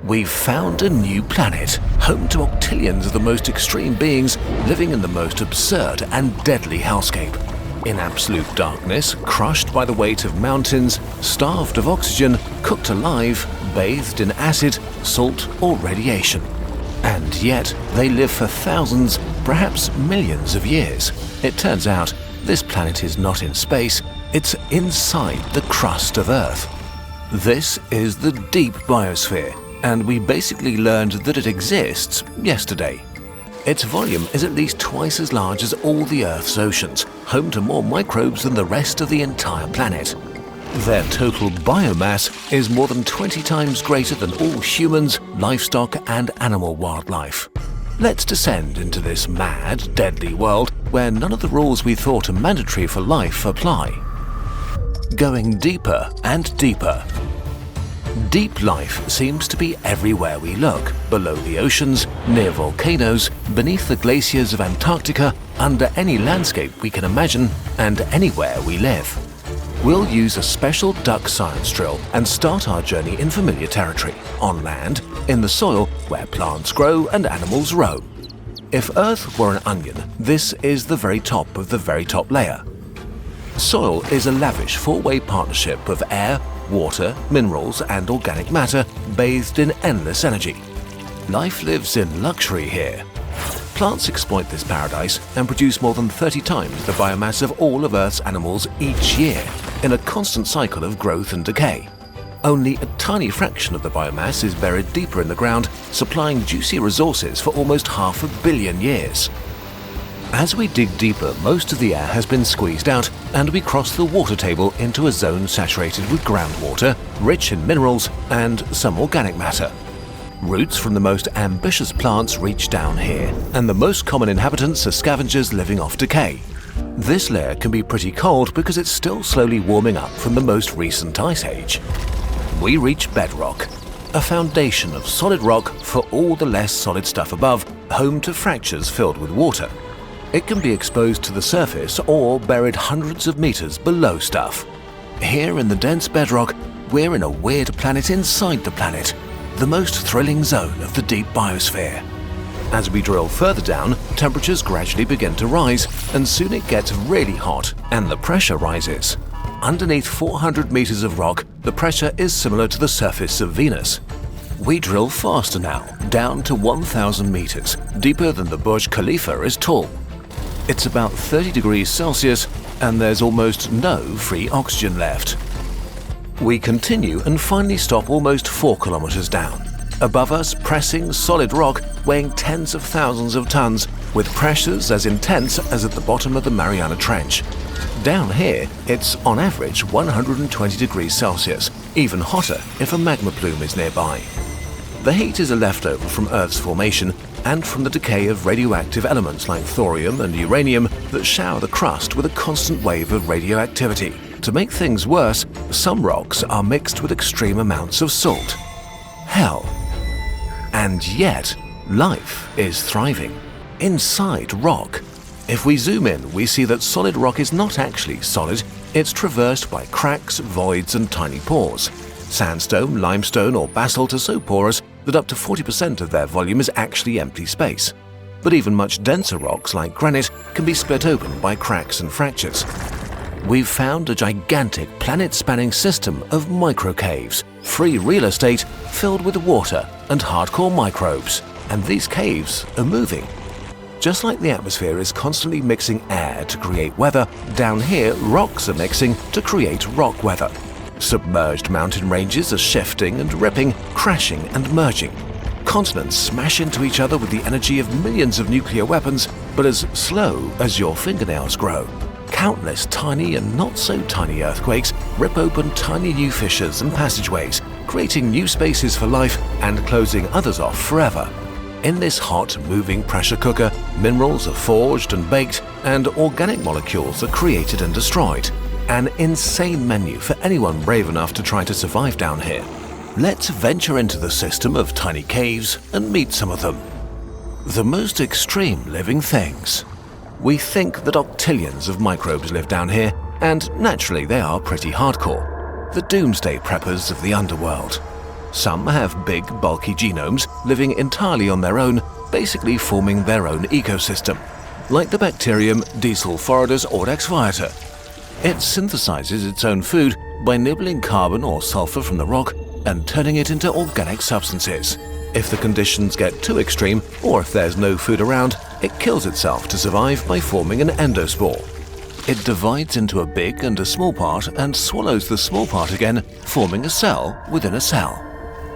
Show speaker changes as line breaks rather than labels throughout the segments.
We've found a new planet, home to octillions of the most extreme beings living in the most absurd and deadly hellscape. In absolute darkness, crushed by the weight of mountains, starved of oxygen, cooked alive, bathed in acid, salt or radiation. And yet, they live for thousands, perhaps millions of years. It turns out, this planet is not in space, it's inside the crust of Earth. This is the deep biosphere, and we basically learned that it exists yesterday. Its volume is at least twice as large as all the Earth's oceans, home to more microbes than the rest of the entire planet. Their total biomass is more than 20 times greater than all humans, livestock and animal wildlife. Let's descend into this mad, deadly world where none of the rules we thought are mandatory for life apply. Going deeper and deeper. Deep life seems to be everywhere we look, below the oceans, near volcanoes, beneath the glaciers of Antarctica, under any landscape we can imagine, and anywhere we live. We'll use a special duck science drill and start our journey in familiar territory, on land, in the soil where plants grow and animals roam. If Earth were an onion, this is the very top of the very top layer. Soil is a lavish four-way partnership of air, water, minerals and organic matter bathed in endless energy. Life lives in luxury here. Plants exploit this paradise and produce more than 30 times the biomass of all of Earth's animals each year, in a constant cycle of growth and decay. Only a tiny fraction of the biomass is buried deeper in the ground, supplying juicy resources for almost 500 million years. As we dig deeper, most of the air has been squeezed out and we cross the water table into a zone saturated with groundwater, rich in minerals and some organic matter. Roots from the most ambitious plants reach down here, and the most common inhabitants are scavengers living off decay. This layer can be pretty cold because it's still slowly warming up from the most recent ice age. We reach bedrock, a foundation of solid rock for all the less solid stuff above, home to fractures filled with water. It can be exposed to the surface or buried hundreds of meters below stuff. Here in the dense bedrock, we're in a weird planet inside the planet, the most thrilling zone of the deep biosphere. As we drill further down, temperatures gradually begin to rise, and soon it gets really hot and the pressure rises. Underneath 400 meters of rock, the pressure is similar to the surface of Venus. We drill faster now, down to 1,000 meters, deeper than the Burj Khalifa is tall. It's about 30 degrees Celsius and there's almost no free oxygen left. We continue and finally stop almost 4 kilometers down. Above us, pressing solid rock weighing tens of thousands of tons with pressures as intense as at the bottom of the Mariana Trench. Down here, it's on average 120 degrees Celsius, even hotter if a magma plume is nearby. The heat is a leftover from Earth's formation and from the decay of radioactive elements like thorium and uranium that shower the crust with a constant wave of radioactivity. To make things worse, some rocks are mixed with extreme amounts of salt. Hell. And yet, life is thriving inside rock. If we zoom in, we see that solid rock is not actually solid, it's traversed by cracks, voids and tiny pores. Sandstone, limestone or basalt are so porous that up to 40% of their volume is actually empty space. But even much denser rocks like granite can be split open by cracks and fractures. We've found a gigantic planet-spanning system of microcaves, free real estate filled with water and hardcore microbes. And these caves are moving. Just like the atmosphere is constantly mixing air to create weather, down here rocks are mixing to create rock weather. Submerged mountain ranges are shifting and ripping, crashing and merging. Continents smash into each other with the energy of millions of nuclear weapons, but as slow as your fingernails grow. Countless tiny and not so tiny earthquakes rip open tiny new fissures and passageways, creating new spaces for life and closing others off forever. In this hot, moving pressure cooker, minerals are forged and baked, and organic molecules are created and destroyed. An insane menu for anyone brave enough to try to survive down here. Let's venture into the system of tiny caves and meet some of them. The most extreme living things. We think that octillions of microbes live down here, and naturally they are pretty hardcore. The doomsday preppers of the underworld. Some have big, bulky genomes, living entirely on their own, basically forming their own ecosystem, like the bacterium Desulforidus audax viator. It synthesizes its own food by nibbling carbon or sulfur from the rock and turning it into organic substances. If the conditions get too extreme, or if there's no food around, it kills itself to survive by forming an endospore. It divides into a big and a small part and swallows the small part again, forming a cell within a cell.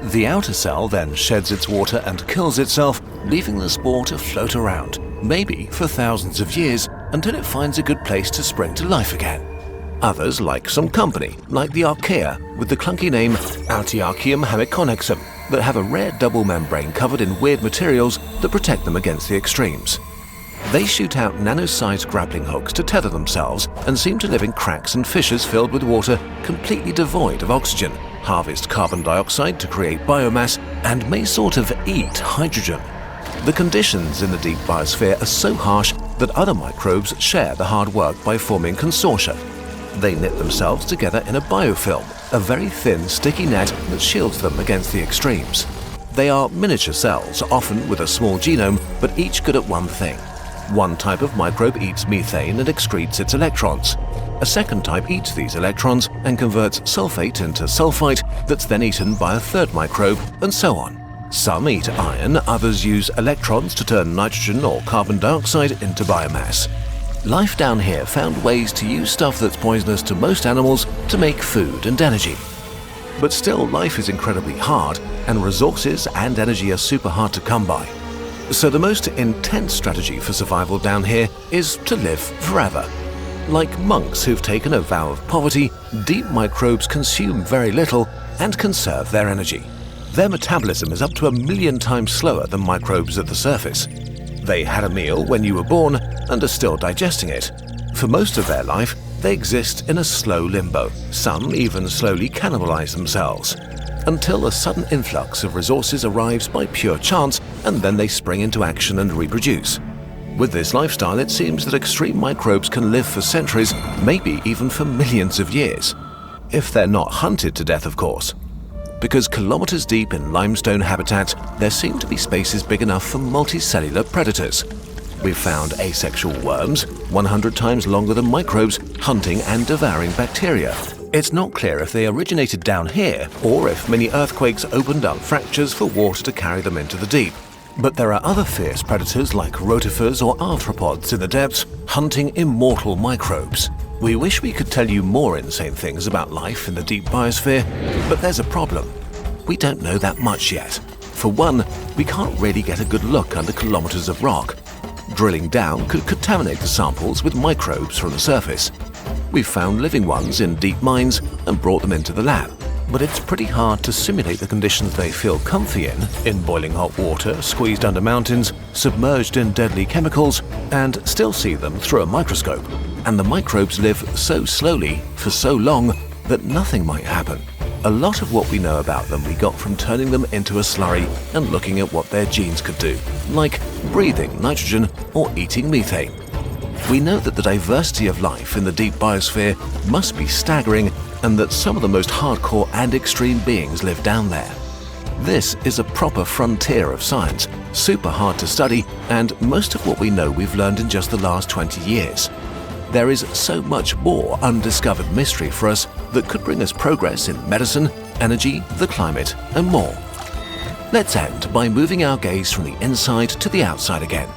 The outer cell then sheds its water and kills itself, leaving the spore to float around, maybe for thousands of years, until it finds a good place to spring to life again. Others like some company, like the archaea with the clunky name Altiarchium hemiconexum, that have a rare double membrane covered in weird materials that protect them against the extremes. They shoot out nano-sized grappling hooks to tether themselves and seem to live in cracks and fissures filled with water completely devoid of oxygen, harvest carbon dioxide to create biomass, and may sort of eat hydrogen. The conditions in the deep biosphere are so harsh that other microbes share the hard work by forming consortia. They knit themselves together in a biofilm, a very thin, sticky net that shields them against the extremes. They are miniature cells, often with a small genome, but each good at one thing. One type of microbe eats methane and excretes its electrons. A second type eats these electrons and converts sulfate into sulfite that's then eaten by a third microbe, and so on. Some eat iron, others use electrons to turn nitrogen or carbon dioxide into biomass. Life down here found ways to use stuff that's poisonous to most animals to make food and energy. But still, life is incredibly hard, and resources and energy are super hard to come by. So the most intense strategy for survival down here is to live forever. Like monks who've taken a vow of poverty, deep microbes consume very little and conserve their energy. Their metabolism is up to 1 million times slower than microbes at the surface. They had a meal when you were born and are still digesting it. For most of their life, they exist in a slow limbo. Some even slowly cannibalize themselves, until a sudden influx of resources arrives by pure chance, and then they spring into action and reproduce. With this lifestyle, it seems that extreme microbes can live for centuries, maybe even for millions of years. If they're not hunted to death, of course. Because kilometers deep in limestone habitats, there seem to be spaces big enough for multicellular predators. We've found asexual worms, 100 times longer than microbes, hunting and devouring bacteria. It's not clear if they originated down here or if mini earthquakes opened up fractures for water to carry them into the deep. But there are other fierce predators like rotifers or arthropods in the depths, hunting immortal microbes. We wish we could tell you more insane things about life in the deep biosphere, but there's a problem. We don't know that much yet. For one, we can't really get a good look under kilometers of rock. Drilling down could contaminate the samples with microbes from the surface. We've found living ones in deep mines and brought them into the lab, but it's pretty hard to simulate the conditions they feel comfy in boiling hot water, squeezed under mountains, submerged in deadly chemicals, and still see them through a microscope. And the microbes live so slowly for so long that nothing might happen. A lot of what we know about them we got from turning them into a slurry and looking at what their genes could do, like breathing nitrogen or eating methane. We know that the diversity of life in the deep biosphere must be staggering, and that some of the most hardcore and extreme beings live down there. This is a proper frontier of science, super hard to study, and most of what we know we've learned in just the last 20 years. There is so much more undiscovered mystery for us that could bring us progress in medicine, energy, the climate, and more. Let's end by moving our gaze from the inside to the outside again.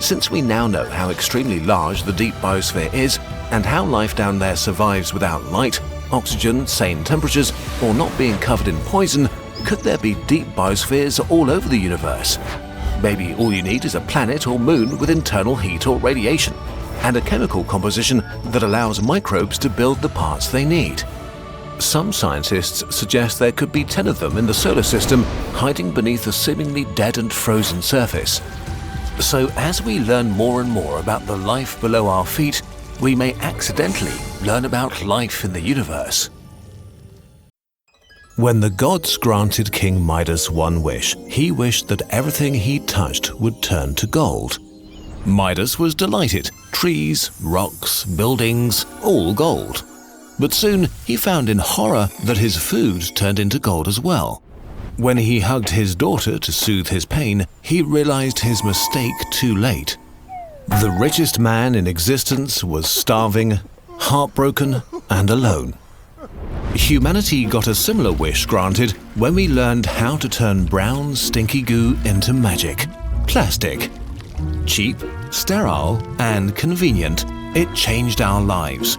Since we now know how extremely large the deep biosphere is and how life down there survives without light, oxygen, sane temperatures, or not being covered in poison, could there be deep biospheres all over the universe? Maybe all you need is a planet or moon with internal heat or radiation, and a chemical composition that allows microbes to build the parts they need. Some scientists suggest there could be 10 of them in the solar system, hiding beneath a seemingly dead and frozen surface. So as we learn more and more about the life below our feet, we may accidentally learn about life in the universe. When the gods granted King Midas one wish, he wished that everything he touched would turn to gold. Midas was delighted. Trees, rocks, buildings, all gold. But soon he found in horror that his food turned into gold as well. When he hugged his daughter to soothe his pain, he realized his mistake too late. The richest man in existence was starving, heartbroken, and alone. Humanity got a similar wish granted when we learned how to turn brown, stinky goo into magic. Plastic. Cheap, sterile, and convenient, it changed our lives.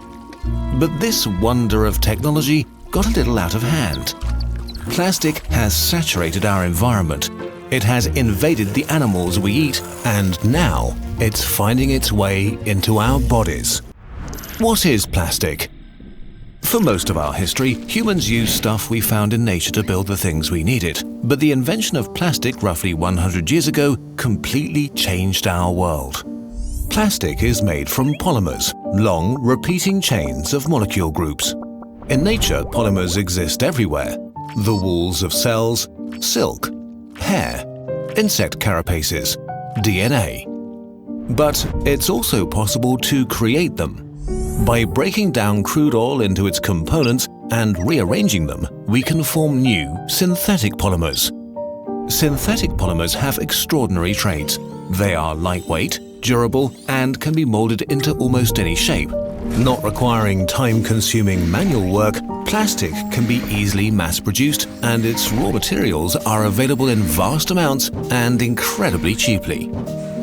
But this wonder of technology got a little out of hand. Plastic has saturated our environment. It has invaded the animals we eat, and now it's finding its way into our bodies. What is plastic? For most of our history, humans used stuff we found in nature to build the things we needed. But the invention of plastic roughly 100 years ago completely changed our world. Plastic is made from polymers, long, repeating chains of molecule groups. In nature, polymers exist everywhere. The walls of cells, silk, hair, insect carapaces, DNA. But it's also possible to create them. By breaking down crude oil into its components and rearranging them, we can form new synthetic polymers. Synthetic polymers have extraordinary traits. They are lightweight, durable, and can be molded into almost any shape. Not requiring time-consuming manual work, plastic can be easily mass-produced, and its raw materials are available in vast amounts and incredibly cheaply.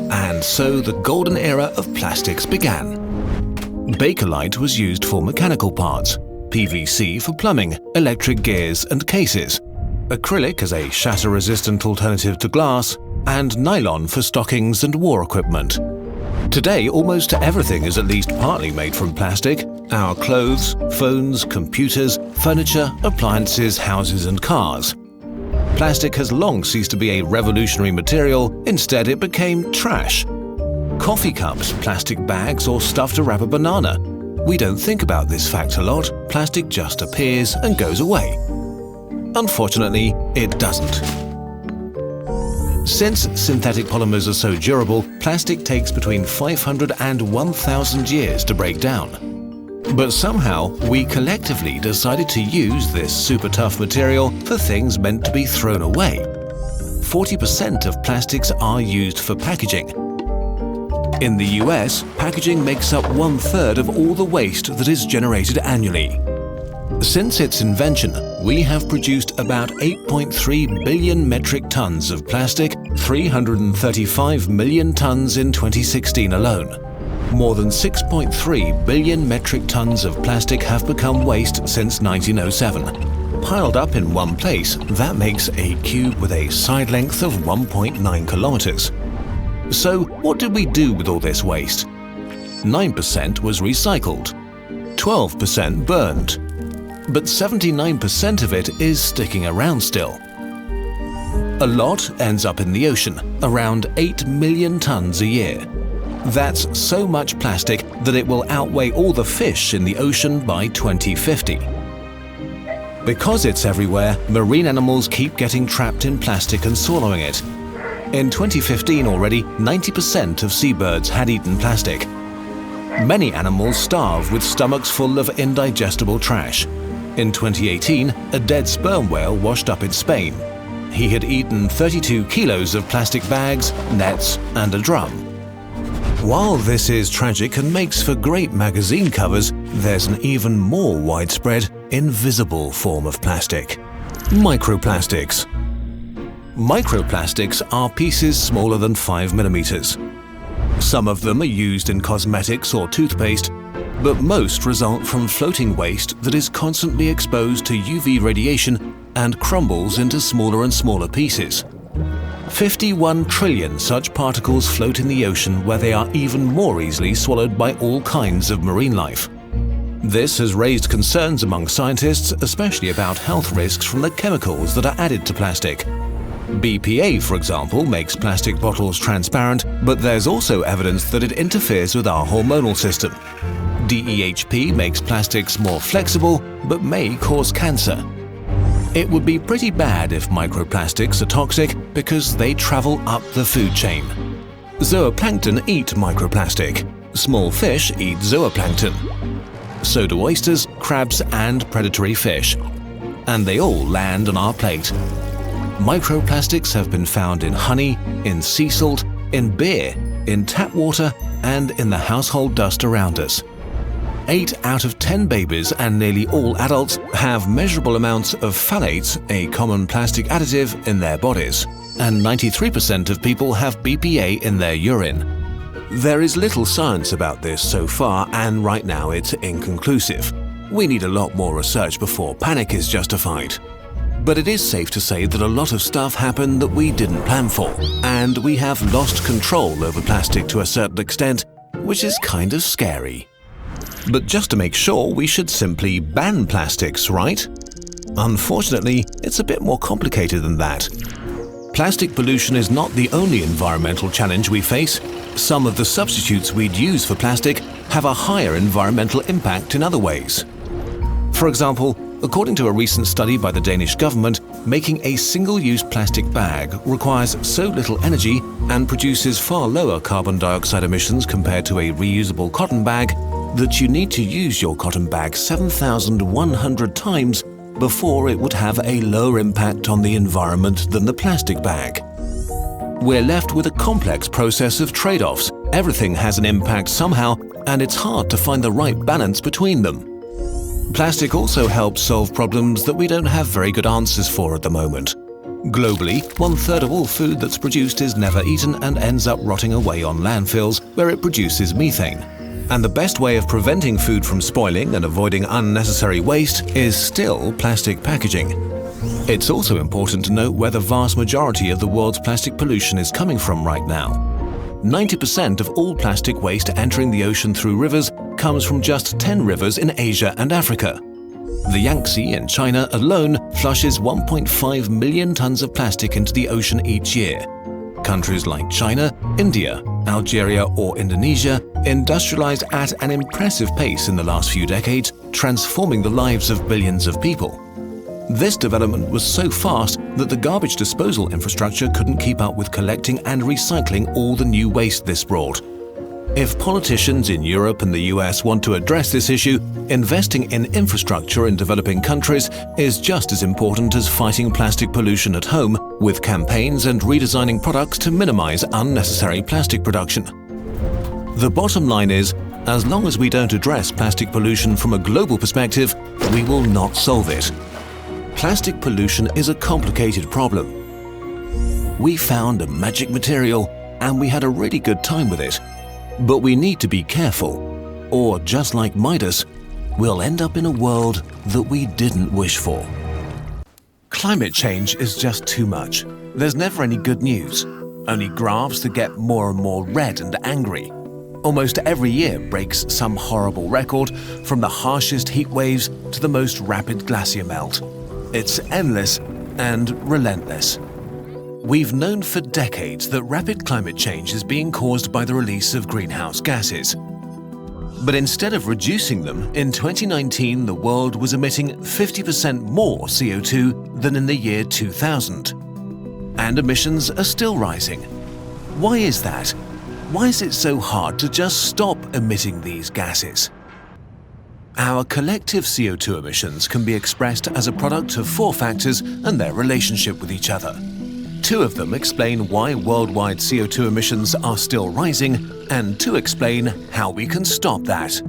And so the golden era of plastics began. Bakelite was used for mechanical parts, PVC for plumbing, electric gears and cases, acrylic as a shatter-resistant alternative to glass, and nylon for stockings and war equipment. Today, almost everything is at least partly made from plastic. Our clothes, phones, computers, furniture, appliances, houses and cars. Plastic has long ceased to be a revolutionary material. Instead, it became trash. Coffee cups, plastic bags, or stuff to wrap a banana. We don't think about this fact a lot. Plastic just appears and goes away. Unfortunately, it doesn't. Since synthetic polymers are so durable, plastic takes between 500 and 1,000 years to break down. But somehow, we collectively decided to use this super tough material for things meant to be thrown away. 40% of plastics are used for packaging. In the US, packaging makes up 1/3 of all the waste that is generated annually. Since its invention, we have produced about 8.3 billion metric tons of plastic, 335 million tons in 2016 alone. More than 6.3 billion metric tons of plastic have become waste since 1907. Piled up in one place, that makes a cube with a side length of 1.9 kilometers. So, what did we do with all this waste? 9% was recycled, 12% burned, but 79% of it is sticking around still. A lot ends up in the ocean, around 8 million tons a year. That's so much plastic that it will outweigh all the fish in the ocean by 2050. Because it's everywhere, marine animals keep getting trapped in plastic and swallowing it. In 2015 already, 90% of seabirds had eaten plastic. Many animals starve with stomachs full of indigestible trash. In 2018, a dead sperm whale washed up in Spain. He had eaten 32 kilos of plastic bags, nets, and a drum. While this is tragic and makes for great magazine covers, there's an even more widespread, invisible form of plastic. Microplastics. Microplastics are pieces smaller than 5 millimeters. Some of them are used in cosmetics or toothpaste, but most result from floating waste that is constantly exposed to UV radiation and crumbles into smaller and smaller pieces. 51 trillion such particles float in the ocean, where they are even more easily swallowed by all kinds of marine life. This has raised concerns among scientists, especially about health risks from the chemicals that are added to plastic. BPA, for example, makes plastic bottles transparent, but there's also evidence that it interferes with our hormonal system. DEHP makes plastics more flexible, but may cause cancer. It would be pretty bad if microplastics are toxic because they travel up the food chain. Zooplankton eat microplastic. Small fish eat zooplankton. So do oysters, crabs, and predatory fish. And they all land on our plate. Microplastics have been found in honey, in sea salt, in beer, in tap water, and in the household dust around us. 8 out of 10 babies and nearly all adults have measurable amounts of phthalates, a common plastic additive, in their bodies, and 93% of people have BPA in their urine. There is little science about this so far, and right now it's inconclusive. We need a lot more research before panic is justified. But it is safe to say that a lot of stuff happened that we didn't plan for, and we have lost control over plastic to a certain extent, which is kind of scary. But just to make sure, we should simply ban plastics, right? Unfortunately, it's a bit more complicated than that. Plastic pollution is not the only environmental challenge we face. Some of the substitutes we'd use for plastic have a higher environmental impact in other ways. For example, according to a recent study by the Danish government, making a single-use plastic bag requires so little energy and produces far lower carbon dioxide emissions compared to a reusable cotton bag that you need to use your cotton bag 7,100 times before it would have a lower impact on the environment than the plastic bag. We're left with a complex process of trade-offs. Everything has an impact somehow, and it's hard to find the right balance between them. Plastic also helps solve problems that we don't have very good answers for at the moment. Globally, 1/3 of all food that's produced is never eaten and ends up rotting away on landfills where it produces methane. And the best way of preventing food from spoiling and avoiding unnecessary waste is still plastic packaging. It's also important to note where the vast majority of the world's plastic pollution is coming from right now. 90% of all plastic waste entering the ocean through rivers comes from just 10 rivers in Asia and Africa. The Yangtze in China alone flushes 1.5 million tons of plastic into the ocean each year. Countries like China, India, Algeria or Indonesia industrialized at an impressive pace in the last few decades, transforming the lives of billions of people. This development was so fast that the garbage disposal infrastructure couldn't keep up with collecting and recycling all the new waste this brought. If politicians in Europe and the US want to address this issue, investing in infrastructure in developing countries is just as important as fighting plastic pollution at home, with campaigns and redesigning products to minimize unnecessary plastic production. The bottom line is, as long as we don't address plastic pollution from a global perspective, we will not solve it. Plastic pollution is a complicated problem. We found a magic material and we had a really good time with it. But we need to be careful, or just like Midas, we'll end up in a world that we didn't wish for. Climate change is just too much. There's never any good news, only graphs that get more and more red and angry. Almost every year breaks some horrible record, from the harshest heat waves to the most rapid glacier melt. It's endless and relentless. We've known for decades that rapid climate change is being caused by the release of greenhouse gases. But instead of reducing them, in 2019 the world was emitting 50% more CO2 than in the year 2000. And emissions are still rising. Why is that? Why is it so hard to just stop emitting these gases? Our collective CO2 emissions can be expressed as a product of 4 factors and their relationship with each other. 2 of them explain why worldwide CO2 emissions are still rising, and 2 explain how we can stop that.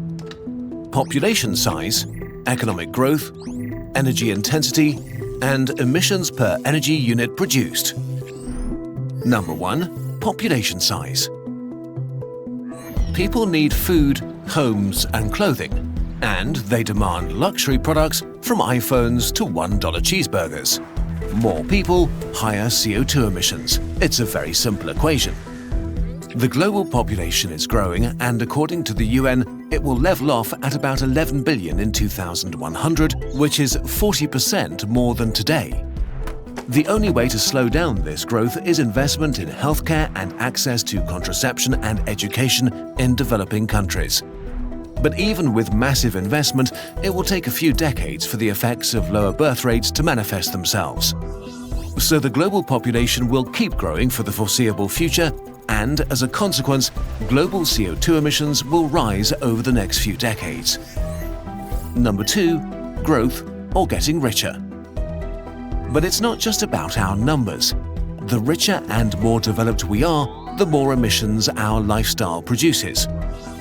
Population size, economic growth, energy intensity, and emissions per energy unit produced. Number 1. Population size. People need food, homes, and clothing, and they demand luxury products from iPhones to $1 cheeseburgers. More people, higher CO2 emissions. It's a very simple equation. The global population is growing, and according to the UN, it will level off at about 11 billion in 2100, which is 40% more than today. The only way to slow down this growth is investment in healthcare and access to contraception and education in developing countries. But even with massive investment, it will take a few decades for the effects of lower birth rates to manifest themselves. So the global population will keep growing for the foreseeable future, and as a consequence, global CO2 emissions will rise over the next few decades. Number 2. Growth or getting richer. But it's not just about our numbers. The richer and more developed we are, the more emissions our lifestyle produces.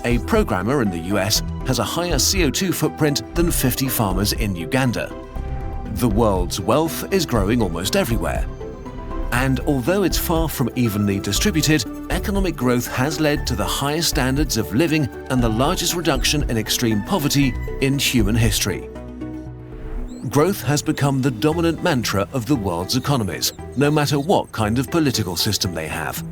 A programmer in the US has a higher CO2 footprint than 50 farmers in Uganda. The world's wealth is growing almost everywhere. And although it's far from evenly distributed, economic growth has led to the highest standards of living and the largest reduction in extreme poverty in human history. Growth has become the dominant mantra of the world's economies, no matter what kind of political system they have.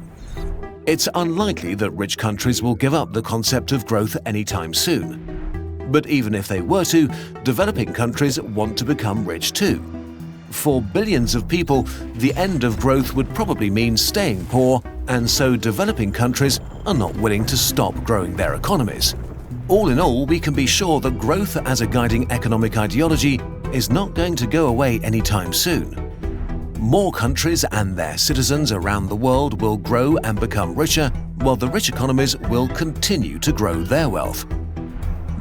It's unlikely that rich countries will give up the concept of growth anytime soon. But even if they were to, developing countries want to become rich too. For billions of people, the end of growth would probably mean staying poor, and so developing countries are not willing to stop growing their economies. All in all, we can be sure that growth as a guiding economic ideology is not going to go away anytime soon. More countries and their citizens around the world will grow and become richer, while the rich economies will continue to grow their wealth.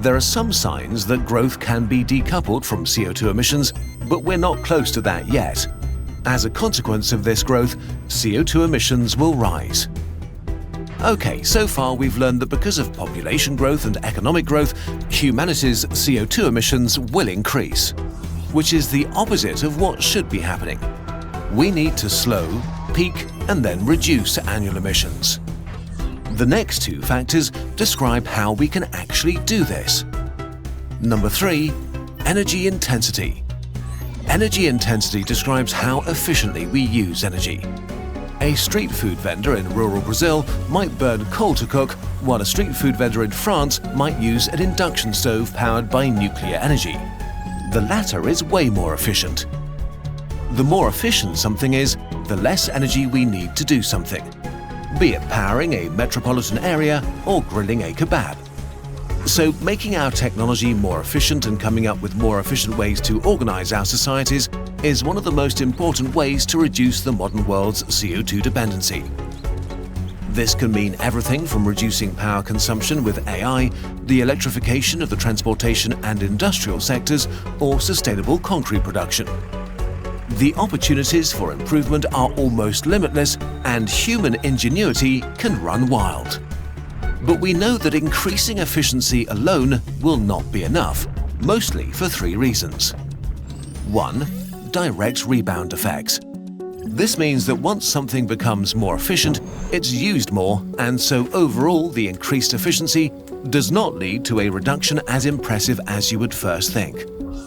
There are some signs that growth can be decoupled from CO2 emissions, but we're not close to that yet. As a consequence of this growth, CO2 emissions will rise. Okay, so far we've learned that because of population growth and economic growth, humanity's CO2 emissions will increase, which is the opposite of what should be happening. We need to slow, peak, and then reduce annual emissions. The next two factors describe how we can actually do this. Number 3, energy intensity. Energy intensity describes how efficiently we use energy. A street food vendor in rural Brazil might burn coal to cook, while a street food vendor in France might use an induction stove powered by nuclear energy. The latter is way more efficient. The more efficient something is, the less energy we need to do something, be it powering a metropolitan area or grilling a kebab. So making our technology more efficient and coming up with more efficient ways to organize our societies is one of the most important ways to reduce the modern world's CO2 dependency. This can mean everything from reducing power consumption with AI, the electrification of the transportation and industrial sectors, or sustainable concrete production. The opportunities for improvement are almost limitless, and human ingenuity can run wild. But we know that increasing efficiency alone will not be enough, mostly for 3 reasons. 1. Direct rebound effects. This means that once something becomes more efficient, it's used more, and so overall the increased efficiency does not lead to a reduction as impressive as you would first think.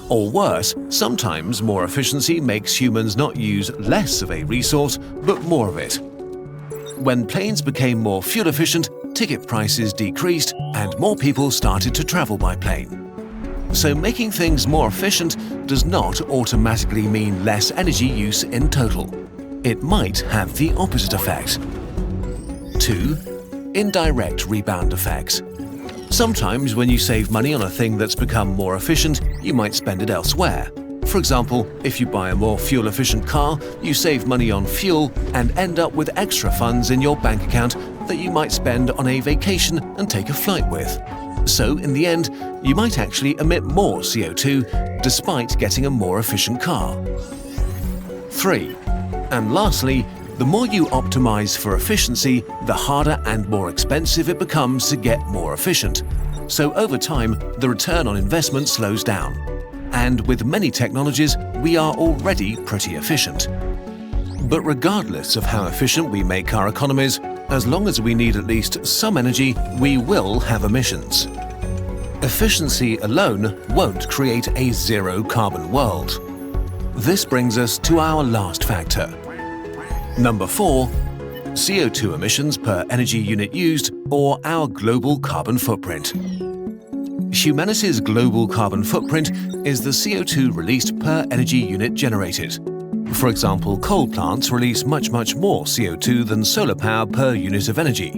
Or worse, sometimes more efficiency makes humans not use less of a resource, but more of it. When planes became more fuel efficient, ticket prices decreased and more people started to travel by plane. So making things more efficient does not automatically mean less energy use in total. It might have the opposite effect. 2. Indirect rebound effects. Sometimes when you save money on a thing that's become more efficient, you might spend it elsewhere. For example, if you buy a more fuel-efficient car, you save money on fuel and end up with extra funds in your bank account that you might spend on a vacation and take a flight with. So, in the end, you might actually emit more CO2 despite getting a more efficient car. 3. And lastly, the more you optimize for efficiency, the harder and more expensive it becomes to get more efficient. So over time, the return on investment slows down. And with many technologies, we are already pretty efficient. But regardless of how efficient we make our economies, as long as we need at least some energy, we will have emissions. Efficiency alone won't create a zero-carbon world. This brings us to our last factor. Number 4. CO2 emissions per energy unit used, or our global carbon footprint. Humanity's global carbon footprint is the CO2 released per energy unit generated. For example, coal plants release much more CO2 than solar power per unit of energy.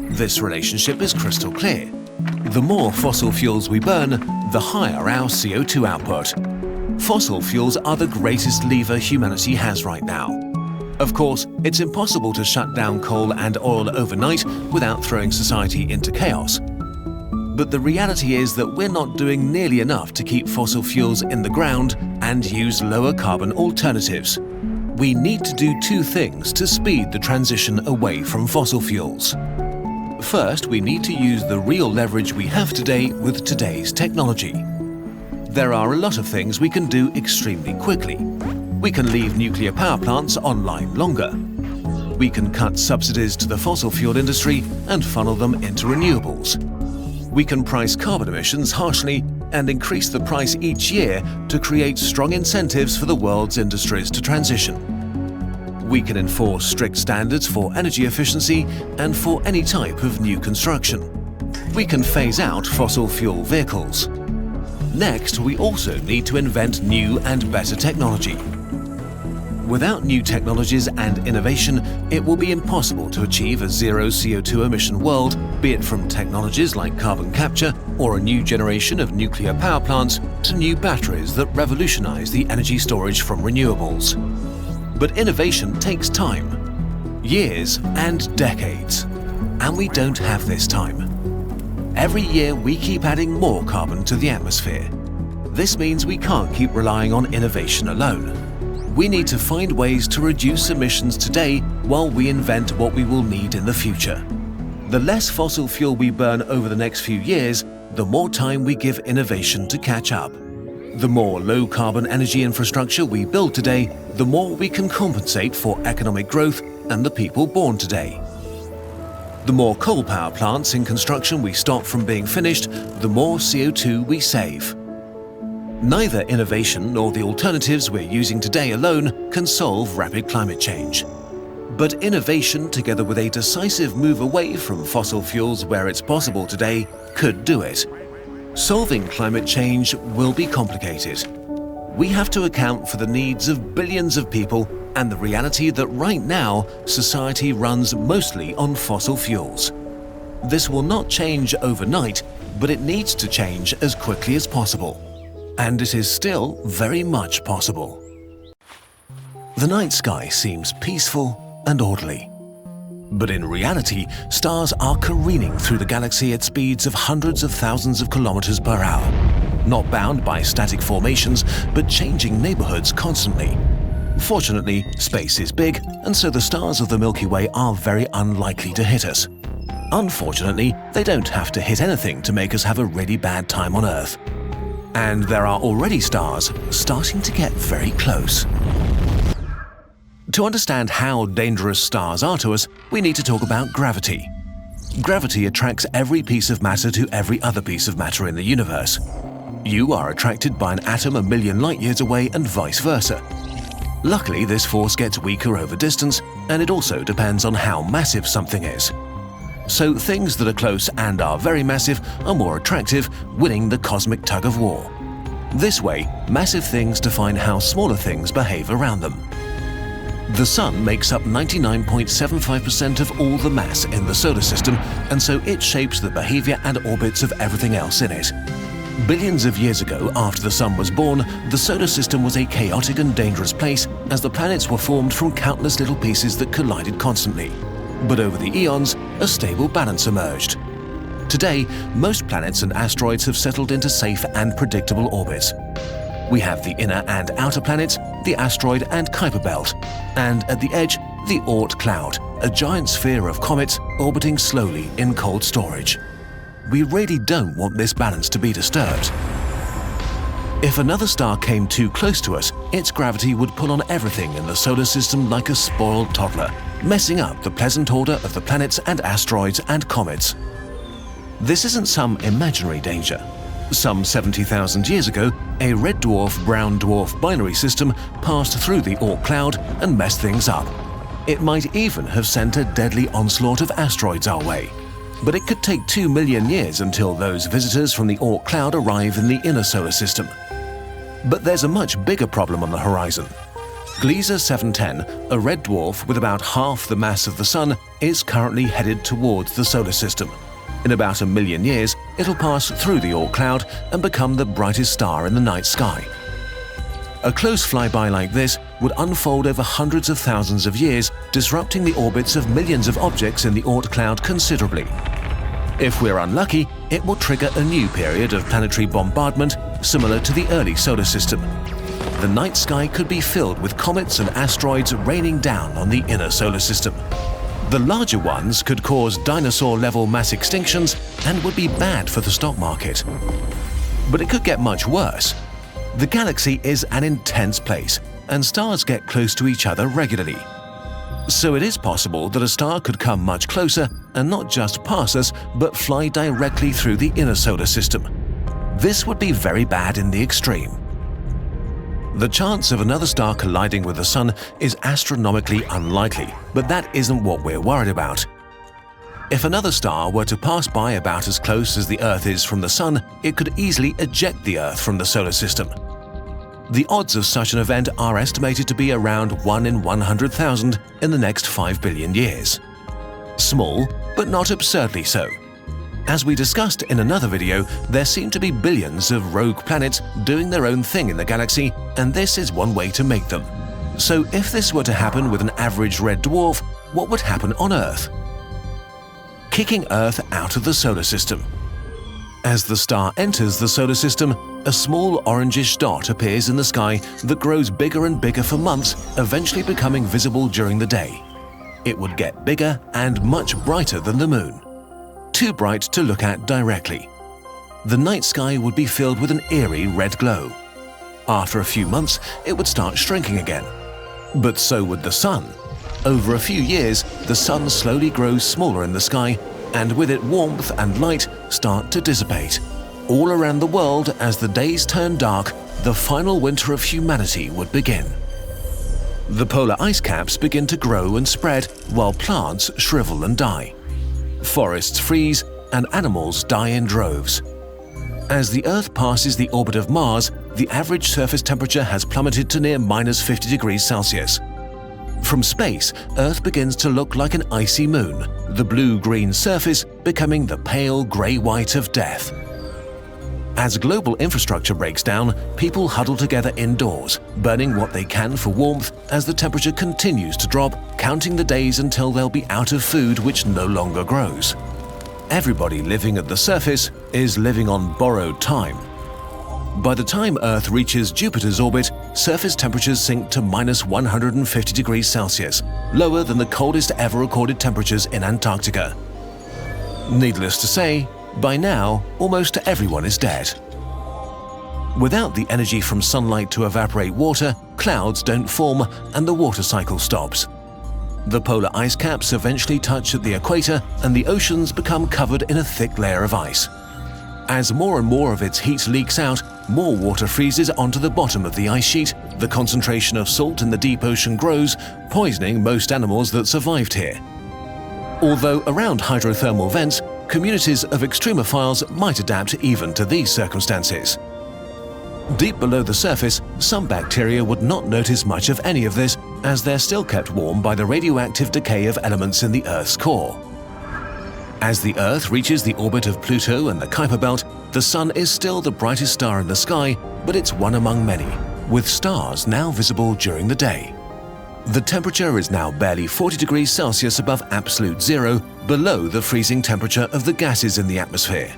This relationship is crystal clear. The more fossil fuels we burn, the higher our CO2 output. Fossil fuels are the greatest lever humanity has right now. Of course, it's impossible to shut down coal and oil overnight without throwing society into chaos. But the reality is that we're not doing nearly enough to keep fossil fuels in the ground and use lower carbon alternatives. We need to do two things to speed the transition away from fossil fuels. First, we need to use the real leverage we have today with today's technology. There are a lot of things we can do extremely quickly. We can leave nuclear power plants online longer. We can cut subsidies to the fossil fuel industry and funnel them into renewables. We can price carbon emissions harshly and increase the price each year to create strong incentives for the world's industries to transition. We can enforce strict standards for energy efficiency and for any type of new construction. We can phase out fossil fuel vehicles. Next, we also need to invent new and better technology. Without new technologies and innovation, it will be impossible to achieve a zero CO2 emission world, be it from technologies like carbon capture or a new generation of nuclear power plants to new batteries that revolutionize the energy storage from renewables. But innovation takes time, years and decades, and we don't have this time. Every year we keep adding more carbon to the atmosphere. This means we can't keep relying on innovation alone. We need to find ways to reduce emissions today while we invent what we will need in the future. The less fossil fuel we burn over the next few years, the more time we give innovation to catch up. The more low-carbon energy infrastructure we build today, the more we can compensate for economic growth and the people born today. The more coal power plants in construction we stop from being finished, the more CO2 we save. Neither innovation nor the alternatives we're using today alone can solve rapid climate change. But innovation, together with a decisive move away from fossil fuels where it's possible today, could do it. Solving climate change will be complicated. We have to account for the needs of billions of people and the reality that right now, society runs mostly on fossil fuels. This will not change overnight, but it needs to change as quickly as possible. And it is still very much possible. The night sky seems peaceful and orderly. But in reality, stars are careening through the galaxy at speeds of hundreds of thousands of kilometers per hour, not bound by static formations, but changing neighborhoods constantly. Fortunately, space is big, and so the stars of the Milky Way are very unlikely to hit us. Unfortunately, they don't have to hit anything to make us have a really bad time on Earth. And there are already stars starting to get very close. To understand how dangerous stars are to us, we need to talk about gravity. Gravity attracts every piece of matter to every other piece of matter in the universe. You are attracted by an atom a million light years away and vice versa. Luckily, this force gets weaker over distance, and it also depends on how massive something is. So things that are close and are very massive are more attractive, winning the cosmic tug-of-war. This way, massive things define how smaller things behave around them. The Sun makes up 99.75% of all the mass in the solar system, and so it shapes the behavior and orbits of everything else in it. Billions of years ago, after the Sun was born, the solar system was a chaotic and dangerous place as the planets were formed from countless little pieces that collided constantly. But over the eons, a stable balance emerged. Today, most planets and asteroids have settled into safe and predictable orbits. We have the inner and outer planets, the asteroid and Kuiper belt, and at the edge, the Oort cloud, a giant sphere of comets orbiting slowly in cold storage. We really don't want this balance to be disturbed. If another star came too close to us, its gravity would pull on everything in the solar system like a spoiled toddler, messing up the pleasant order of the planets and asteroids and comets. This isn't some imaginary danger. Some 70,000 years ago, a red dwarf-brown dwarf binary system passed through the Oort cloud and messed things up. It might even have sent a deadly onslaught of asteroids our way. But it could take 2 million years until those visitors from the Oort cloud arrive in the inner solar system. But there's a much bigger problem on the horizon. Gliese 710, a red dwarf with about half the mass of the Sun, is currently headed towards the solar system. In about 1 million years, it'll pass through the Oort cloud and become the brightest star in the night sky. A close flyby like this would unfold over hundreds of thousands of years, disrupting the orbits of millions of objects in the Oort cloud considerably. If we're unlucky, it will trigger a new period of planetary bombardment similar to the early solar system. the night sky could be filled with comets and asteroids raining down on the inner solar system. The larger ones could cause dinosaur-level mass extinctions and would be bad for the stock market. But it could get much worse. The galaxy is an intense place, and stars get close to each other regularly. So it is possible that a star could come much closer and not just pass us, but fly directly through the inner solar system. This would be very bad in the extreme. The chance of another star colliding with the Sun is astronomically unlikely, but that isn't what we're worried about. If another star were to pass by about as close as the Earth is from the Sun, it could easily eject the Earth from the solar system. The odds of such an event are estimated to be around 1 in 100,000 in the next 5 billion years. Small, but not absurdly so. As we discussed in another video, there seem to be billions of rogue planets doing their own thing in the galaxy, and this is one way to make them. So if this were to happen with an average red dwarf, what would happen on Earth? Kicking Earth out of the solar system. As the star enters the solar system, a small orangish dot appears in the sky that grows bigger and bigger for months, eventually becoming visible during the day. It would get bigger and much brighter than the moon. Too bright to look at directly. The night sky would be filled with an eerie red glow. After a few months, it would start shrinking again. But so would the Sun. Over a few years, the Sun slowly grows smaller in the sky, and with it warmth and light start to dissipate. All around the world, as the days turn dark, the final winter of humanity would begin. The polar ice caps begin to grow and spread, while plants shrivel and die. Forests freeze, and animals die in droves. As the Earth passes the orbit of Mars, the average surface temperature has plummeted to near -50 degrees Celsius. From space, Earth begins to look like an icy moon, the blue-green surface becoming the pale grey-white of death. As global infrastructure breaks down, people huddle together indoors, burning what they can for warmth as the temperature continues to drop, counting the days until they'll be out of food which no longer grows. Everybody living at the surface is living on borrowed time. By the time Earth reaches Jupiter's orbit, surface temperatures sink to -150 degrees Celsius, lower than the coldest ever recorded temperatures in Antarctica. Needless to say, by now, almost everyone is dead. Without the energy from sunlight to evaporate water, clouds don't form and the water cycle stops. The polar ice caps eventually touch at the equator and the oceans become covered in a thick layer of ice. As more and more of its heat leaks out, more water freezes onto the bottom of the ice sheet, the concentration of salt in the deep ocean grows, poisoning most animals that survived here. Although around hydrothermal vents, communities of extremophiles might adapt even to these circumstances. Deep below the surface, some bacteria would not notice much of any of this, as they're still kept warm by the radioactive decay of elements in the Earth's core. As the Earth reaches the orbit of Pluto and the Kuiper Belt, the Sun is still the brightest star in the sky, but it's one among many, with stars now visible during the day. The temperature is now barely 40 degrees Celsius above absolute zero, below the freezing temperature of the gases in the atmosphere.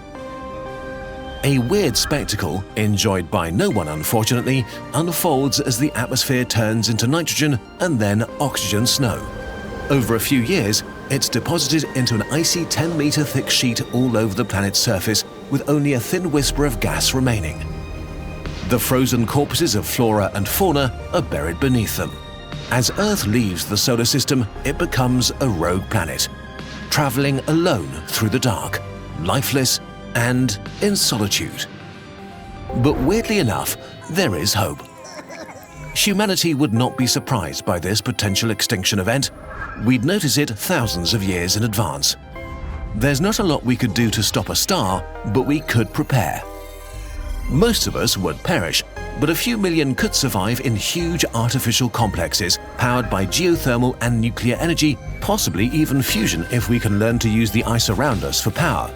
A weird spectacle, enjoyed by no one unfortunately, unfolds as the atmosphere turns into nitrogen and then oxygen snow. Over a few years, it's deposited into an icy 10-meter thick sheet all over the planet's surface, with only a thin whisper of gas remaining. The frozen corpses of flora and fauna are buried beneath them. As Earth leaves the solar system, it becomes a rogue planet, traveling alone through the dark, lifeless and in solitude. But weirdly enough, there is hope. Humanity would not be surprised by this potential extinction event. We'd notice it thousands of years in advance. There's not a lot we could do to stop a star, but we could prepare. Most of us would perish, but a few million could survive in huge artificial complexes powered by geothermal and nuclear energy, possibly even fusion if we can learn to use the ice around us for power.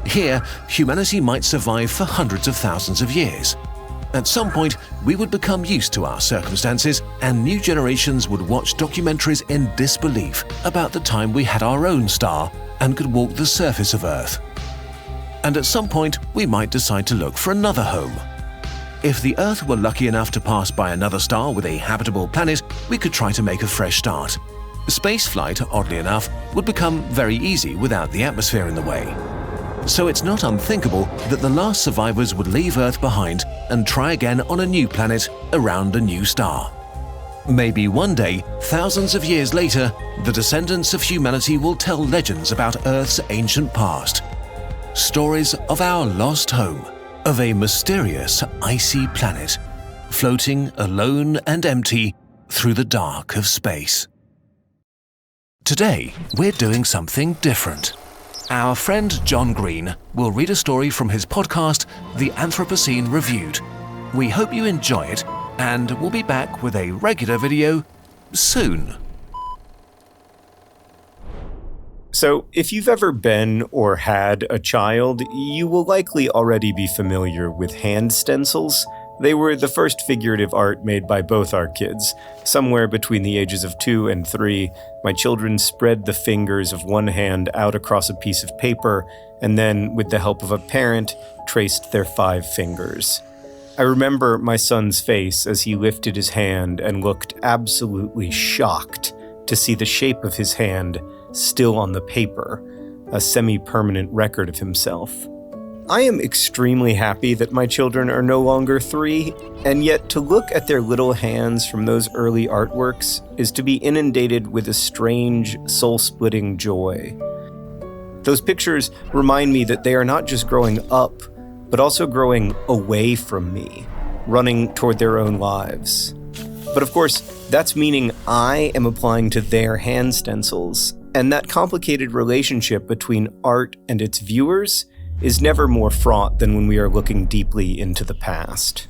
Here, humanity might survive for hundreds of thousands of years. At some point, we would become used to our circumstances, and new generations would watch documentaries in disbelief about the time we had our own star and could walk the surface of Earth. And at some point, we might decide to look for another home. If the Earth were lucky enough to pass by another star with a habitable planet, we could try to make a fresh start. Spaceflight, oddly enough, would become very easy without the atmosphere in the way. So it's not unthinkable that the last survivors would leave Earth behind and try again on a new planet around a new star. Maybe one day, thousands of years later, the descendants of humanity will tell legends about Earth's ancient past. Stories of our lost home, of a mysterious icy planet, floating alone and empty through the dark of space. Today, we're doing something different. Our friend John Green will read a story from his podcast, The Anthropocene Reviewed. We hope you enjoy it, and we'll be back with a regular video soon.
So, if you've ever been or had a child, you will likely already be familiar with hand stencils. They were the first figurative art made by both our kids. Somewhere between the ages of 2 and 3, my children spread the fingers of one hand out across a piece of paper, and then, with the help of a parent, traced their 5 fingers. I remember my son's face as he lifted his hand and looked absolutely shocked to see the shape of his hand still on the paper, a semi-permanent record of himself. I am extremely happy that my children are no longer 3, and yet to look at their little hands from those early artworks is to be inundated with a strange, soul-splitting joy. Those pictures remind me that they are not just growing up, but also growing away from me, running toward their own lives. But of course, that's meaning I am applying to their hand stencils, and that complicated relationship between art and its viewers is never more fraught than when we are looking deeply into the past.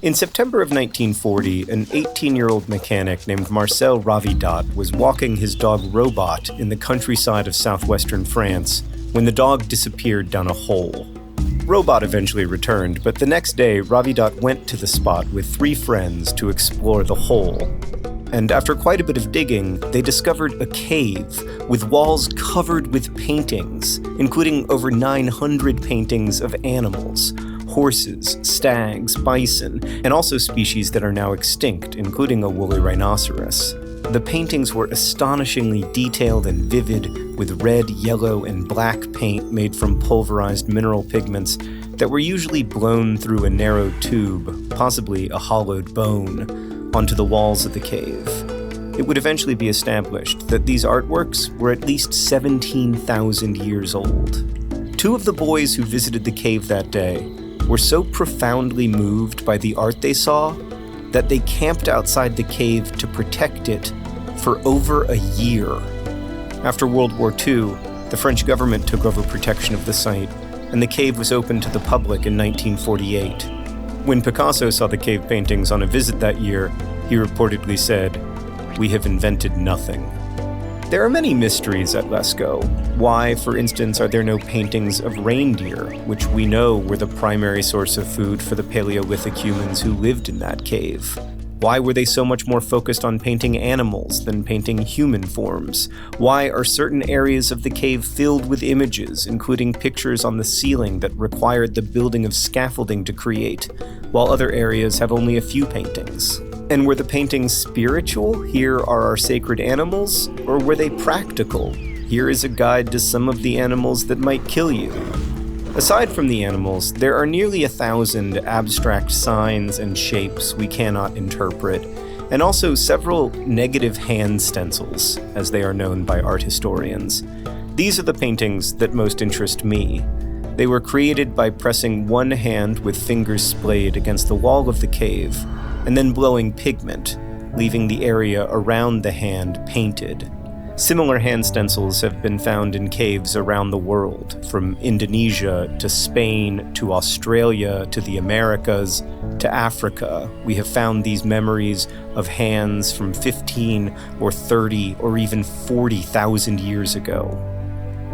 In September of 1940, an 18-year-old mechanic named Marcel Ravidat was walking his dog Robot in the countryside of southwestern France when the dog disappeared down a hole. Robot eventually returned, but the next day, Ravidat went to the spot with 3 friends to explore the hole. And after quite a bit of digging, they discovered a cave with walls covered with paintings, including over 900 paintings of animals, horses, stags, bison, and also species that are now extinct, including a woolly rhinoceros. The paintings were astonishingly detailed and vivid, with red, yellow, and black paint made from pulverized mineral pigments that were usually blown through a narrow tube, possibly a hollowed bone, onto the walls of the cave. It would eventually be established that these artworks were at least 17,000 years old. 2 of the boys who visited the cave that day were so profoundly moved by the art they saw that they camped outside the cave to protect it for over a year. After World War II, the French government took over protection of the site, and the cave was opened to the public in 1948. When Picasso saw the cave paintings on a visit that year, he reportedly said, "We have invented nothing." There are many mysteries at Lascaux. Why, for instance, are there no paintings of reindeer, which we know were the primary source of food for the Paleolithic humans who lived in that cave? Why were they so much more focused on painting animals than painting human forms? Why are certain areas of the cave filled with images, including pictures on the ceiling that required the building of scaffolding to create, while other areas have only a few paintings? And were the paintings spiritual? Here are our sacred animals? Or were they practical? Here is a guide to some of the animals that might kill you. Aside from the animals, there are nearly 1,000 abstract signs and shapes we cannot interpret, and also several negative hand stencils, as they are known by art historians. These are the paintings that most interest me. They were created by pressing one hand with fingers splayed against the wall of the cave, and then blowing pigment, leaving the area around the hand painted. Similar hand stencils have been found in caves around the world, from Indonesia to Spain to Australia to the Americas to Africa. We have found these memories of hands from 15 or 30 or even 40,000 years ago.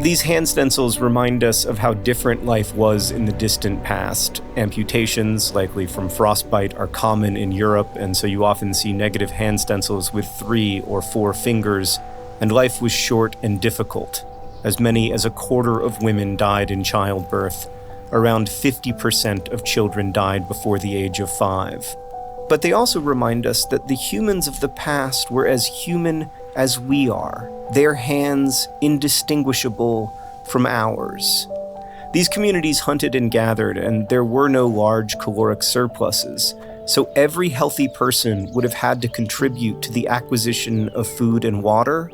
These hand stencils remind us of how different life was in the distant past. Amputations, likely from frostbite, are common in Europe, and so you often see negative hand stencils with 3 or 4 fingers. And life was short and difficult. As many as 1/4 of women died in childbirth. around 50% of children died before the age of 5. But they also remind us that the humans of the past were as human as we are, their hands indistinguishable from ours. These communities hunted and gathered, and there were no large caloric surpluses, so every healthy person would have had to contribute to the acquisition of food and water,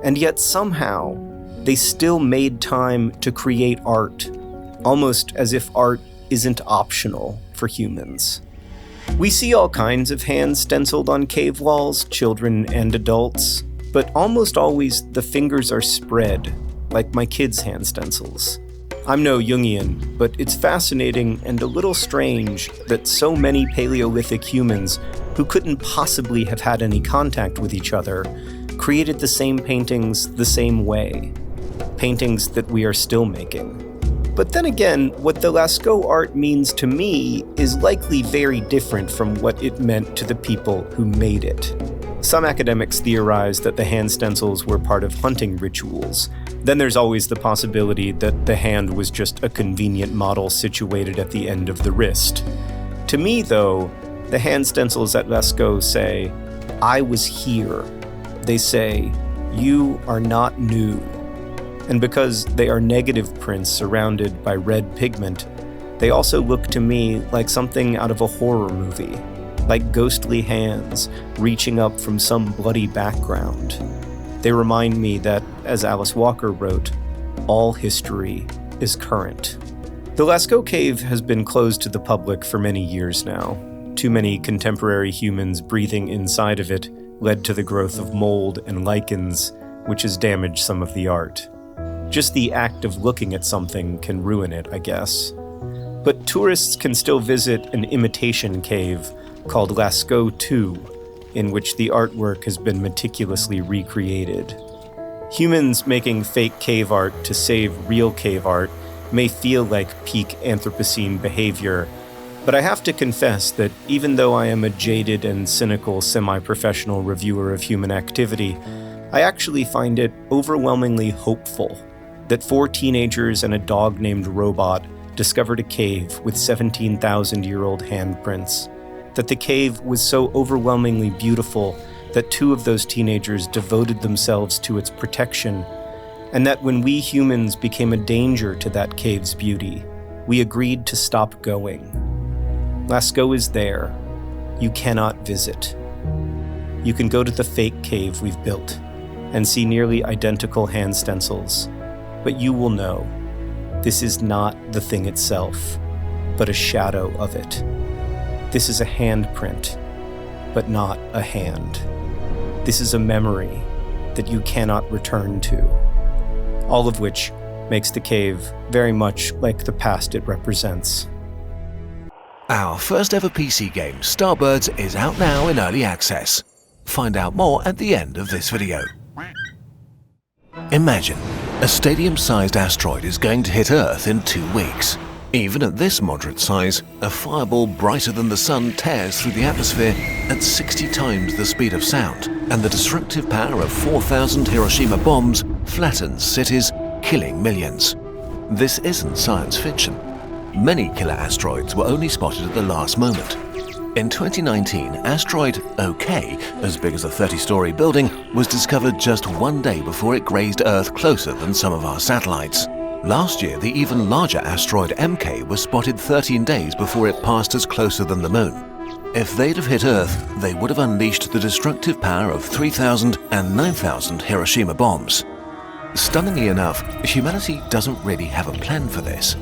and yet somehow they still made time to create art, almost as if art isn't optional for humans. We see all kinds of hands stenciled on cave walls, children and adults, but almost always the fingers are spread, like my kids' hand stencils. I'm no Jungian, but it's fascinating and a little strange that so many Paleolithic humans who couldn't possibly have had any contact with each other created the same paintings the same way, paintings that we are still making. But then again, what the Lascaux art means to me is likely very different from what it meant to the people who made it. Some academics theorize that the hand stencils were part of hunting rituals. Then there's always the possibility that the hand was just a convenient model situated at the end of the wrist. To me, though, the hand stencils at Lascaux say, "I was here." They say, "You are not new." And because they are negative prints surrounded by red pigment, they also look to me like something out of a horror movie, like ghostly hands reaching up from some bloody background. They remind me that, as Alice Walker wrote, all history is current. The Lascaux cave has been closed to the public for many years now. Too many contemporary humans breathing inside of it led to the growth of mold and lichens, which has damaged some of the art. Just the act of looking at something can ruin it, I guess. But tourists can still visit an imitation cave called Lascaux II, in which the artwork has been meticulously recreated. Humans making fake cave art to save real cave art may feel like peak Anthropocene behavior, but I have to confess that even though I am a jaded and cynical semi-professional reviewer of human activity, I actually find it overwhelmingly hopeful that 4 teenagers and a dog named Robot discovered a cave with 17,000-year-old handprints, that the cave was so overwhelmingly beautiful that 2 of those teenagers devoted themselves to its protection, and that when we humans became a danger to that cave's beauty, we agreed to stop going. Lascaux is there. You cannot visit. You can go to the fake cave we've built and see nearly identical hand stencils, but you will know this is not the thing itself, but a shadow of it. This is a handprint, but not a hand. This is a memory that you cannot return to. All of which makes the cave very much like the past it represents.
Our first ever PC game, Starbirds, is out now in early access. Find out more at the end of this video. Imagine, a stadium-sized asteroid is going to hit Earth in 2 weeks. Even at this moderate size, a fireball brighter than the sun tears through the atmosphere at 60 times the speed of sound, and the destructive power of 4,000 Hiroshima bombs flattens cities, killing millions. This isn't science fiction. Many killer asteroids were only spotted at the last moment. In 2019, asteroid OK, as big as a 30-story building, was discovered just 1 day before it grazed Earth closer than some of our satellites. Last year, the even larger asteroid MK was spotted 13 days before it passed us closer than the Moon. If they'd have hit Earth, they would have unleashed the destructive power of 3,000 and 9,000 Hiroshima bombs. Stunningly enough, humanity doesn't really have a plan for this.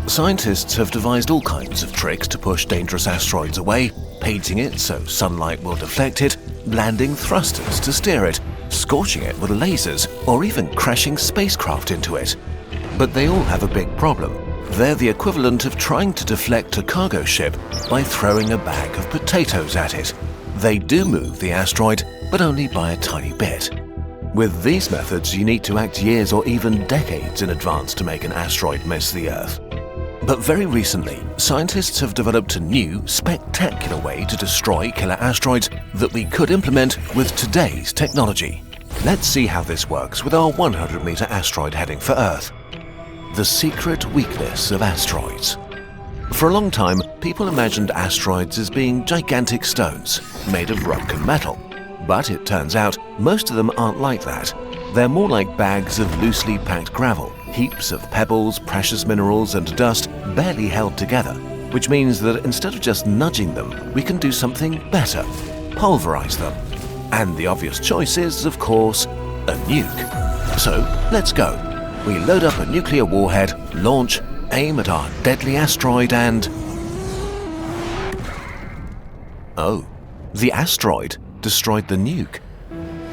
Scientists have devised all kinds of tricks to push dangerous asteroids away, painting it so sunlight will deflect it, landing thrusters to steer it, scorching it with lasers, or even crashing spacecraft into it. But they all have a big problem. They're the equivalent of trying to deflect a cargo ship by throwing a bag of potatoes at it. They do move the asteroid, but only by a tiny bit. With these methods, you need to act years or even decades in advance to make an asteroid miss the Earth. But very recently, scientists have developed a new, spectacular way to destroy killer asteroids that we could implement with today's technology. Let's see how this works with our 100-meter asteroid heading for Earth. the secret weakness of asteroids. For a long time, people imagined asteroids as being gigantic stones made of rock and metal. But it turns out most of them aren't like that. They're more like bags of loosely packed gravel, heaps of pebbles, precious minerals, and dust barely held together, which means that instead of just nudging them, we can do something better: pulverize them. And the obvious choice is, of course, a nuke. So let's go. We load up a nuclear warhead, launch, aim at our deadly asteroid, and... oh, the asteroid destroyed the nuke.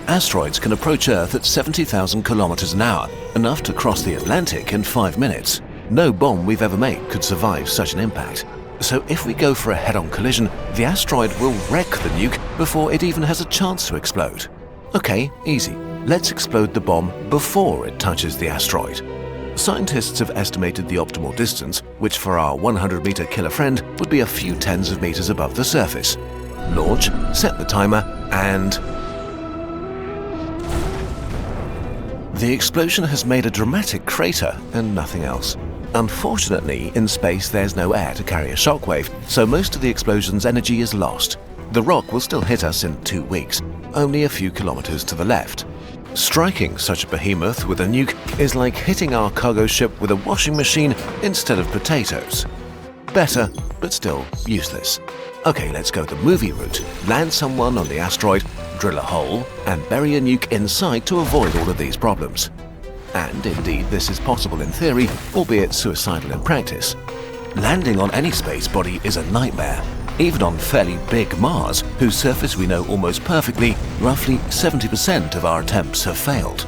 Asteroids can approach Earth at 70,000 kilometers an hour, enough to cross the Atlantic in 5 minutes. No bomb we've ever made could survive such an impact. So if we go for a head-on collision, the asteroid will wreck the nuke before it even has a chance to explode. Okay, easy. Let's explode the bomb before it touches the asteroid. Scientists have estimated the optimal distance, which for our 100-meter killer friend would be a few tens of meters above the surface. Launch, set the timer, and... the explosion has made a dramatic crater and nothing else. Unfortunately, in space there's no air to carry a shockwave, so most of the explosion's energy is lost. The rock will still hit us in 2 weeks, only a few kilometers to the left. Striking such a behemoth with a nuke is like hitting our cargo ship with a washing machine instead of potatoes. Better, but still useless. Okay, let's go the movie route. Land someone on the asteroid, drill a hole, and bury a nuke inside to avoid all of these problems. And indeed, this is possible in theory, albeit suicidal in practice. Landing on any space body is a nightmare. Even on fairly big Mars, whose surface we know almost perfectly, roughly 70% of our attempts have failed.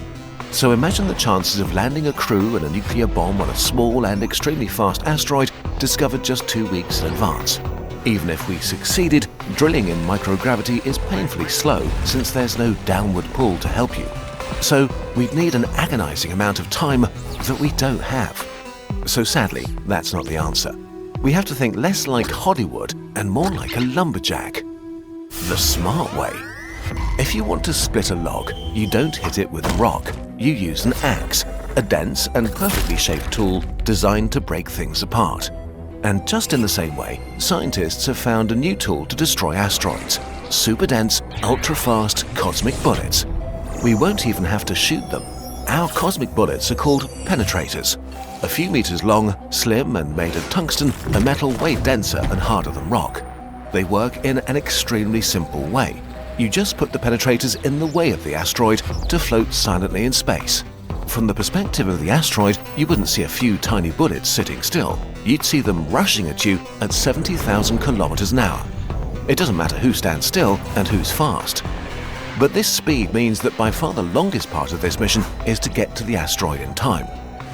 So imagine the chances of landing a crew and a nuclear bomb on a small and extremely fast asteroid discovered just 2 weeks in advance. Even if we succeeded, drilling in microgravity is painfully slow since there's no downward pull to help you. So we'd need an agonizing amount of time that we don't have. So sadly, that's not the answer. We have to think less like Hollywood and more like a lumberjack. The smart way. If you want to split a log, you don't hit it with a rock. You use an axe, a dense and perfectly shaped tool designed to break things apart. And just in the same way, scientists have found a new tool to destroy asteroids: super dense, ultra-fast cosmic bullets. We won't even have to shoot them. Our cosmic bullets are called penetrators. A few meters long, slim and made of tungsten, a metal way denser and harder than rock. They work in an extremely simple way. You just put the penetrators in the way of the asteroid to float silently in space. From the perspective of the asteroid, you wouldn't see a few tiny bullets sitting still. You'd see them rushing at you at 70,000 kilometers an hour. It doesn't matter who stands still and who's fast. But this speed means that by far the longest part of this mission is to get to the asteroid in time.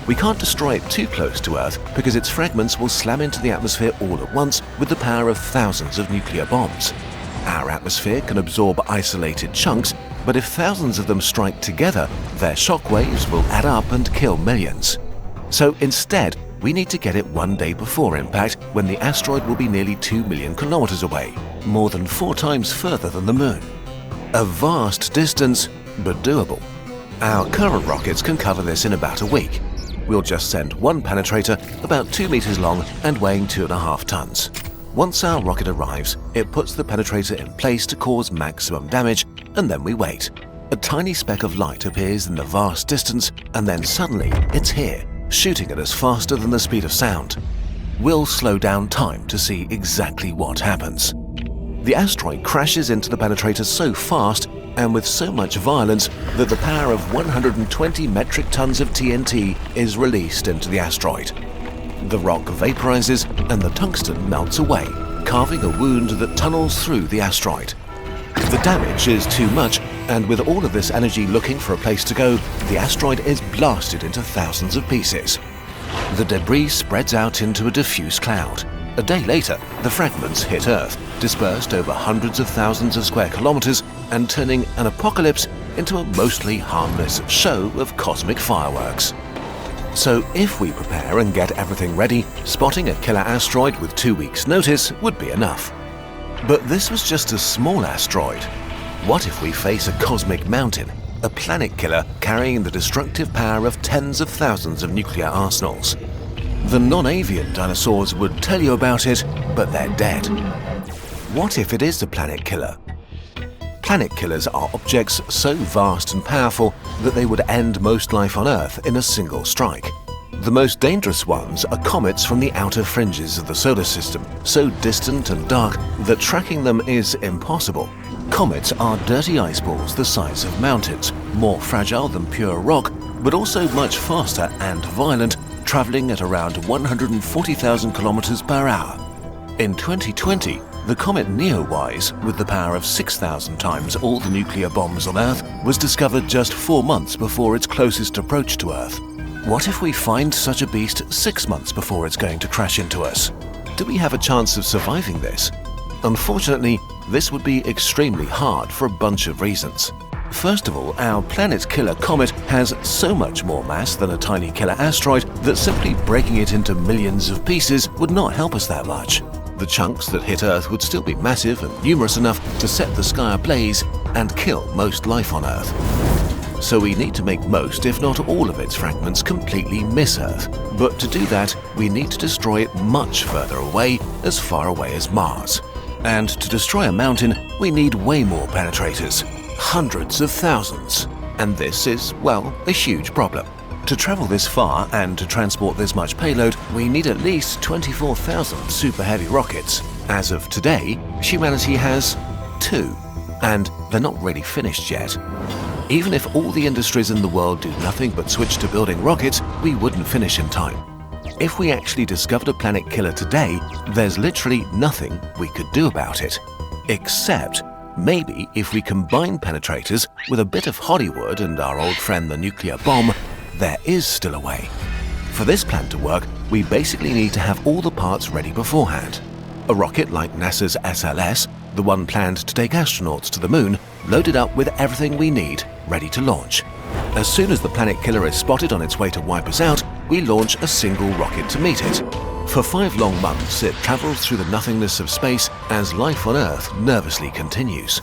We can't destroy it too close to Earth because its fragments will slam into the atmosphere all at once with the power of thousands of nuclear bombs. Our atmosphere can absorb isolated chunks, but if thousands of them strike together, their shockwaves will add up and kill millions. So instead, we need to get it 1 day before impact, when the asteroid will be nearly 2 million kilometers away, more than 4 times further than the Moon. A vast distance, but doable. Our current rockets can cover this in about a week. We'll just send one penetrator about 2 meters long and weighing 2.5 tons. Once our rocket arrives, it puts the penetrator in place to cause maximum damage, and then we wait. A tiny speck of light appears in the vast distance, and then suddenly it's here, shooting at us faster than the speed of sound. We'll slow down time to see exactly what happens. The asteroid crashes into the penetrator so fast and with so much violence that the power of 120 metric tons of TNT is released into the asteroid. The rock vaporizes and the tungsten melts away, carving a wound that tunnels through the asteroid. The damage is too much, and with all of this energy looking for a place to go, the asteroid is blasted into thousands of pieces. The debris spreads out into a diffuse cloud. A day later, the fragments hit Earth, dispersed over hundreds of thousands of square kilometers and turning an apocalypse into a mostly harmless show of cosmic fireworks. So if we prepare and get everything ready, spotting a killer asteroid with 2 weeks' notice would be enough. But this was just a small asteroid. What if we face a cosmic mountain, a planet killer carrying the destructive power of tens of thousands of nuclear arsenals. The non-avian dinosaurs would tell you about it, but they're dead. What if it is a planet killer? Planet killers are objects so vast and powerful that they would end most life on Earth in a single strike. The most dangerous ones are comets from the outer fringes of the solar system, so distant and dark that tracking them is impossible. Comets are dirty ice balls the size of mountains, more fragile than pure rock, but also much faster and violent, traveling at around 140,000 kilometers per hour. In 2020, the comet Neowise, with the power of 6,000 times all the nuclear bombs on Earth, was discovered just 4 months before its closest approach to Earth. What if we find such a beast 6 months before it's going to crash into us? Do we have a chance of surviving this? Unfortunately, this would be extremely hard for a bunch of reasons. First of all, our planet-killer comet has so much more mass than a tiny killer asteroid that simply breaking it into millions of pieces would not help us that much. The chunks that hit Earth would still be massive and numerous enough to set the sky ablaze and kill most life on Earth. So we need to make most, if not all of its fragments completely miss Earth. But to do that, we need to destroy it much further away, as far away as Mars. And to destroy a mountain, we need way more penetrators. Hundreds of thousands. And this is, well, a huge problem. To travel this far and to transport this much payload, we need at least 24,000 super heavy rockets. As of today, humanity has 2, and they're not really finished yet. Even if all the industries in the world do nothing but switch to building rockets, we wouldn't finish in time. If we actually discovered a planet killer today, there's literally nothing we could do about it. Except maybe if we combine penetrators with a bit of Hollywood and our old friend the nuclear bomb, there is still a way. For this plan to work, we basically need to have all the parts ready beforehand. A rocket like NASA's SLS, the one planned to take astronauts to the moon, loaded up with everything we need, ready to launch. As soon as the planet killer is spotted on its way to wipe us out, we launch a single rocket to meet it. For 5 long months, it travels through the nothingness of space as life on Earth nervously continues.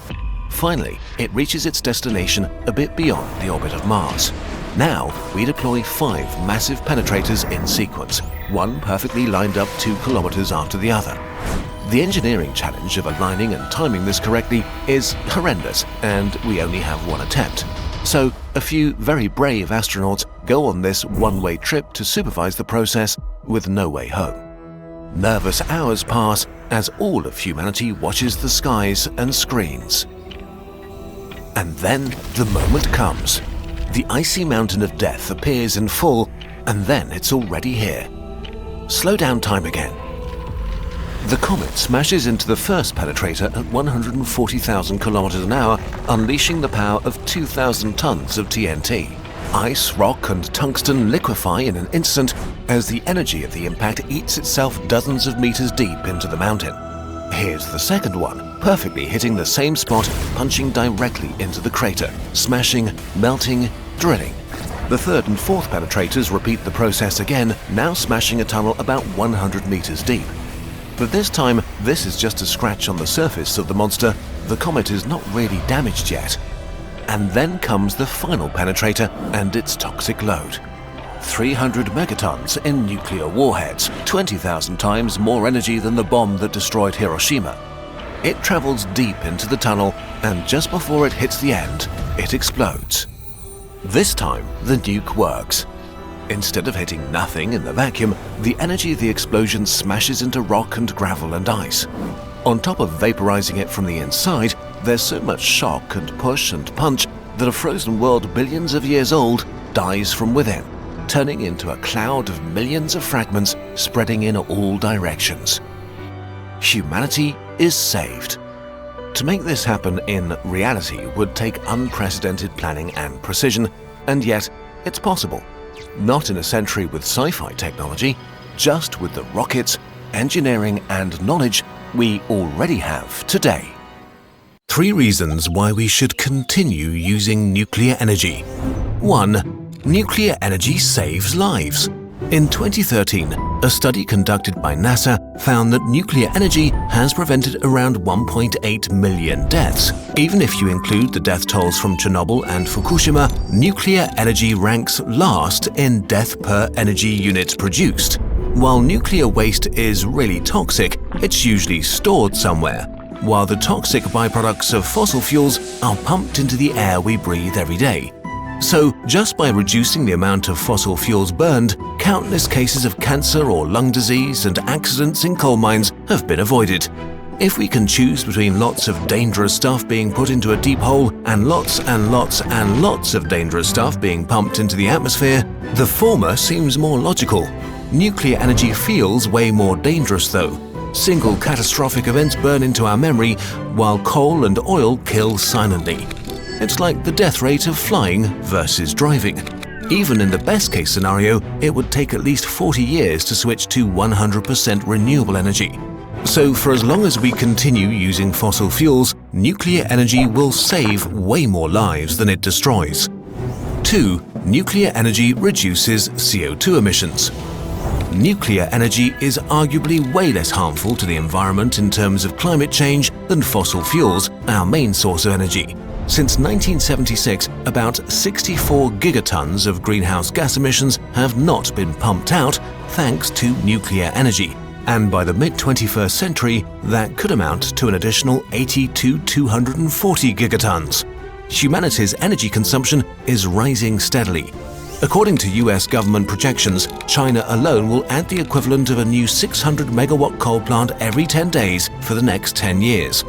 Finally, it reaches its destination a bit beyond the orbit of Mars. Now, we deploy 5 massive penetrators in sequence, one perfectly lined up 2 kilometers after the other. The engineering challenge of aligning and timing this correctly is horrendous, and we only have one attempt. So, a few very brave astronauts go on this one-way trip to supervise the process with no way home. Nervous hours pass as all of humanity watches the skies and screens. And then the moment comes. The icy mountain of death appears in full, and then it's already here. Slow down time again. The comet smashes into the first penetrator at 140,000 kilometers an hour, unleashing the power of 2,000 tons of TNT. Ice, rock, and tungsten liquefy in an instant as the energy of the impact eats itself dozens of meters deep into the mountain. Here's the second one, perfectly hitting the same spot, punching directly into the crater, smashing, melting, drilling. The third and fourth penetrators repeat the process again, now smashing a tunnel about 100 meters deep. But this time, this is just a scratch on the surface of the monster. The comet is not really damaged yet. And then comes the final penetrator and its toxic load. 300 megatons in nuclear warheads, 20,000 times more energy than the bomb that destroyed Hiroshima. It travels deep into the tunnel, and just before it hits the end, it explodes. This time, the nuke works. Instead of hitting nothing in the vacuum, the energy of the explosion smashes into rock and gravel and ice. On top of vaporizing it from the inside, there's so much shock and push and punch that a frozen world billions of years old dies from within, turning into a cloud of millions of fragments spreading in all directions. Humanity is saved. To make this happen in reality would take unprecedented planning and precision, and yet it's possible. Not in a century with sci-fi technology, just with the rockets, engineering, and knowledge we already have today. 3 reasons why we should continue using nuclear energy. 1. Nuclear energy saves lives. In 2013, a study conducted by NASA found that nuclear energy has prevented around 1.8 million deaths. Even if you include the death tolls from Chernobyl and Fukushima, nuclear energy ranks last in death per energy unit produced. While nuclear waste is really toxic, it's usually stored somewhere, while the toxic byproducts of fossil fuels are pumped into the air we breathe every day. So, just by reducing the amount of fossil fuels burned, countless cases of cancer or lung disease and accidents in coal mines have been avoided. If we can choose between lots of dangerous stuff being put into a deep hole and lots of dangerous stuff being pumped into the atmosphere, the former seems more logical. Nuclear energy feels way more dangerous though. Single catastrophic events burn into our memory, while coal and oil kill silently. It's like the death rate of flying versus driving. Even in the best-case scenario, it would take at least 40 years to switch to 100% renewable energy. So for as long as we continue using fossil fuels, nuclear energy will save way more lives than it destroys. 2. Nuclear energy reduces CO2 emissions. Nuclear energy is arguably way less harmful to the environment in terms of climate change than fossil fuels, our main source of energy. Since 1976, about 64 gigatons of greenhouse gas emissions have not been pumped out thanks to nuclear energy. And by the mid-21st century, that could amount to an additional 80 to 240 gigatons. Humanity's energy consumption is rising steadily. According to US government projections, China alone will add the equivalent of a new 600-megawatt coal plant every 10 days for the next 10 years.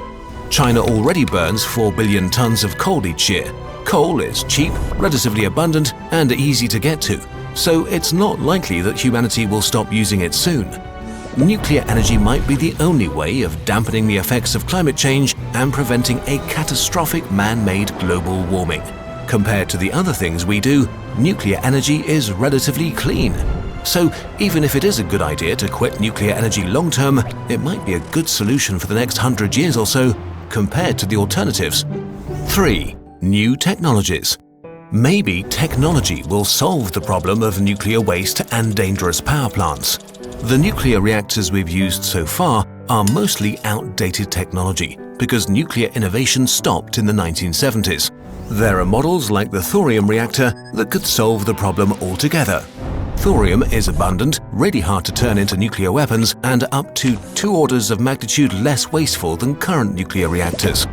China already burns 4 billion tons of coal each year. Coal is cheap, relatively abundant, and easy to get to, so it's not likely that humanity will stop using it soon. Nuclear energy might be the only way of dampening the effects of climate change and preventing a catastrophic man-made global warming. Compared to the other things we do, nuclear energy is relatively clean. So even if it is a good idea to quit nuclear energy long-term, it might be a good solution for the next 100 years or so, compared to the alternatives. 3. New technologies. Maybe technology will solve the problem of nuclear waste and dangerous power plants. The nuclear reactors we've used so far are mostly outdated technology because nuclear innovation stopped in the 1970s. There are models like the thorium reactor that could solve the problem altogether. Thorium is abundant, really hard to turn into nuclear weapons, and up to 2 orders of magnitude less wasteful than current nuclear reactors.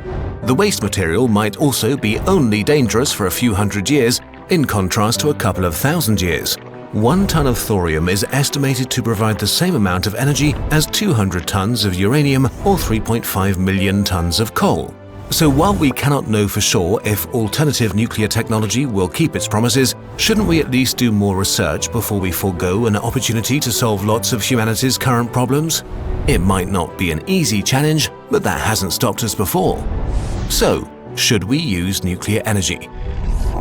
The waste material might also be only dangerous for a few hundred years, in contrast to a couple of thousand years. 1 ton of thorium is estimated to provide the same amount of energy as 200 tons of uranium or 3.5 million tons of coal. So while we cannot know for sure if alternative nuclear technology will keep its promises, shouldn't we at least do more research before we forego an opportunity to solve lots of humanity's current problems? It might not be an easy challenge, but that hasn't stopped us before. So, should we use nuclear energy?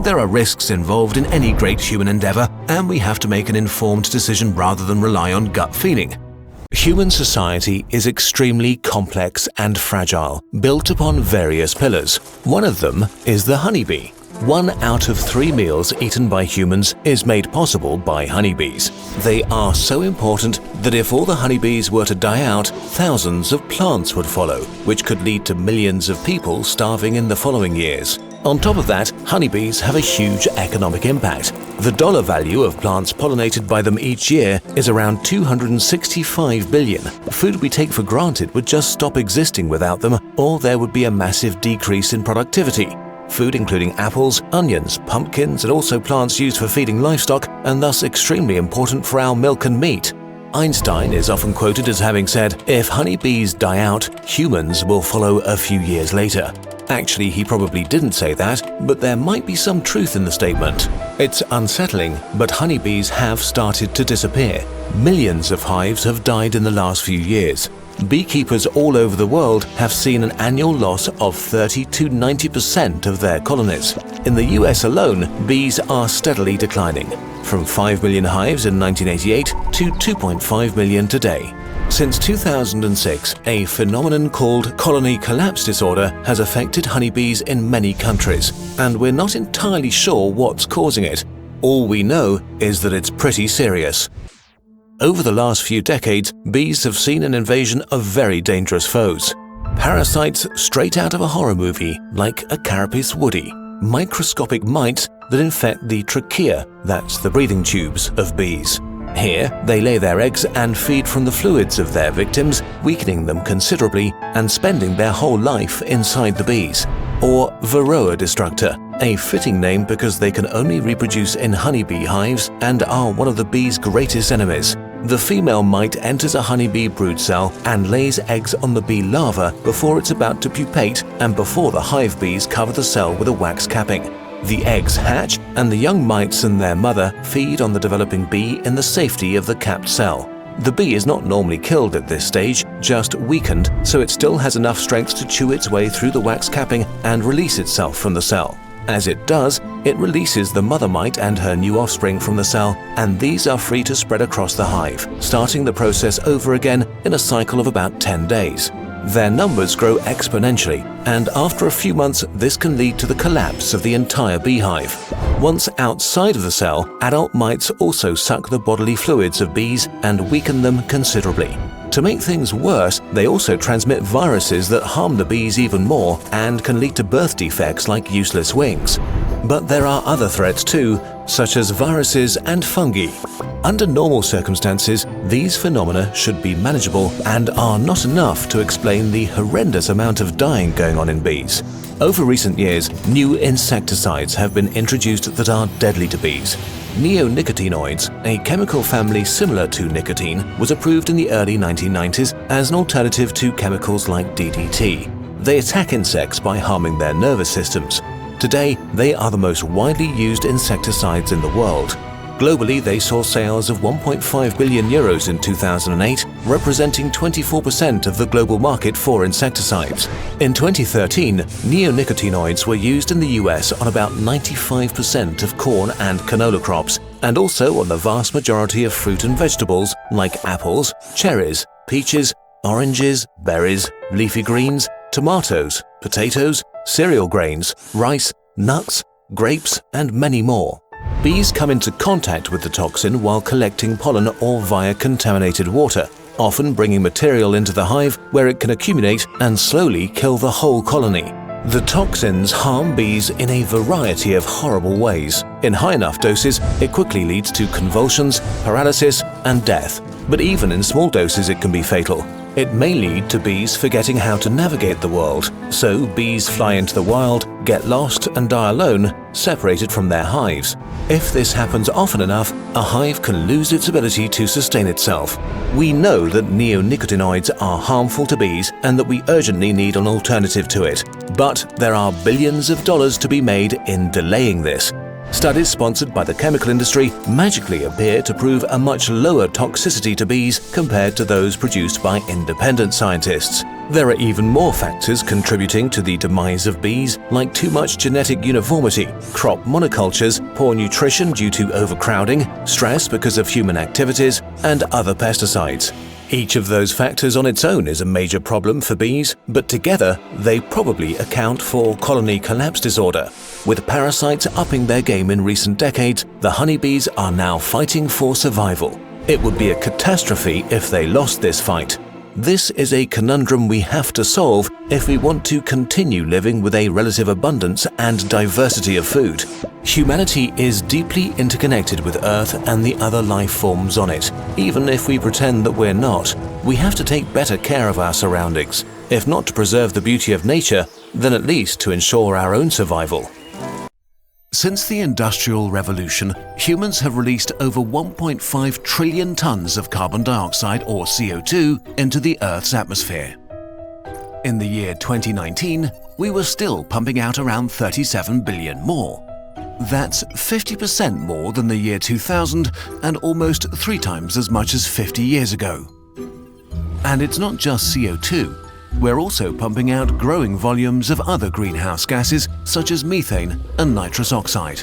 There are risks involved in any great human endeavor, and we have to make an informed decision rather than rely on gut feeling. Human society is extremely complex and fragile, built upon various pillars. One of them is the honeybee. 1 out of 3 meals eaten by humans is made possible by honeybees. They are so important that if all the honeybees were to die out, thousands of plants would follow, which could lead to millions of people starving in the following years. On top of that, honeybees have a huge economic impact. The dollar value of plants pollinated by them each year is around 265 billion. Food we take for granted would just stop existing without them, or there would be a massive decrease in productivity. Food including apples, onions, pumpkins, and also plants used for feeding livestock, and thus extremely important for our milk and meat. Einstein is often quoted as having said, "If honeybees die out, humans will follow a few years later." Actually, he probably didn't say that, but there might be some truth in the statement. It's unsettling, but honeybees have started to disappear. Millions of hives have died in the last few years. Beekeepers all over the world have seen an annual loss of 30 to 90% of their colonies. In the US alone, bees are steadily declining, from 5 million hives in 1988 to 2.5 million today. Since 2006, a phenomenon called colony collapse disorder has affected honeybees in many countries, and we're not entirely sure what's causing it. All we know is that it's pretty serious. Over the last few decades, bees have seen an invasion of very dangerous foes. Parasites straight out of a horror movie, like a Carapace woody. Microscopic mites that infect the trachea, that's the breathing tubes, of bees. Here, they lay their eggs and feed from the fluids of their victims, weakening them considerably and spending their whole life inside the bees. Or Varroa destructor, a fitting name because they can only reproduce in honeybee hives and are one of the bee's greatest enemies. The female mite enters a honeybee brood cell and lays eggs on the bee larva before it's about to pupate and before the hive bees cover the cell with a wax capping. The eggs hatch and the young mites and their mother feed on the developing bee in the safety of the capped cell. The bee is not normally killed at this stage, just weakened, so it still has enough strength to chew its way through the wax capping and release itself from the cell. As it does, it releases the mother mite and her new offspring from the cell, and these are free to spread across the hive, starting the process over again in a cycle of about 10 days. Their numbers grow exponentially, and after a few months, this can lead to the collapse of the entire beehive. Once outside of the cell, adult mites also suck the bodily fluids of bees and weaken them considerably. To make things worse, they also transmit viruses that harm the bees even more and can lead to birth defects like useless wings. But there are other threats too, such as viruses and fungi. Under normal circumstances, these phenomena should be manageable and are not enough to explain the horrendous amount of dying going on in bees. Over recent years, new insecticides have been introduced that are deadly to bees. Neonicotinoids, a chemical family similar to nicotine, was approved in the early 1990s as an alternative to chemicals like DDT. They attack insects by harming their nervous systems. Today, they are the most widely used insecticides in the world. Globally, they saw sales of 1.5 billion euros in 2008, representing 24% of the global market for insecticides. In 2013, neonicotinoids were used in the US on about 95% of corn and canola crops, and also on the vast majority of fruit and vegetables like apples, cherries, peaches, oranges, berries, leafy greens, tomatoes, potatoes, cereal grains, rice, nuts, grapes, and many more. Bees come into contact with the toxin while collecting pollen or via contaminated water, often bringing material into the hive where it can accumulate and slowly kill the whole colony. The toxins harm bees in a variety of horrible ways. In high enough doses, it quickly leads to convulsions, paralysis, and death. But even in small doses, it can be fatal. It may lead to bees forgetting how to navigate the world, so bees fly into the wild, get lost and die alone, separated from their hives. If this happens often enough, a hive can lose its ability to sustain itself. We know that neonicotinoids are harmful to bees and that we urgently need an alternative to it. But there are billions of dollars to be made in delaying this. Studies sponsored by the chemical industry magically appear to prove a much lower toxicity to bees compared to those produced by independent scientists. There are even more factors contributing to the demise of bees, like too much genetic uniformity, crop monocultures, poor nutrition due to overcrowding, stress because of human activities, and other pesticides. Each of those factors on its own is a major problem for bees, but together they probably account for colony collapse disorder. With parasites upping their game in recent decades, the honeybees are now fighting for survival. It would be a catastrophe if they lost this fight. This is a conundrum we have to solve if we want to continue living with a relative abundance and diversity of food. Humanity is deeply interconnected with Earth and the other life forms on it. Even if we pretend that we're not, we have to take better care of our surroundings, if not to preserve the beauty of nature, then at least to ensure our own survival. Since the Industrial Revolution, humans have released over 1.5 trillion tons of carbon dioxide or CO2 into the Earth's atmosphere. In the year 2019, we were still pumping out around 37 billion more. That's 50% more than the year 2000 and almost 3 times as much as 50 years ago. And it's not just CO2. We're also pumping out growing volumes of other greenhouse gases such as methane and nitrous oxide.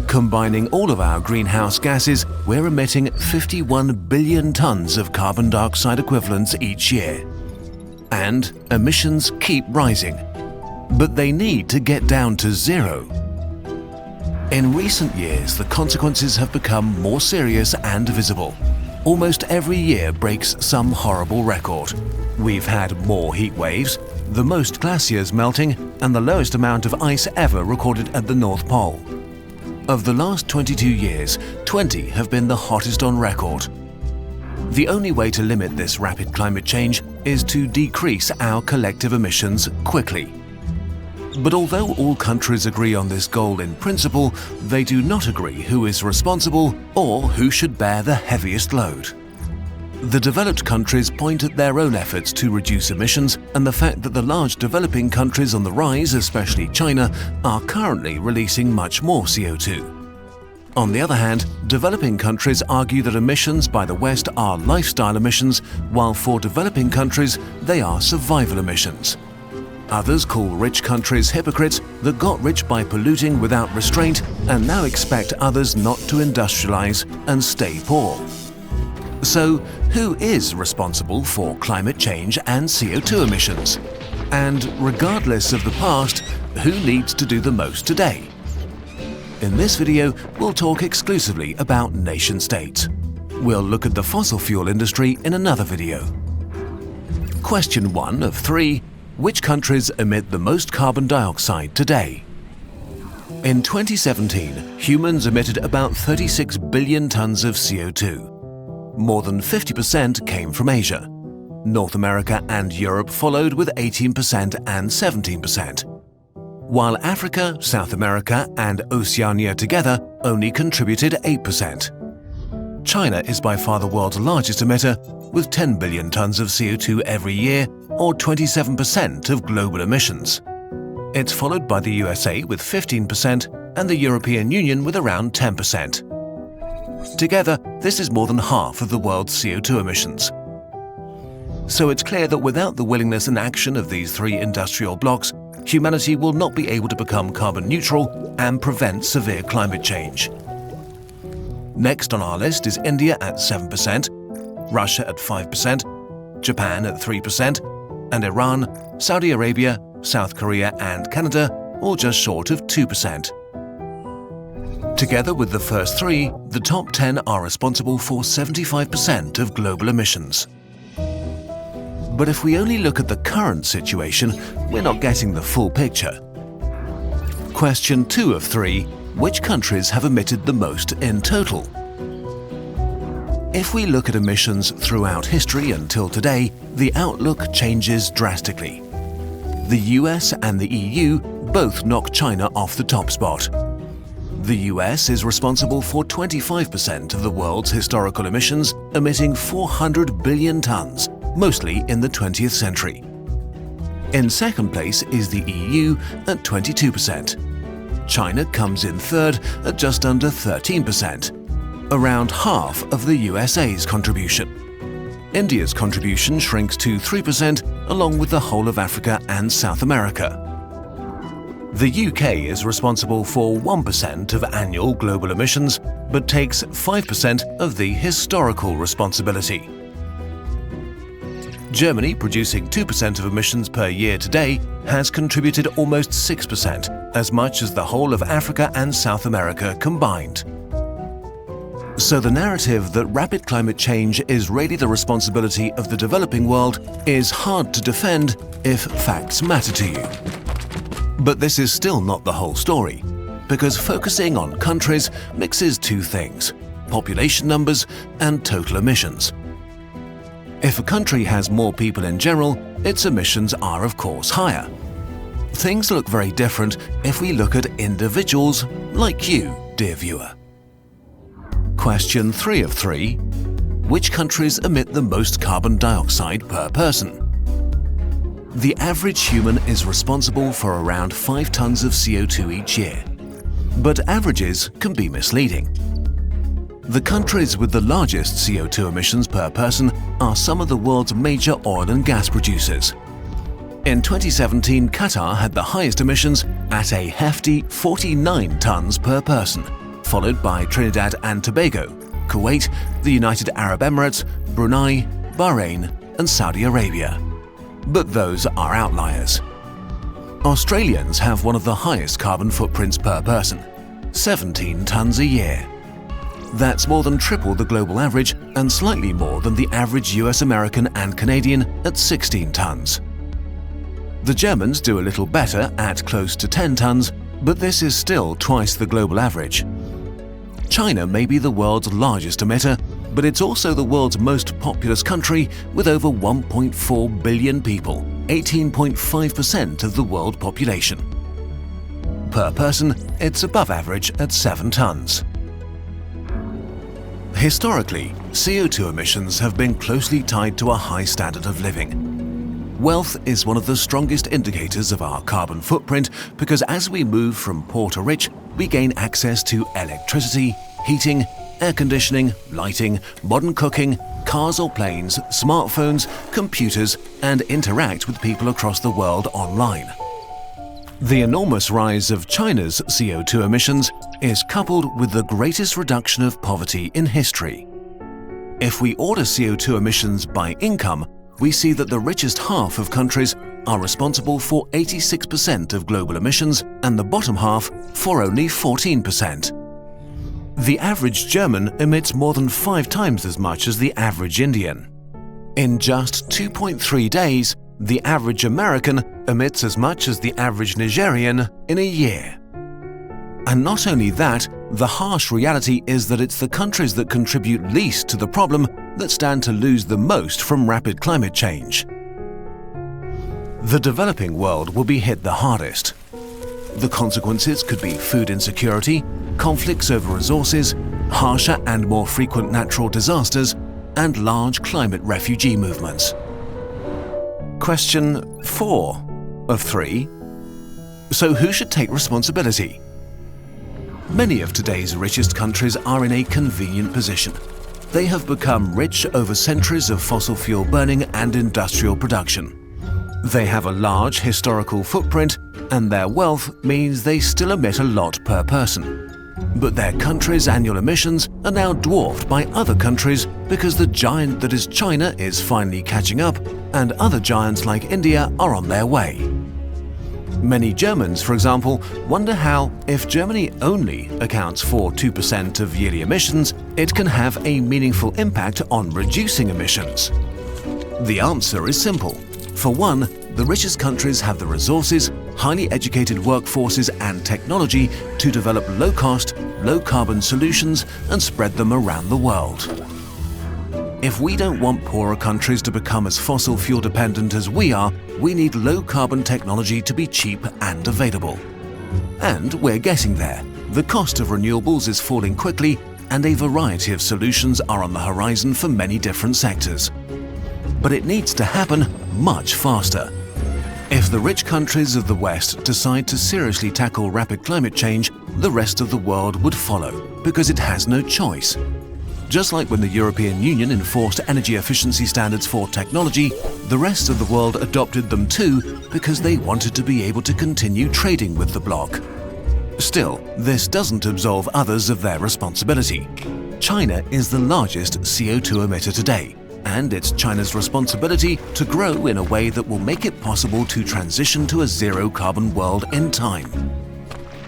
Combining all of our greenhouse gases, we're emitting 51 billion tons of carbon dioxide equivalents each year. And emissions keep rising. But they need to get down to zero. In recent years, the consequences have become more serious and visible. Almost every year breaks some horrible record. We've had more heat waves, the most glaciers melting, and the lowest amount of ice ever recorded at the North Pole. Of the last 22 years, 20 have been the hottest on record. The only way to limit this rapid climate change is to decrease our collective emissions quickly. But although all countries agree on this goal in principle, they do not agree who is responsible or who should bear the heaviest load. The developed countries point at their own efforts to reduce emissions and the fact that the large developing countries on the rise, especially China, are currently releasing much more CO2. On the other hand, developing countries argue that emissions by the West are lifestyle emissions, while for developing countries, they are survival emissions. Others call rich countries hypocrites that got rich by polluting without restraint and now expect others not to industrialize and stay poor. So, who is responsible for climate change and CO2 emissions? And regardless of the past, who needs to do the most today? In this video, we'll talk exclusively about nation-states. We'll look at the fossil fuel industry in another video. Question 1 of 3. Which countries emit the most carbon dioxide today? In 2017, humans emitted about 36 billion tons of CO2. More than 50% came from Asia. North America and Europe followed with 18% and 17%. While Africa, South America and Oceania together only contributed 8%. China is by far the world's largest emitter, with 10 billion tons of CO2 every year, or 27% of global emissions. It's followed by the USA with 15% and the European Union with around 10%. Together, this is more than half of the world's CO2 emissions. So it's clear that without the willingness and action of these three industrial blocs, humanity will not be able to become carbon neutral and prevent severe climate change. Next on our list is India at 7%, Russia at 5%, Japan at 3%, and Iran, Saudi Arabia, South Korea and Canada all just short of 2%. Together with the first three, the top 10 are responsible for 75% of global emissions. But if we only look at the current situation, we're not getting the full picture. Question 2 of 3. Which countries have emitted the most in total? If we look at emissions throughout history until today, the outlook changes drastically. The US and the EU both knock China off the top spot. The US is responsible for 25% of the world's historical emissions, emitting 400 billion tons, mostly in the 20th century. In second place is the EU at 22%. China comes in third at just under 13%, around half of the USA's contribution. India's contribution shrinks to 3% along with the whole of Africa and South America. The UK is responsible for 1% of annual global emissions, but takes 5% of the historical responsibility. Germany, producing 2% of emissions per year today, has contributed almost 6%, as much as the whole of Africa and South America combined. So the narrative that rapid climate change is really the responsibility of the developing world is hard to defend if facts matter to you. But this is still not the whole story, because focusing on countries mixes two things: population numbers and total emissions. If a country has more people in general, its emissions are of course higher. Things look very different if we look at individuals like you, dear viewer. Question 3 of 3. Which countries emit the most carbon dioxide per person? The average human is responsible for around 5 tons of CO2 each year. But averages can be misleading. The countries with the largest CO2 emissions per person are some of the world's major oil and gas producers. In 2017, Qatar had the highest emissions at a hefty 49 tons per person, followed by Trinidad and Tobago, Kuwait, the United Arab Emirates, Brunei, Bahrain, and Saudi Arabia. But those are outliers. Australians have one of the highest carbon footprints per person, 17 tons a year. That's more than triple the global average and slightly more than the average US, American and Canadian at 16 tons. The Germans do a little better at close to 10 tons, but this is still twice the global average. China may be the world's largest emitter, but it's also the world's most populous country with over 1.4 billion people, 18.5% of the world population. Per person, it's above average at 7 tons. Historically, CO2 emissions have been closely tied to a high standard of living. Wealth is one of the strongest indicators of our carbon footprint because as we move from poor to rich, we gain access to electricity, heating, air conditioning, lighting, modern cooking, cars or planes, smartphones, computers, and interact with people across the world online. The enormous rise of China's CO2 emissions is coupled with the greatest reduction of poverty in history. If we order CO2 emissions by income, we see that the richest half of countries are responsible for 86% of global emissions and the bottom half for only 14%. The average German emits more than 5 times as much as the average Indian. In just 2.3 days, the average American emits as much as the average Nigerian in a year. And not only that, the harsh reality is that it's the countries that contribute least to the problem that stand to lose the most from rapid climate change. The developing world will be hit the hardest. The consequences could be food insecurity, conflicts over resources, harsher and more frequent natural disasters, and large climate refugee movements. Question 4 of 3. So who should take responsibility? Many of today's richest countries are in a convenient position. They have become rich over centuries of fossil fuel burning and industrial production. They have a large historical footprint, and their wealth means they still emit a lot per person. But their country's annual emissions are now dwarfed by other countries because the giant that is China is finally catching up, and other giants like India are on their way. Many Germans, for example, wonder how, if Germany only accounts for 2% of yearly emissions, it can have a meaningful impact on reducing emissions. The answer is simple. For one, the richest countries have the resources, highly educated workforces and technology to develop low-cost, low-carbon solutions and spread them around the world. If we don't want poorer countries to become as fossil fuel dependent as we are, we need low-carbon technology to be cheap and available. And we're getting there. The cost of renewables is falling quickly, and a variety of solutions are on the horizon for many different sectors. But it needs to happen much faster. If the rich countries of the West decide to seriously tackle rapid climate change, the rest of the world would follow, because it has no choice. Just like when the European Union enforced energy efficiency standards for technology, the rest of the world adopted them too because they wanted to be able to continue trading with the bloc. Still, this doesn't absolve others of their responsibility. China is the largest CO2 emitter today, and it's China's responsibility to grow in a way that will make it possible to transition to a zero-carbon world in time.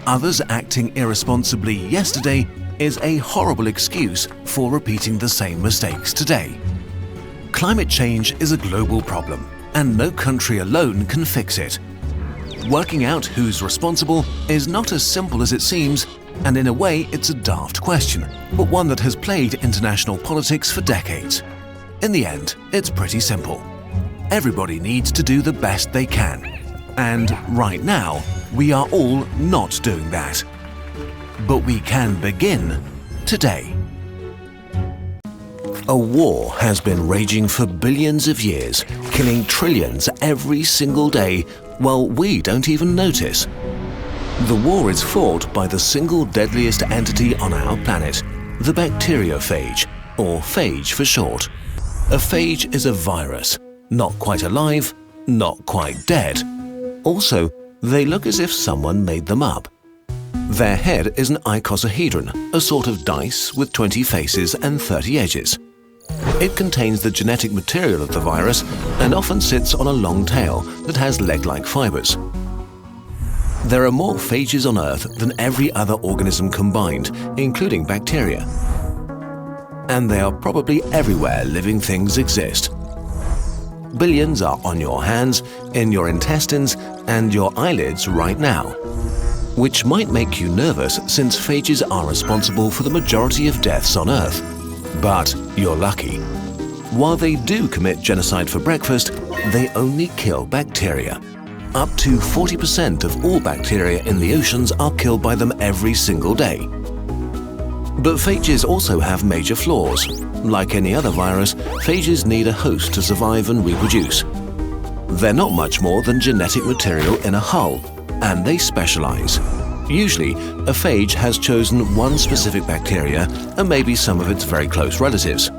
Others acting irresponsibly yesterday is a horrible excuse for repeating the same mistakes today. Climate change is a global problem, and no country alone can fix it. Working out who's responsible is not as simple as it seems, and in a way it's a daft question, but one that has played international politics for decades. In the end, it's pretty simple. Everybody needs to do the best they can. And right now, we are all not doing that. But we can begin today. A war has been raging for billions of years, killing trillions every single day, while we don't even notice. The war is fought by the single deadliest entity on our planet, the bacteriophage, or phage for short. A phage is a virus, not quite alive, not quite dead. Also, they look as if someone made them up. Their head is an icosahedron, a sort of dice with 20 faces and 30 edges. It contains the genetic material of the virus and often sits on a long tail that has leg-like fibers. There are more phages on Earth than every other organism combined, including bacteria. And they are probably everywhere living things exist. Billions are on your hands, in your intestines, and your eyelids right now. Which might make you nervous since phages are responsible for the majority of deaths on Earth. But you're lucky. While they do commit genocide for breakfast, they only kill bacteria. Up to 40% of all bacteria in the oceans are killed by them every single day. But phages also have major flaws. Like any other virus, phages need a host to survive and reproduce. They're not much more than genetic material in a hull, and they specialize. Usually, a phage has chosen one specific bacteria and maybe some of its very close relatives.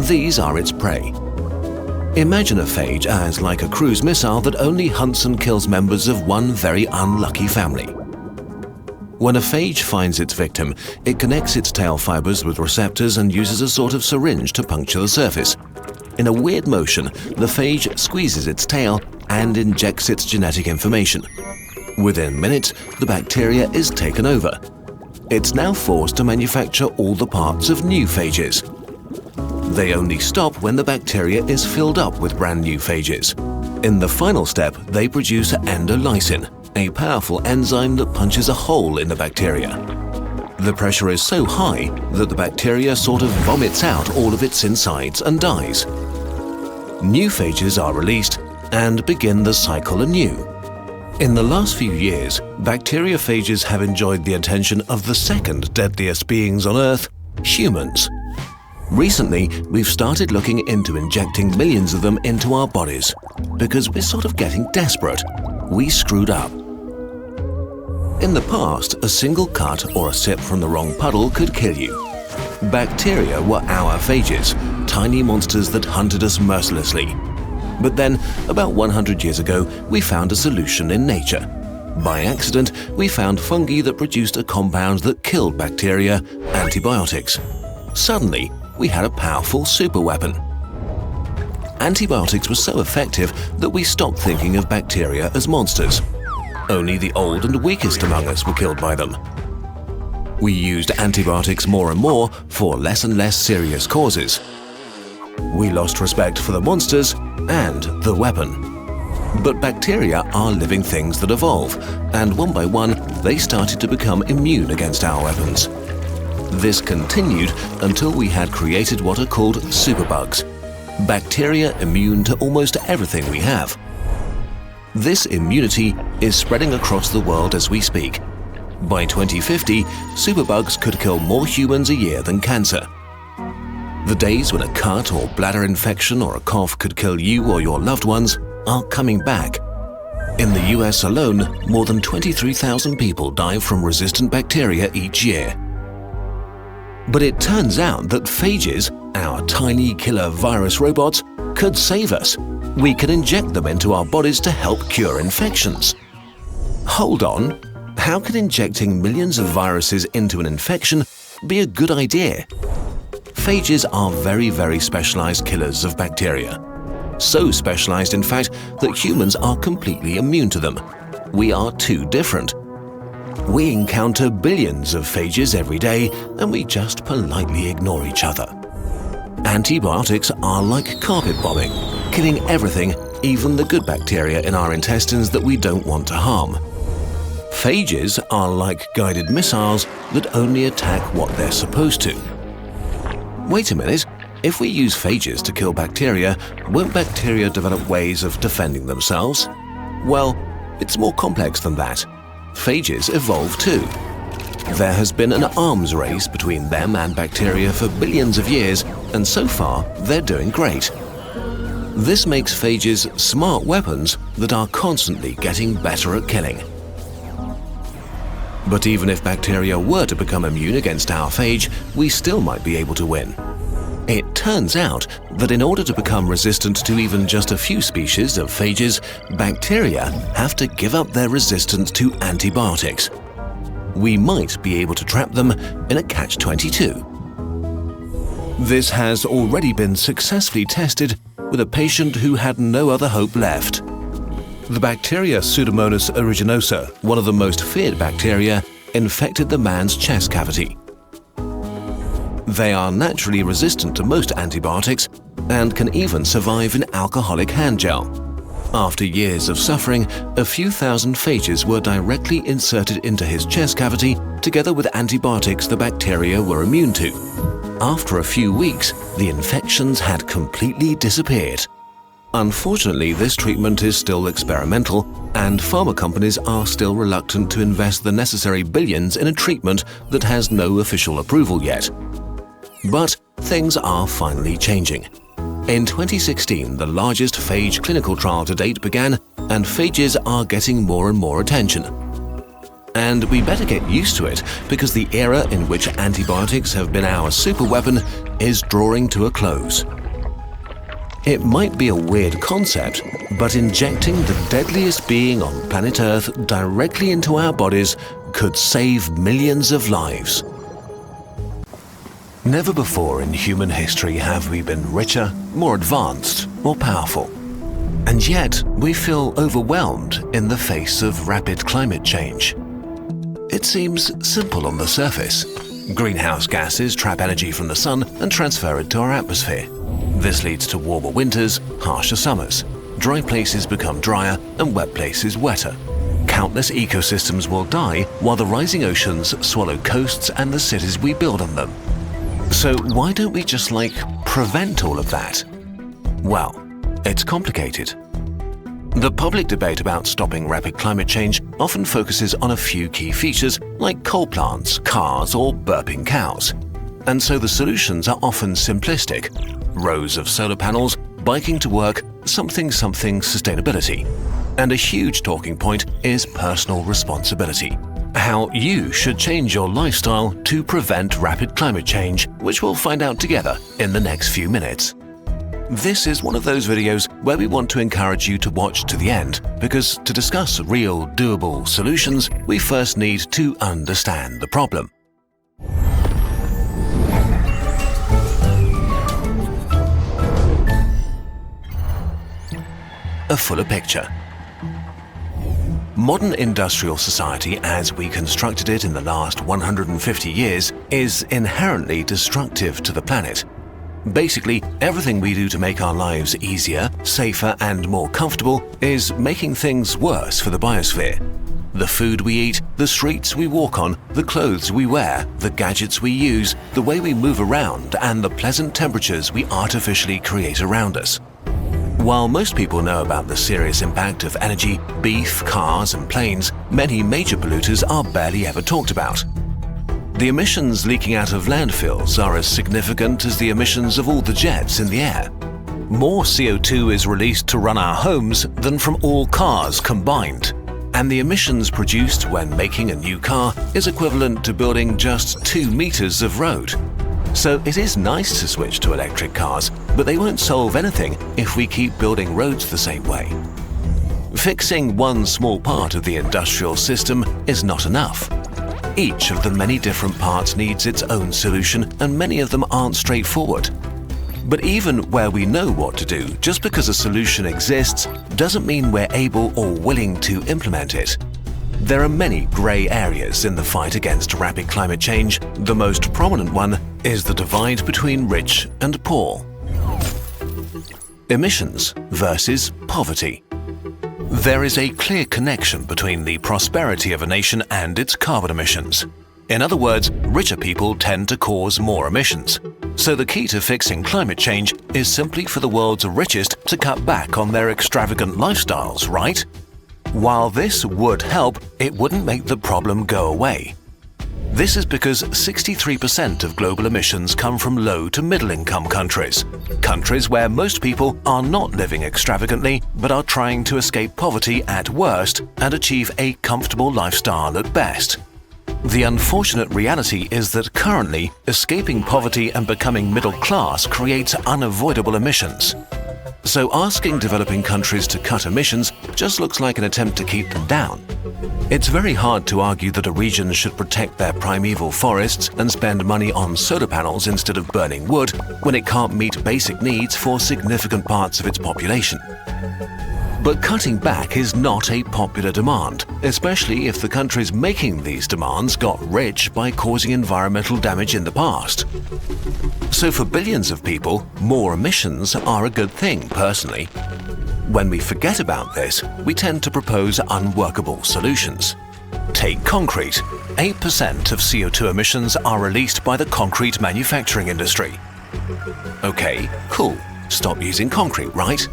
These are its prey. Imagine a phage as like a cruise missile that only hunts and kills members of one very unlucky family. When a phage finds its victim, it connects its tail fibers with receptors and uses a sort of syringe to puncture the surface. In a weird motion, the phage squeezes its tail and injects its genetic information. Within minutes, the bacteria is taken over. It's now forced to manufacture all the parts of new phages. They only stop when the bacteria is filled up with brand new phages. In the final step, they produce endolysin, a powerful enzyme that punches a hole in the bacteria. The pressure is so high that the bacteria sort of vomits out all of its insides and dies. New phages are released and begin the cycle anew. In the last few years, bacteriophages have enjoyed the attention of the second deadliest beings on Earth, humans. Recently, we've started looking into injecting millions of them into our bodies because we're sort of getting desperate. We screwed up. In the past, a single cut or a sip from the wrong puddle could kill you. Bacteria were our phages, tiny monsters that hunted us mercilessly. But then, about 100 years ago, we found a solution in nature. By accident, we found fungi that produced a compound that killed bacteria, antibiotics. Suddenly, we had a powerful superweapon. Antibiotics were so effective that we stopped thinking of bacteria as monsters. Only the old and weakest among us were killed by them. We used antibiotics more and more for less and less serious causes. We lost respect for the monsters and the weapon. But bacteria are living things that evolve, and one by one, they started to become immune against our weapons. This continued until we had created what are called superbugs, bacteria immune to almost everything we have. This immunity is spreading across the world as we speak. By 2050, superbugs could kill more humans a year than cancer. The days when a cut or bladder infection or a cough could kill you or your loved ones are coming back. In the US alone, more than 23,000 people die from resistant bacteria each year. But it turns out that phages, our tiny killer virus robots, could save us. We can inject them into our bodies to help cure infections. Hold on, how can injecting millions of viruses into an infection be a good idea? Phages are very, very specialized killers of bacteria. So specialized, in fact, that humans are completely immune to them. We are too different. We encounter billions of phages every day, and we just politely ignore each other. Antibiotics are like carpet bombing, killing everything, even the good bacteria in our intestines that we don't want to harm. Phages are like guided missiles that only attack what they're supposed to. Wait a minute, if we use phages to kill bacteria, won't bacteria develop ways of defending themselves? Well, it's more complex than that. Phages evolve too. There has been an arms race between them and bacteria for billions of years, and so far they're doing great. This makes phages smart weapons that are constantly getting better at killing. But even if bacteria were to become immune against our phage, we still might be able to win. It turns out that in order to become resistant to even just a few species of phages, bacteria have to give up their resistance to antibiotics. We might be able to trap them in a catch-22. This has already been successfully tested with a patient who had no other hope left. The bacteria Pseudomonas aeruginosa, one of the most feared bacteria, infected the man's chest cavity. They are naturally resistant to most antibiotics and can even survive in alcoholic hand gel. After years of suffering, a few thousand phages were directly inserted into his chest cavity together with antibiotics the bacteria were immune to. After a few weeks, the infections had completely disappeared. Unfortunately, this treatment is still experimental, and pharma companies are still reluctant to invest the necessary billions in a treatment that has no official approval yet. But things are finally changing. In 2016, the largest phage clinical trial to date began, and phages are getting more and more attention. And we better get used to it, because the era in which antibiotics have been our superweapon is drawing to a close. It might be a weird concept, but injecting the deadliest being on planet Earth directly into our bodies could save millions of lives. Never before in human history have we been richer, more advanced, or powerful. And yet, we feel overwhelmed in the face of rapid climate change. It seems simple on the surface. Greenhouse gases trap energy from the sun and transfer it to our atmosphere. This leads to warmer winters, harsher summers. Dry places become drier and wet places wetter. Countless ecosystems will die while the rising oceans swallow coasts and the cities we build on them. So why don't we just prevent all of that? Well, it's complicated. The public debate about stopping rapid climate change often focuses on a few key features like coal plants, cars, or burping cows. And so the solutions are often simplistic. Rows of solar panels, biking to work, something sustainability. And a huge talking point is personal responsibility. How you should change your lifestyle to prevent rapid climate change, which we'll find out together in the next few minutes. This is one of those videos where we want to encourage you to watch to the end, because to discuss real, doable solutions, we first need to understand the problem. A fuller picture. Modern industrial society, as we constructed it in the last 150 years, is inherently destructive to the planet. Basically, everything we do to make our lives easier, safer, and more comfortable is making things worse for the biosphere. The food we eat, the streets we walk on, the clothes we wear, the gadgets we use, the way we move around, and the pleasant temperatures we artificially create around us. While most people know about the serious impact of energy, beef, cars, and planes, many major polluters are barely ever talked about. The emissions leaking out of landfills are as significant as the emissions of all the jets in the air. More CO2 is released to run our homes than from all cars combined. And the emissions produced when making a new car is equivalent to building just 2 meters of road. So it is nice to switch to electric cars, but they won't solve anything if we keep building roads the same way. Fixing one small part of the industrial system is not enough. Each of the many different parts needs its own solution, and many of them aren't straightforward. But even where we know what to do, just because a solution exists doesn't mean we're able or willing to implement it. There are many grey areas in the fight against rapid climate change. The most prominent one is the divide between rich and poor. Emissions versus poverty. There is a clear connection between the prosperity of a nation and its carbon emissions. In other words, richer people tend to cause more emissions. So the key to fixing climate change is simply for the world's richest to cut back on their extravagant lifestyles, right? While this would help, it wouldn't make the problem go away. This is because 63% of global emissions come from low to middle-income countries. Countries where most people are not living extravagantly, but are trying to escape poverty at worst and achieve a comfortable lifestyle at best. The unfortunate reality is that currently, escaping poverty and becoming middle class creates unavoidable emissions. So asking developing countries to cut emissions just looks like an attempt to keep them down. It's very hard to argue that a region should protect their primeval forests and spend money on solar panels instead of burning wood when it can't meet basic needs for significant parts of its population. But cutting back is not a popular demand, especially if the countries making these demands got rich by causing environmental damage in the past. So for billions of people, more emissions are a good thing, personally. When we forget about this, we tend to propose unworkable solutions. Take concrete. 8% of CO2 emissions are released by the concrete manufacturing industry. Okay, cool. Stop using concrete, right?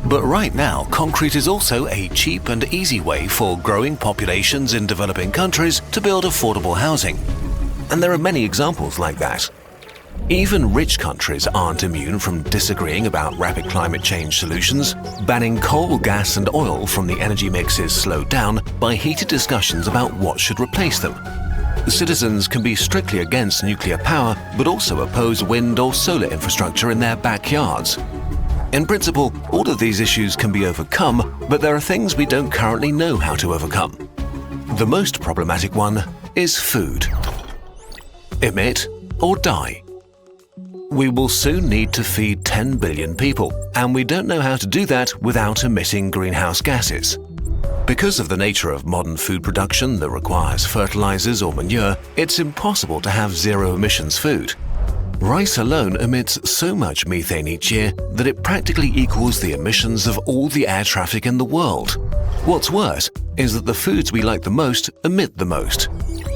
But right now, concrete is also a cheap and easy way for growing populations in developing countries to build affordable housing. And there are many examples like that. Even rich countries aren't immune from disagreeing about rapid climate change solutions. Banning coal, gas and oil from the energy mix is slowed down by heated discussions about what should replace them. Citizens can be strictly against nuclear power, but also oppose wind or solar infrastructure in their backyards. In principle, all of these issues can be overcome, but there are things we don't currently know how to overcome. The most problematic one is food. Emit or die. We will soon need to feed 10 billion people, and we don't know how to do that without emitting greenhouse gases. Because of the nature of modern food production that requires fertilizers or manure, it's impossible to have zero-emissions food. Rice alone emits so much methane each year that it practically equals the emissions of all the air traffic in the world. What's worse is that the foods we like the most emit the most.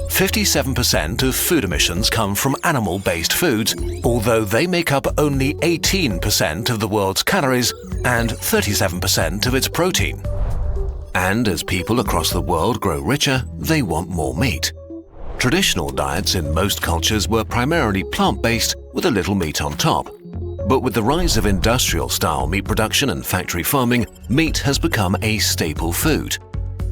57% of food emissions come from animal-based foods, although they make up only 18% of the world's calories and 37% of its protein. And as people across the world grow richer, they want more meat. Traditional diets in most cultures were primarily plant-based with a little meat on top. But with the rise of industrial-style meat production and factory farming, meat has become a staple food.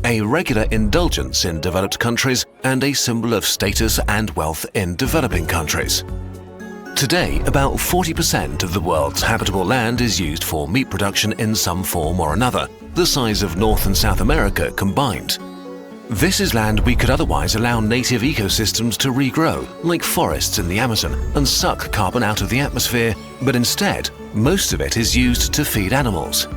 A regular indulgence in developed countries and a symbol of status and wealth in developing countries. Today, about 40% of the world's habitable land is used for meat production in some form or another, the size of North and South America combined. This is land we could otherwise allow native ecosystems to regrow, like forests in the Amazon, and suck carbon out of the atmosphere, but instead, most of it is used to feed animals.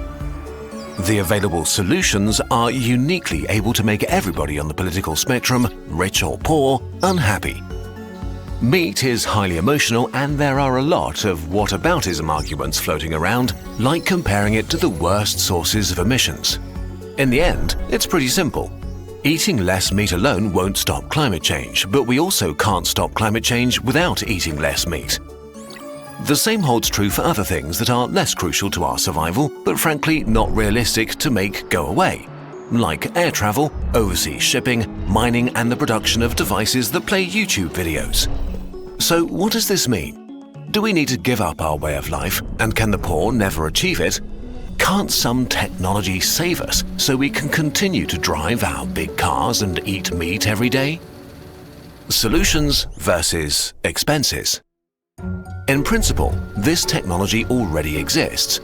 The available solutions are uniquely able to make everybody on the political spectrum, rich or poor, unhappy. Meat is highly emotional, and there are a lot of whataboutism arguments floating around, like comparing it to the worst sources of emissions. In the end, it's pretty simple. Eating less meat alone won't stop climate change, but we also can't stop climate change without eating less meat. The same holds true for other things that are less crucial to our survival, but frankly not realistic to make go away, like air travel, overseas shipping, mining, and the production of devices that play YouTube videos. So what does this mean? Do we need to give up our way of life, and can the poor never achieve it? Can't some technology save us so we can continue to drive our big cars and eat meat every day? Solutions versus expenses. In principle, this technology already exists.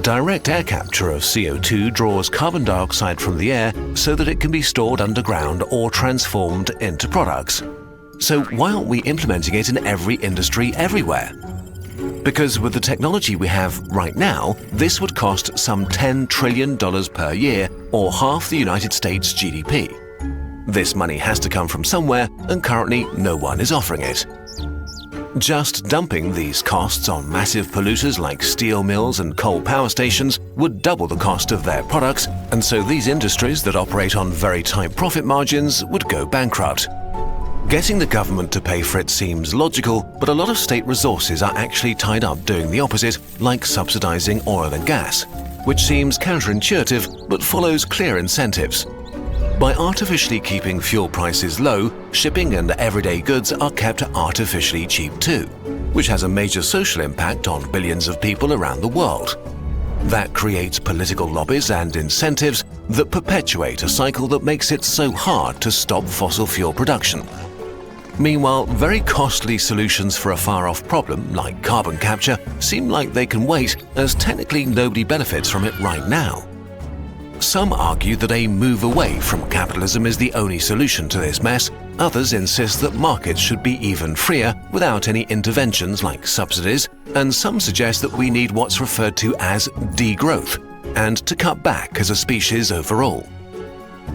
Direct air capture of CO2 draws carbon dioxide from the air so that it can be stored underground or transformed into products. So why aren't we implementing it in every industry everywhere? Because with the technology we have right now, this would cost some $10 trillion per year, or half the United States GDP. This money has to come from somewhere, and currently no one is offering it. Just dumping these costs on massive polluters like steel mills and coal power stations would double the cost of their products, and so these industries that operate on very tight profit margins would go bankrupt. Getting the government to pay for it seems logical, but a lot of state resources are actually tied up doing the opposite, like subsidizing oil and gas, which seems counterintuitive but follows clear incentives. By artificially keeping fuel prices low, shipping and everyday goods are kept artificially cheap too, which has a major social impact on billions of people around the world. That creates political lobbies and incentives that perpetuate a cycle that makes it so hard to stop fossil fuel production. Meanwhile, very costly solutions for a far-off problem, like carbon capture, seem like they can wait, as technically nobody benefits from it right now. Some argue that a move away from capitalism is the only solution to this mess. Others insist that markets should be even freer without any interventions like subsidies, and some suggest that we need what's referred to as degrowth, and to cut back as a species overall.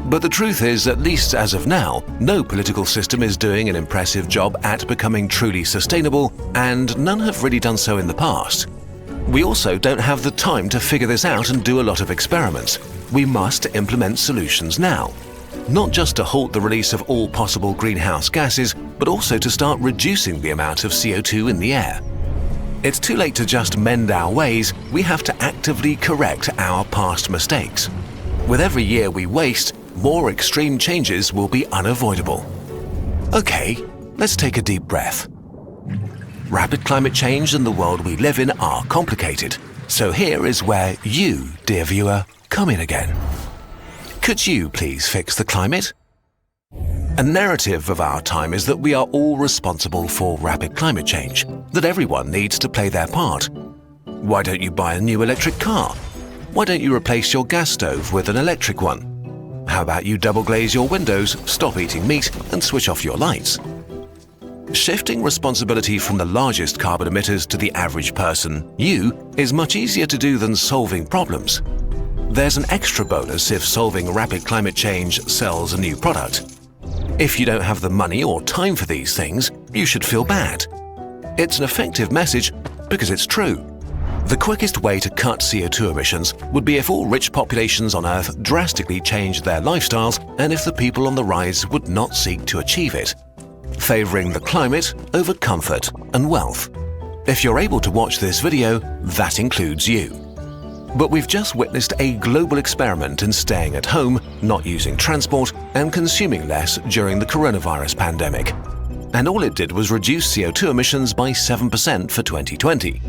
But the truth is, at least as of now, no political system is doing an impressive job at becoming truly sustainable, and none have really done so in the past. We also don't have the time to figure this out and do a lot of experiments. We must implement solutions now. Not just to halt the release of all possible greenhouse gases, but also to start reducing the amount of CO2 in the air. It's too late to just mend our ways, we have to actively correct our past mistakes. With every year we waste, more extreme changes will be unavoidable. Okay, let's take a deep breath. Rapid climate change and the world we live in are complicated, so here is where you, dear viewer, come in again. Could you please fix the climate? A narrative of our time is that we are all responsible for rapid climate change, that everyone needs to play their part. Why don't you buy a new electric car? Why don't you replace your gas stove with an electric one? How about you double glaze your windows, stop eating meat, and switch off your lights? Shifting responsibility from the largest carbon emitters to the average person, you, is much easier to do than solving problems. There's an extra bonus if solving rapid climate change sells a new product. If you don't have the money or time for these things, you should feel bad. It's an effective message because it's true. The quickest way to cut CO2 emissions would be if all rich populations on Earth drastically changed their lifestyles and if the people on the rise would not seek to achieve it, favoring the climate over comfort and wealth. If you're able to watch this video, that includes you. But we've just witnessed a global experiment in staying at home, not using transport, and consuming less during the coronavirus pandemic. And all it did was reduce CO2 emissions by 7% for 2020.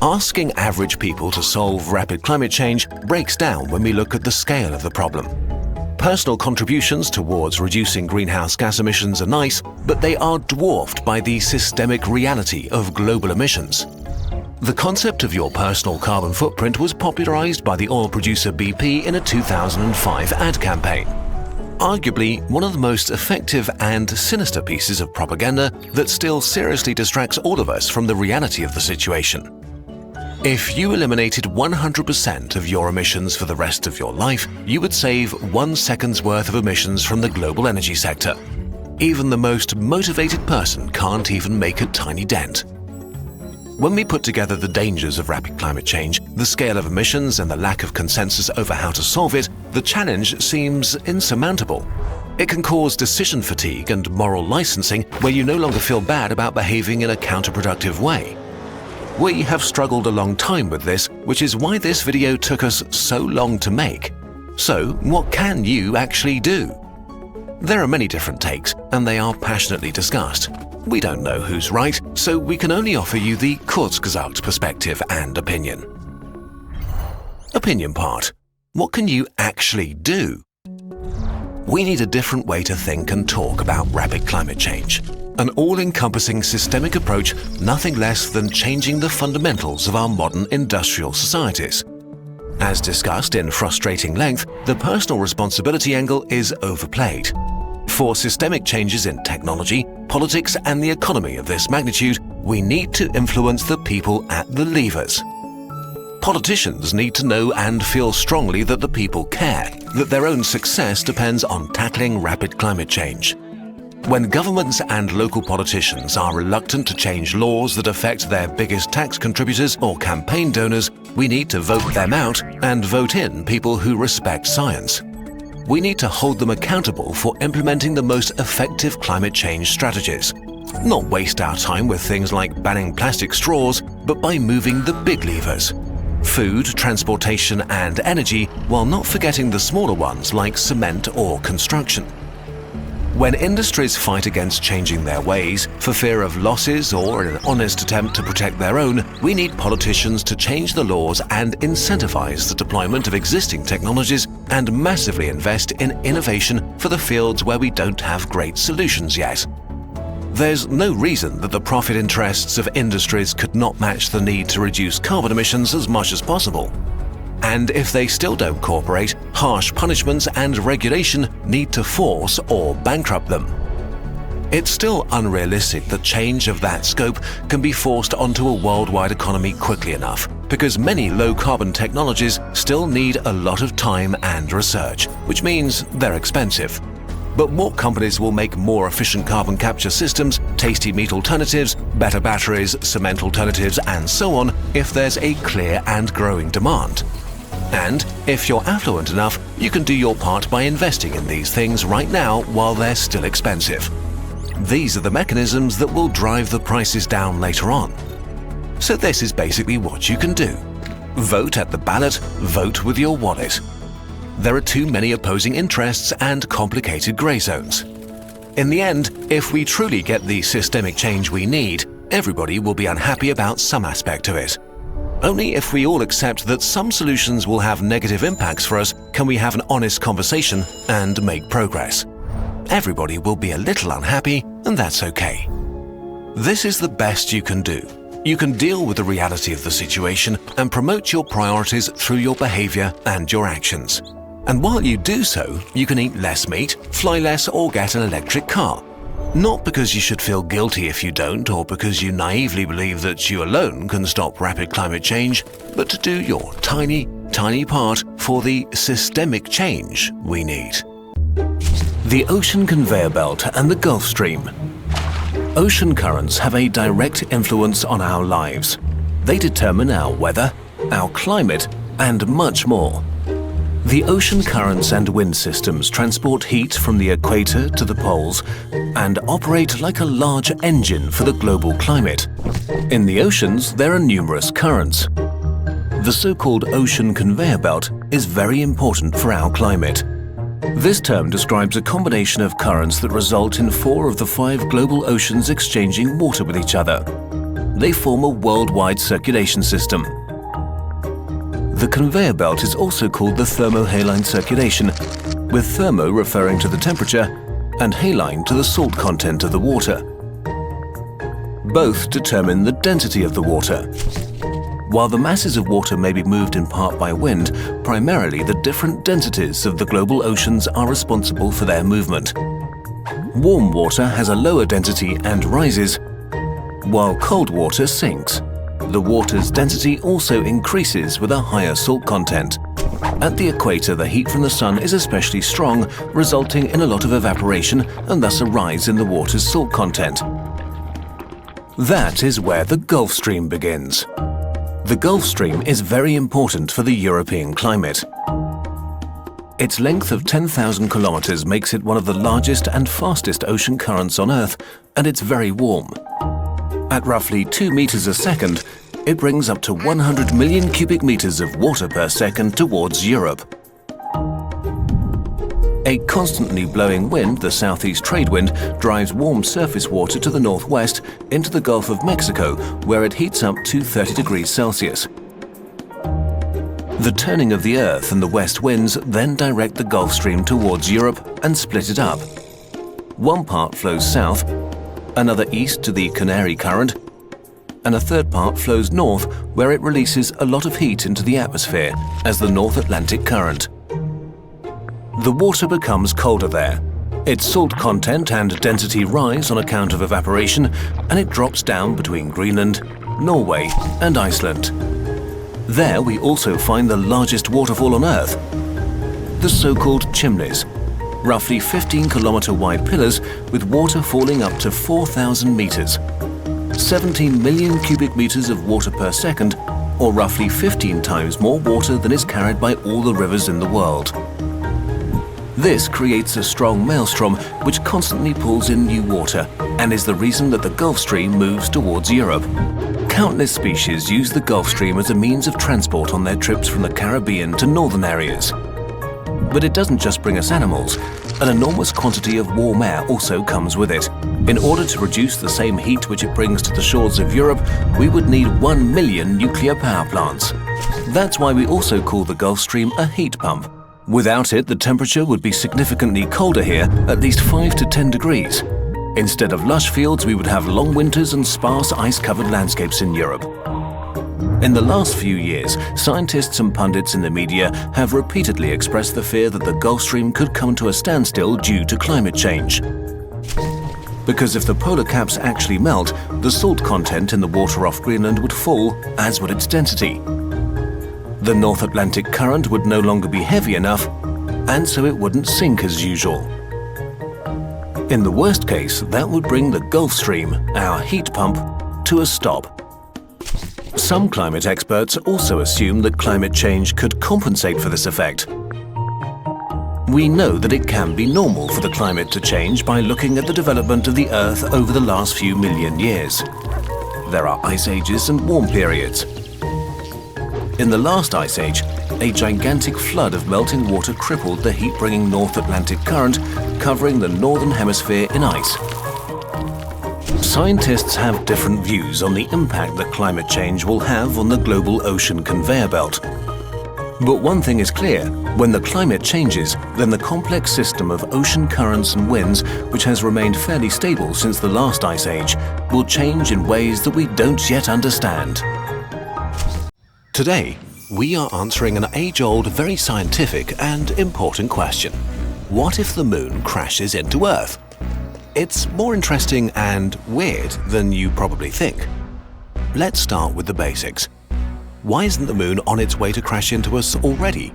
Asking average people to solve rapid climate change breaks down when we look at the scale of the problem. Personal contributions towards reducing greenhouse gas emissions are nice, but they are dwarfed by the systemic reality of global emissions. The concept of your personal carbon footprint was popularized by the oil producer BP in a 2005 ad campaign. Arguably one of the most effective and sinister pieces of propaganda that still seriously distracts all of us from the reality of the situation. If you eliminated 100% of your emissions for the rest of your life, you would save 1 second's worth of emissions from the global energy sector. Even the most motivated person can't even make a tiny dent. When we put together the dangers of rapid climate change, the scale of emissions and the lack of consensus over how to solve it, the challenge seems insurmountable. It can cause decision fatigue and moral licensing where you no longer feel bad about behaving in a counterproductive way. We have struggled a long time with this, which is why this video took us so long to make. So, what can you actually do? There are many different takes, and they are passionately discussed. We don't know who's right, so we can only offer you the Kurzgesagt perspective and opinion. Opinion part. What can you actually do? We need a different way to think and talk about rapid climate change. An all-encompassing systemic approach, nothing less than changing the fundamentals of our modern industrial societies. As discussed in frustrating length, the personal responsibility angle is overplayed. For systemic changes in technology, politics, and the economy of this magnitude, we need to influence the people at the levers. Politicians need to know and feel strongly that the people care, that their own success depends on tackling rapid climate change. When governments and local politicians are reluctant to change laws that affect their biggest tax contributors or campaign donors, we need to vote them out and vote in people who respect science. We need to hold them accountable for implementing the most effective climate change strategies. Not waste our time with things like banning plastic straws, but by moving the big levers: food, transportation, and energy, while not forgetting the smaller ones like cement or construction. When industries fight against changing their ways for fear of losses or in an honest attempt to protect their own, we need politicians to change the laws and incentivize the deployment of existing technologies and massively invest in innovation for the fields where we don't have great solutions yet. There's no reason that the profit interests of industries could not match the need to reduce carbon emissions as much as possible. And if they still don't cooperate, harsh punishments and regulation need to force or bankrupt them. It's still unrealistic that change of that scope can be forced onto a worldwide economy quickly enough, because many low-carbon technologies still need a lot of time and research, which means they're expensive. But more companies will make more efficient carbon capture systems, tasty meat alternatives, better batteries, cement alternatives, and so on if there's a clear and growing demand. And if you're affluent enough, you can do your part by investing in these things right now while they're still expensive. These are the mechanisms that will drive the prices down later on. So this is basically what you can do. Vote at the ballot, vote with your wallet. There are too many opposing interests and complicated grey zones. In the end, if we truly get the systemic change we need, everybody will be unhappy about some aspect of it. Only if we all accept that some solutions will have negative impacts for us can we have an honest conversation and make progress. Everybody will be a little unhappy, and that's okay. This is the best you can do. You can deal with the reality of the situation and promote your priorities through your behavior and your actions. And while you do so, you can eat less meat, fly less, or get an electric car. Not because you should feel guilty if you don't, or because you naively believe that you alone can stop rapid climate change, but to do your tiny, tiny part for the systemic change we need. The ocean conveyor belt and the Gulf Stream. Ocean currents have a direct influence on our lives. They determine our weather, our climate, and much more. The ocean currents and wind systems transport heat from the equator to the poles and operate like a large engine for the global climate. In the oceans, there are numerous currents. The so-called ocean conveyor belt is very important for our climate. This term describes a combination of currents that result in 4 of the 5 global oceans exchanging water with each other. They form a worldwide circulation system. The conveyor belt is also called the thermohaline circulation, with thermo referring to the temperature and haline to the salt content of the water. Both determine the density of the water. While the masses of water may be moved in part by wind, primarily the different densities of the global oceans are responsible for their movement. Warm water has a lower density and rises, while cold water sinks. The water's density also increases with a higher salt content. At the equator, the heat from the sun is especially strong, resulting in a lot of evaporation and thus a rise in the water's salt content. That is where the Gulf Stream begins. The Gulf Stream is very important for the European climate. Its length of 10,000 kilometers makes it one of the largest and fastest ocean currents on Earth, and it's very warm. At roughly 2 meters a second, it brings up to 100 million cubic meters of water per second towards Europe. A constantly blowing wind, the southeast trade wind, drives warm surface water to the northwest into the Gulf of Mexico, where it heats up to 30 degrees Celsius. The turning of the Earth and the west winds then direct the Gulf Stream towards Europe and split it up. One part flows south, another east to the Canary Current, and a third part flows north, where it releases a lot of heat into the atmosphere as the North Atlantic Current. The water becomes colder there. Its salt content and density rise on account of evaporation, and it drops down between Greenland, Norway, and Iceland. There we also find the largest waterfall on Earth, the so-called chimneys, roughly 15-kilometer wide pillars with water falling up to 4,000 meters. 17 million cubic meters of water per second, or roughly 15 times more water than is carried by all the rivers in the world. This creates a strong maelstrom which constantly pulls in new water and is the reason that the Gulf Stream moves towards Europe. Countless species use the Gulf Stream as a means of transport on their trips from the Caribbean to northern areas. But it doesn't just bring us animals. An enormous quantity of warm air also comes with it. In order to produce the same heat which it brings to the shores of Europe, we would need 1 million nuclear power plants. That's why we also call the Gulf Stream a heat pump. Without it, the temperature would be significantly colder here, at least 5 to 10 degrees. Instead of lush fields, we would have long winters and sparse ice-covered landscapes in Europe. In the last few years, scientists and pundits in the media have repeatedly expressed the fear that the Gulf Stream could come to a standstill due to climate change. because if the polar caps actually melt, the salt content in the water off Greenland would fall, as would its density. The North Atlantic current would no longer be heavy enough, and so it wouldn't sink as usual. In the worst case, that would bring the Gulf Stream, our heat pump, to a stop. Some climate experts also assume that climate change could compensate for this effect. We know that it can be normal for the climate to change by looking at the development of the Earth over the last few million years. There are ice ages and warm periods. In the last ice age, a gigantic flood of melting water crippled the heat-bringing North Atlantic current, covering the northern hemisphere in ice. Scientists have different views on the impact that climate change will have on the global ocean conveyor belt. But one thing is clear: when the climate changes, then the complex system of ocean currents and winds, which has remained fairly stable since the last ice age, will change in ways that we don't yet understand. Today, we are answering an age-old, very scientific and important question. What if the moon crashes into Earth? It's more interesting and weird than you probably think. Let's start with the basics. Why isn't the moon on its way to crash into us already?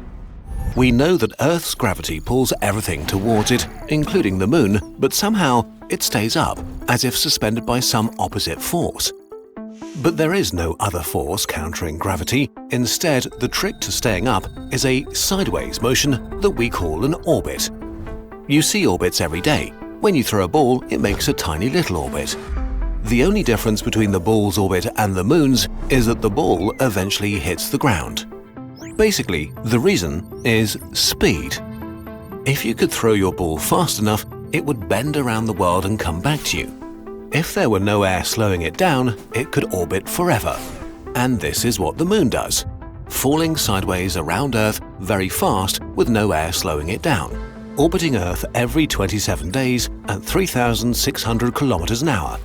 We know that Earth's gravity pulls everything towards it, including the moon, but somehow it stays up, as if suspended by some opposite force. But there is no other force countering gravity. Instead, the trick to staying up is a sideways motion that we call an orbit. You see orbits every day. When you throw a ball, it makes a tiny little orbit. The only difference between the ball's orbit and the moon's is that the ball eventually hits the ground. Basically, the reason is speed. If you could throw your ball fast enough, it would bend around the world and come back to you. If there were no air slowing it down, it could orbit forever. And this is what the moon does, falling sideways around Earth very fast with no air slowing it down, orbiting Earth every 27 days at 3,600 kilometers an hour.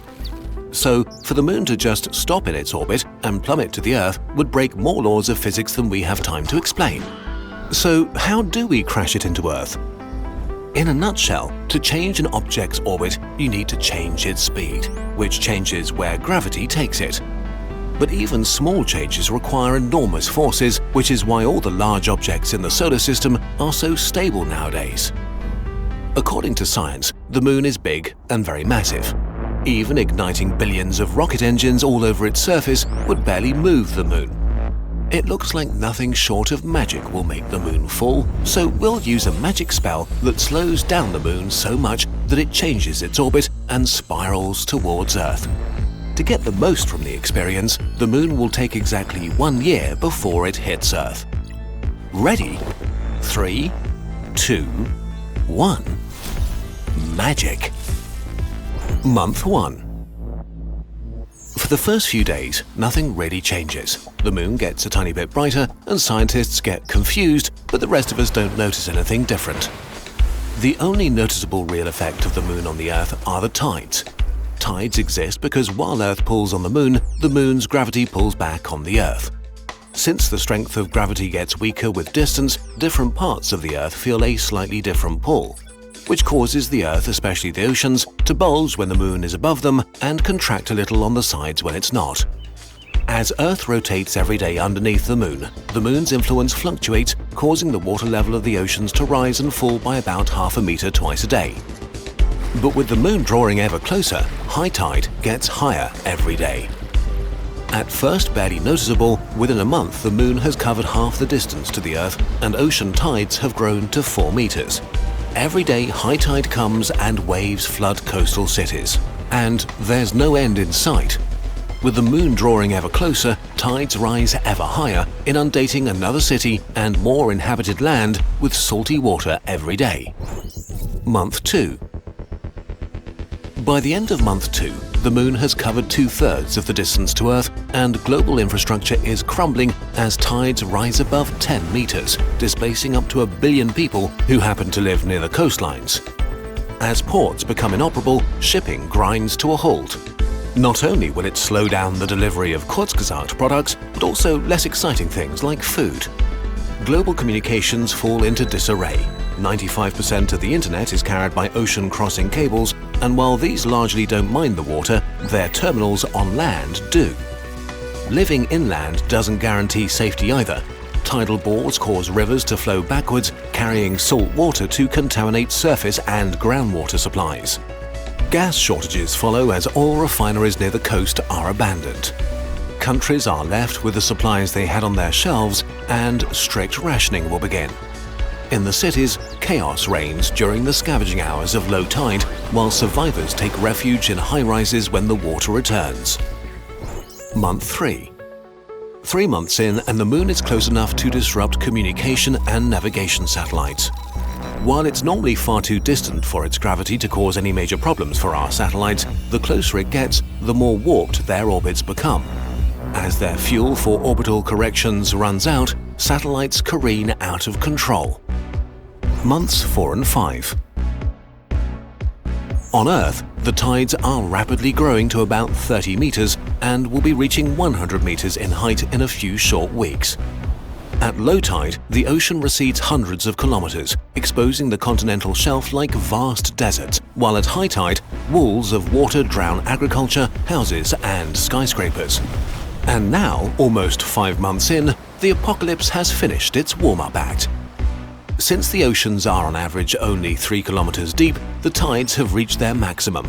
So, for the moon to just stop in its orbit and plummet to the Earth would break more laws of physics than we have time to explain. So, how do we crash it into Earth? In a nutshell, to change an object's orbit, you need to change its speed, which changes where gravity takes it. But even small changes require enormous forces, which is why all the large objects in the solar system are so stable nowadays. According to science, the moon is big and very massive. Even igniting billions of rocket engines all over its surface would barely move the moon. It looks like nothing short of magic will make the moon fall, so we'll use a magic spell that slows down the moon so much that it changes its orbit and spirals towards Earth. To get the most from the experience, the moon will take exactly 1 year before it hits Earth. Ready? 3, 2, 1. Magic. Month 1. For the first few days, nothing really changes. The moon gets a tiny bit brighter and scientists get confused, but the rest of us don't notice anything different. The only noticeable real effect of the moon on the Earth are the tides. Tides exist because while Earth pulls on the moon's gravity pulls back on the Earth. Since the strength of gravity gets weaker with distance, different parts of the Earth feel a slightly different pull, which causes the Earth, especially the oceans, to bulge when the moon is above them and contract a little on the sides when it's not. As Earth rotates every day underneath the moon's influence fluctuates, causing the water level of the oceans to rise and fall by about half a meter twice a day. But with the moon drawing ever closer, high tide gets higher every day. At first barely noticeable, within a month the moon has covered half the distance to the Earth and ocean tides have grown to 4 meters. Every day high tide comes and waves flood coastal cities. And there's no end in sight. With the moon drawing ever closer, tides rise ever higher, inundating another city and more inhabited land with salty water every day. Month 2. By the end of month 2, the moon has covered 2/3 of the distance to Earth and global infrastructure is crumbling as tides rise above 10 meters, displacing up to 1 billion people who happen to live near the coastlines. As ports become inoperable, shipping grinds to a halt. Not only will it slow down the delivery of Kurzgesagt products, but also less exciting things like food. Global communications fall into disarray. 95% of the internet is carried by ocean-crossing cables, And while these largely don't mind the water, their terminals on land do. Living inland doesn't guarantee safety either. Tidal bores cause rivers to flow backwards, carrying salt water to contaminate surface and groundwater supplies. Gas shortages follow as all refineries near the coast are abandoned. Countries are left with the supplies they had on their shelves, and strict rationing will begin. In the cities, chaos reigns during the scavenging hours of low tide, while survivors take refuge in high-rises when the water returns. Month 3. 3 months in, and the Moon is close enough to disrupt communication and navigation satellites. While it's normally far too distant for its gravity to cause any major problems for our satellites, the closer it gets, the more warped their orbits become. As their fuel for orbital corrections runs out, satellites careen out of control. Months 4 and 5. On Earth, the tides are rapidly growing to about 30 meters and will be reaching 100 meters in height in a few short weeks. At low tide, the ocean recedes hundreds of kilometers, exposing the continental shelf like vast deserts, while at high tide, walls of water drown agriculture, houses, and skyscrapers. And now, almost 5 months in, the apocalypse has finished its warm-up act. Since the oceans are on average only 3 kilometers deep, the tides have reached their maximum.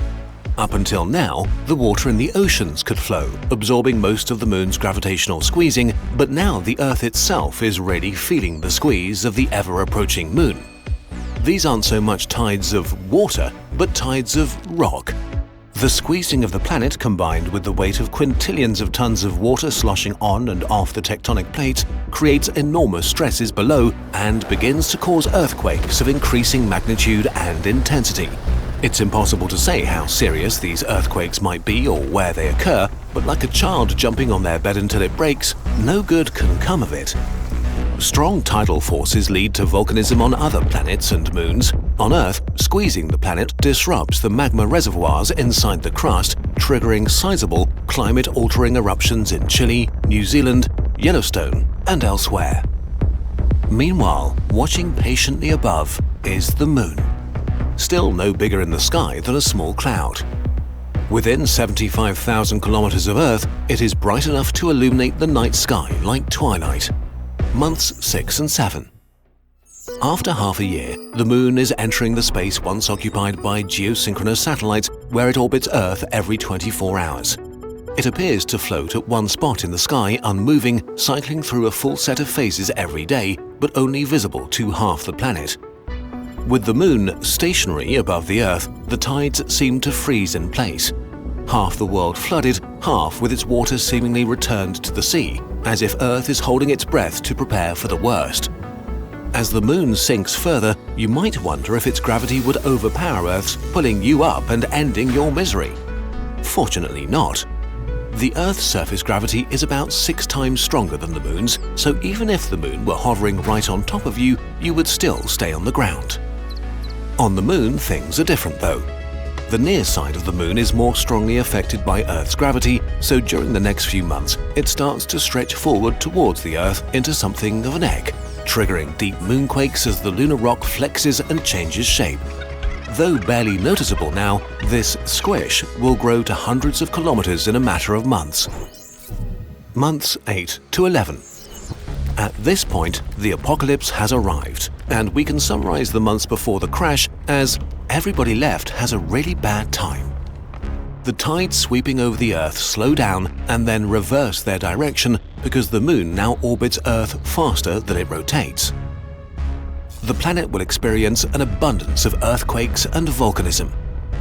Up until now, the water in the oceans could flow, absorbing most of the Moon's gravitational squeezing, but now the Earth itself is really feeling the squeeze of the ever-approaching Moon. These aren't so much tides of water, but tides of rock. The squeezing of the planet, combined with the weight of quintillions of tons of water sloshing on and off the tectonic plates, creates enormous stresses below and begins to cause earthquakes of increasing magnitude and intensity. It's impossible to say how serious these earthquakes might be or where they occur, but like a child jumping on their bed until it breaks, no good can come of it. Strong tidal forces lead to volcanism on other planets and moons. On Earth, squeezing the planet disrupts the magma reservoirs inside the crust, triggering sizable, climate-altering eruptions in Chile, New Zealand, Yellowstone, and elsewhere. Meanwhile, watching patiently above is the Moon. Still no bigger in the sky than a small cloud. Within 75,000 kilometers of Earth, it is bright enough to illuminate the night sky like twilight. Months 6 and 7. After half a year, the Moon is entering the space once occupied by geosynchronous satellites, where it orbits Earth every 24 hours. It appears to float at one spot in the sky, unmoving, cycling through a full set of phases every day, but only visible to half the planet. With the Moon stationary above the Earth, the tides seem to freeze in place. Half the world flooded, half with its water seemingly returned to the sea, as if Earth is holding its breath to prepare for the worst. As the Moon sinks further, you might wonder if its gravity would overpower Earth's, pulling you up and ending your misery. Fortunately not. The Earth's surface gravity is about 6 times stronger than the Moon's, so even if the Moon were hovering right on top of you, you would still stay on the ground. On the Moon, things are different though. The near side of the Moon is more strongly affected by Earth's gravity, so during the next few months, it starts to stretch forward towards the Earth into something of an egg, triggering deep moonquakes as the lunar rock flexes and changes shape. Though barely noticeable now, this squish will grow to hundreds of kilometers in a matter of months. Months 8 to 11. At this point, the apocalypse has arrived, and we can summarize the months before the crash as everybody left has a really bad time. The tides sweeping over the Earth slow down and then reverse their direction because the Moon now orbits Earth faster than it rotates. The planet will experience an abundance of earthquakes and volcanism.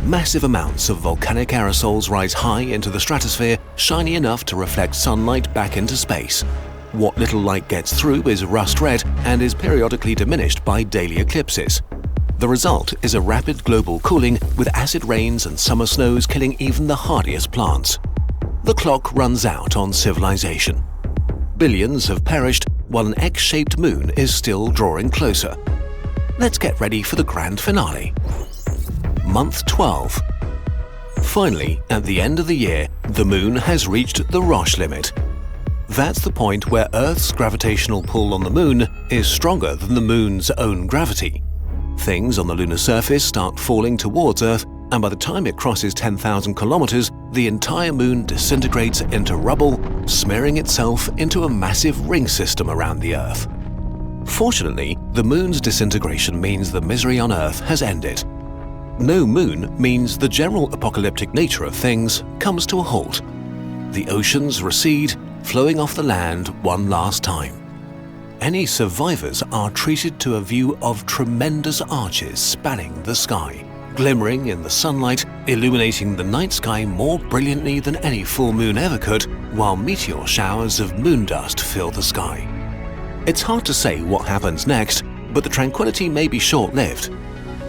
Massive amounts of volcanic aerosols rise high into the stratosphere, shiny enough to reflect sunlight back into space. What little light gets through is rust red and is periodically diminished by daily eclipses. The result is a rapid global cooling with acid rains and summer snows killing even the hardiest plants. The clock runs out on civilization. Billions have perished while an X-shaped moon is still drawing closer. Let's get ready for the grand finale. Month 12. Finally, at the end of the year, the Moon has reached the Roche limit. That's the point where Earth's gravitational pull on the Moon is stronger than the Moon's own gravity. Things on the lunar surface start falling towards Earth, and by the time it crosses 10,000 kilometers, the entire moon disintegrates into rubble, smearing itself into a massive ring system around the Earth. Fortunately, the moon's disintegration means the misery on Earth has ended. No moon means the general apocalyptic nature of things comes to a halt. The oceans recede, flowing off the land one last time. Any survivors are treated to a view of tremendous arches spanning the sky, glimmering in the sunlight, illuminating the night sky more brilliantly than any full moon ever could, while meteor showers of moon dust fill the sky. It's hard to say what happens next, but the tranquility may be short-lived.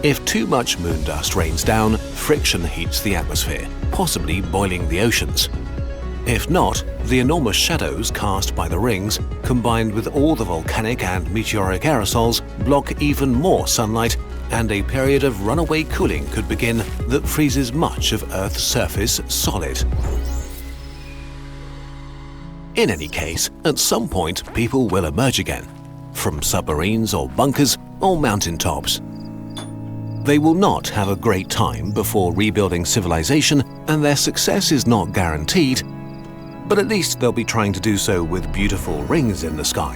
If too much moon dust rains down, friction heats the atmosphere, possibly boiling the oceans. If not, the enormous shadows cast by the rings, combined with all the volcanic and meteoric aerosols, block even more sunlight, and a period of runaway cooling could begin that freezes much of Earth's surface solid. In any case, at some point people will emerge again, from submarines or bunkers or mountain tops. They will not have a great time before rebuilding civilization, and their success is not guaranteed, but at least they'll be trying to do so with beautiful rings in the sky.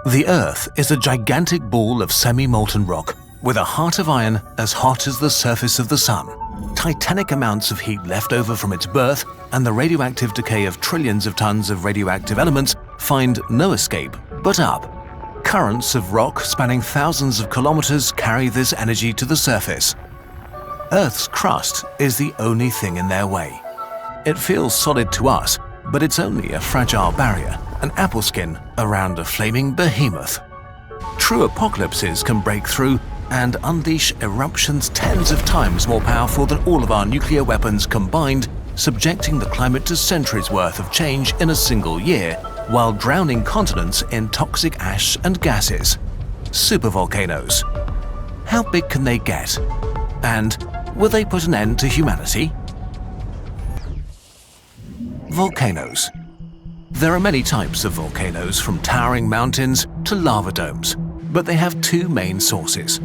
The Earth is a gigantic ball of semi-molten rock with a heart of iron as hot as the surface of the Sun. Titanic amounts of heat left over from its birth and the radioactive decay of trillions of tons of radioactive elements find no escape but up. Currents of rock spanning thousands of kilometers carry this energy to the surface. Earth's crust is the only thing in their way. It feels solid to us, but it's only a fragile barrier, an apple skin around a flaming behemoth. True apocalypses can break through and unleash eruptions tens of times more powerful than all of our nuclear weapons combined, subjecting the climate to centuries worth of change in a single year, while drowning continents in toxic ash and gases. Supervolcanoes. How big can they get? And will they put an end to humanity? Volcanoes. There are many types of volcanoes, from towering mountains to lava domes, but they have two main sources.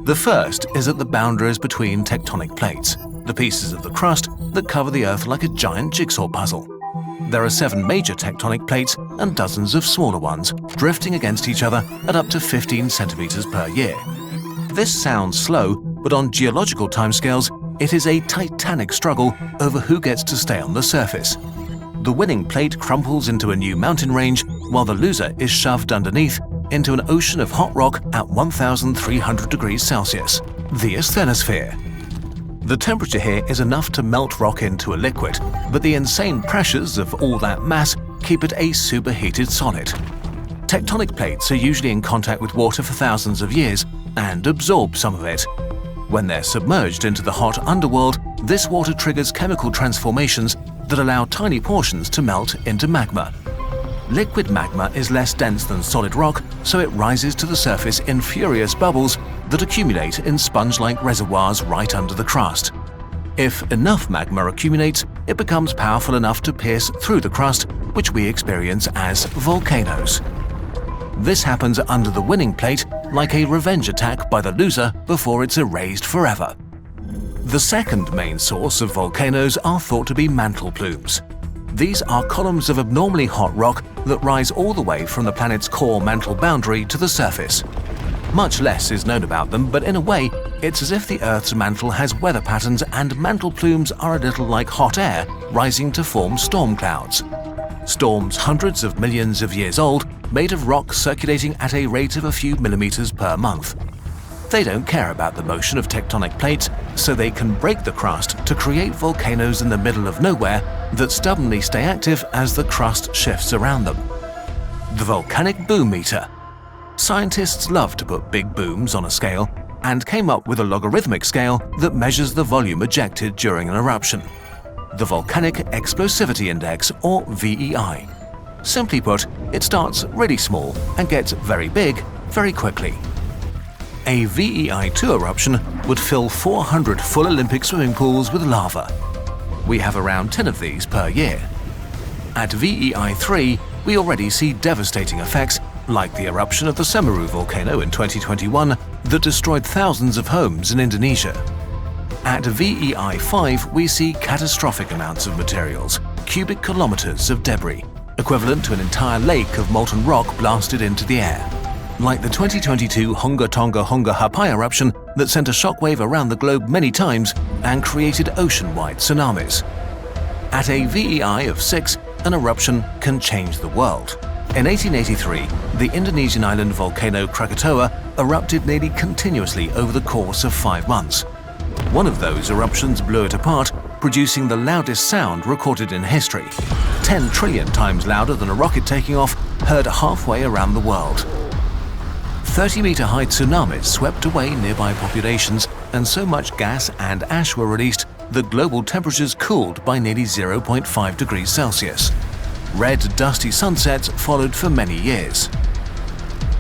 The first is at the boundaries between tectonic plates, the pieces of the crust that cover the Earth like a giant jigsaw puzzle. There are 7 major tectonic plates and dozens of smaller ones, drifting against each other at up to 15 centimeters per year. This sounds slow, but on geological timescales, it is a titanic struggle over who gets to stay on the surface. The winning plate crumples into a new mountain range, while the loser is shoved underneath into an ocean of hot rock at 1,300 degrees Celsius, the asthenosphere. The temperature here is enough to melt rock into a liquid, but the insane pressures of all that mass keep it a superheated solid. Tectonic plates are usually in contact with water for thousands of years and absorb some of it. When they're submerged into the hot underworld, this water triggers chemical transformations that allow tiny portions to melt into magma. Liquid magma is less dense than solid rock, so it rises to the surface in furious bubbles that accumulate in sponge-like reservoirs right under the crust. If enough magma accumulates, it becomes powerful enough to pierce through the crust, which we experience as volcanoes. This happens under the winning plate, like a revenge attack by the loser before it's erased forever. The second main source of volcanoes are thought to be mantle plumes. These are columns of abnormally hot rock that rise all the way from the planet's core mantle boundary to the surface. Much less is known about them, but in a way, it's as if the Earth's mantle has weather patterns and mantle plumes are a little like hot air rising to form storm clouds. Storms hundreds of millions of years old, made of rock circulating at a rate of a few millimeters per month. They don't care about the motion of tectonic plates, so they can break the crust to create volcanoes in the middle of nowhere that stubbornly stay active as the crust shifts around them. The volcanic boom meter. Scientists love to put big booms on a scale and came up with a logarithmic scale that measures the volume ejected during an eruption. The Volcanic Explosivity Index, or VEI. Simply put, it starts really small and gets very big very quickly. A VEI-2 eruption would fill 400 full Olympic swimming pools with lava. We have around 10 of these per year. At VEI-3, we already see devastating effects, like the eruption of the Semeru volcano in 2021 that destroyed thousands of homes in Indonesia. At VEI 5, we see catastrophic amounts of materials, cubic kilometers of debris, equivalent to an entire lake of molten rock blasted into the air. Like the 2022 Hunga Tonga Hunga Hapai eruption that sent a shockwave around the globe many times and created ocean-wide tsunamis. At a VEI of 6, an eruption can change the world. In 1883, the Indonesian island volcano Krakatoa erupted nearly continuously over the course of 5 months. One of those eruptions blew it apart, producing the loudest sound recorded in history, 10 trillion times louder than a rocket taking off, heard halfway around the world. 30-meter-high tsunamis swept away nearby populations, and so much gas and ash were released that global temperatures cooled by nearly 0.5 degrees Celsius. Red, dusty sunsets followed for many years.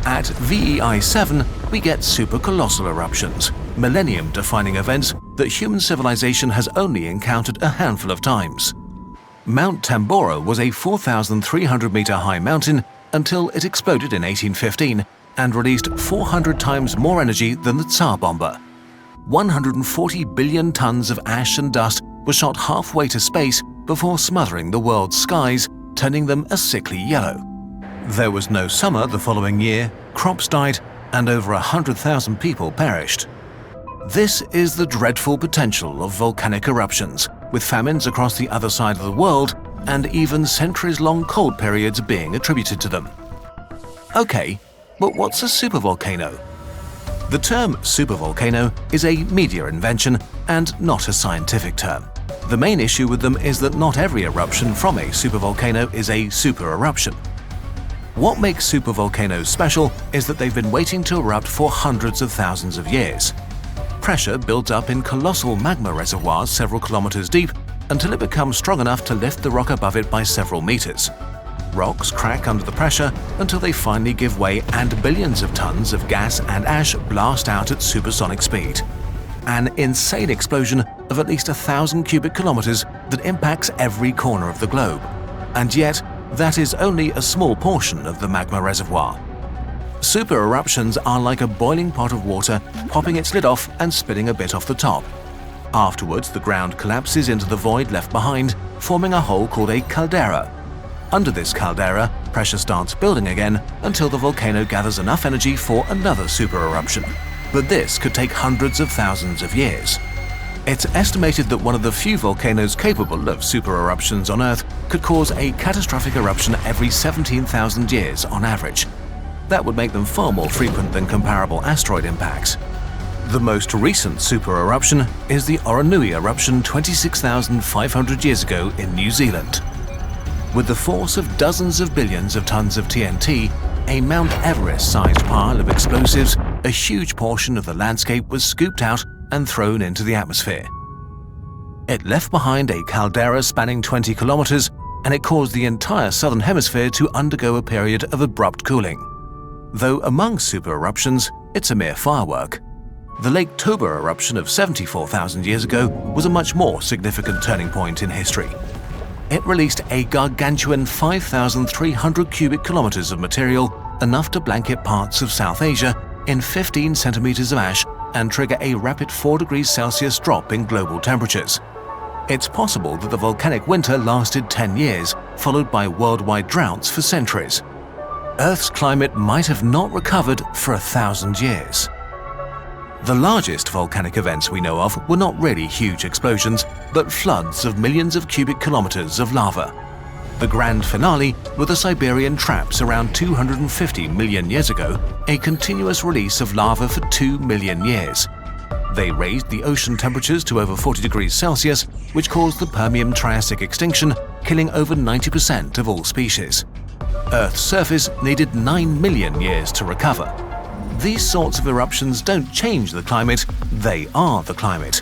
At VEI 7, we get supercolossal eruptions, millennium-defining events that human civilization has only encountered a handful of times. Mount Tambora was a 4,300-meter-high mountain until it exploded in 1815 and released 400 times more energy than the Tsar Bomba. 140 billion tons of ash and dust were shot halfway to space before smothering the world's skies, turning them a sickly yellow. There was no summer the following year, crops died, and over 100,000 people perished. This is the dreadful potential of volcanic eruptions, with famines across the other side of the world and even centuries-long cold periods being attributed to them. Okay, but what's a supervolcano? The term supervolcano is a media invention and not a scientific term. The main issue with them is that not every eruption from a supervolcano is a supereruption. What makes supervolcanoes special is that they've been waiting to erupt for hundreds of thousands of years. Pressure builds up in colossal magma reservoirs several kilometers deep until it becomes strong enough to lift the rock above it by several meters. Rocks crack under the pressure until they finally give way and billions of tons of gas and ash blast out at supersonic speed. An insane explosion of at least 1,000 cubic kilometers that impacts every corner of the globe. And yet, that is only a small portion of the magma reservoir. Super eruptions are like a boiling pot of water popping its lid off and spilling a bit off the top. Afterwards, the ground collapses into the void left behind, forming a hole called a caldera. Under this caldera, pressure starts building again until the volcano gathers enough energy for another super eruption. But this could take hundreds of thousands of years. It's estimated that one of the few volcanoes capable of super eruptions on Earth could cause a catastrophic eruption every 17,000 years on average. That would make them far more frequent than comparable asteroid impacts. The most recent super eruption is the Oronui eruption 26,500 years ago in New Zealand. With the force of dozens of billions of tons of TNT, a Mount Everest-sized pile of explosives, a huge portion of the landscape was scooped out and thrown into the atmosphere. It left behind a caldera spanning 20 kilometers, and it caused the entire southern hemisphere to undergo a period of abrupt cooling. Though among super eruptions, it's a mere firework. The Lake Toba eruption of 74,000 years ago was a much more significant turning point in history. It released a gargantuan 5,300 cubic kilometers of material, enough to blanket parts of South Asia, in 15 centimeters of ash and trigger a rapid 4 degrees Celsius drop in global temperatures. It's possible that the volcanic winter lasted 10 years, followed by worldwide droughts for centuries. Earth's climate might have not recovered for 1,000 years. The largest volcanic events we know of were not really huge explosions, but floods of millions of cubic kilometers of lava. The grand finale were the Siberian traps around 250 million years ago, a continuous release of lava for 2 million years. They raised the ocean temperatures to over 40 degrees Celsius, which caused the Permian-Triassic extinction, killing over 90% of all species. Earth's surface needed 9 million years to recover. These sorts of eruptions don't change the climate, they are the climate.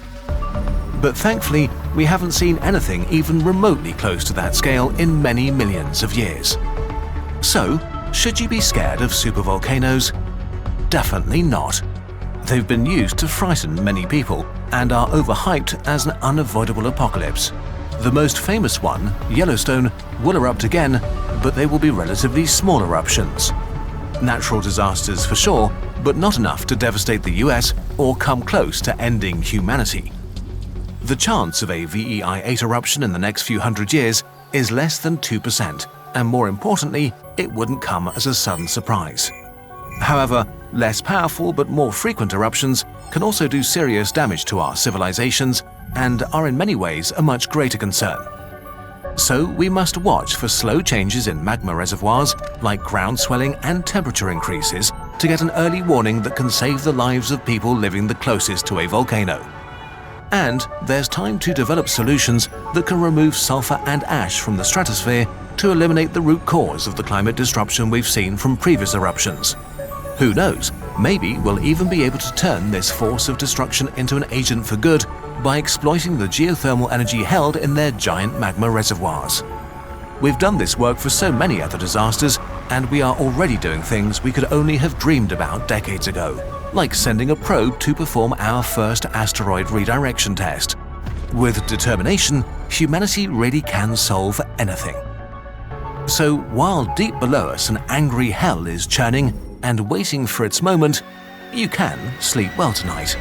But thankfully, we haven't seen anything even remotely close to that scale in many millions of years. So, should you be scared of supervolcanoes? Definitely not. They've been used to frighten many people and are overhyped as an unavoidable apocalypse. The most famous one, Yellowstone, will erupt again, but they will be relatively small eruptions. Natural disasters for sure, but not enough to devastate the US or come close to ending humanity. The chance of a VEI-8 eruption in the next few hundred years is less than 2%, and more importantly, it wouldn't come as a sudden surprise. However, less powerful but more frequent eruptions can also do serious damage to our civilizations and are in many ways a much greater concern. So we must watch for slow changes in magma reservoirs like ground swelling and temperature increases to get an early warning that can save the lives of people living the closest to a volcano. And there's time to develop solutions that can remove sulfur and ash from the stratosphere to eliminate the root cause of the climate disruption we've seen from previous eruptions. Who knows, maybe we'll even be able to turn this force of destruction into an agent for good by exploiting the geothermal energy held in their giant magma reservoirs. We've done this work for so many other disasters, and we are already doing things we could only have dreamed about decades ago, like sending a probe to perform our first asteroid redirection test. With determination, humanity really can solve anything. So while deep below us an angry hell is churning and waiting for its moment, you can sleep well tonight.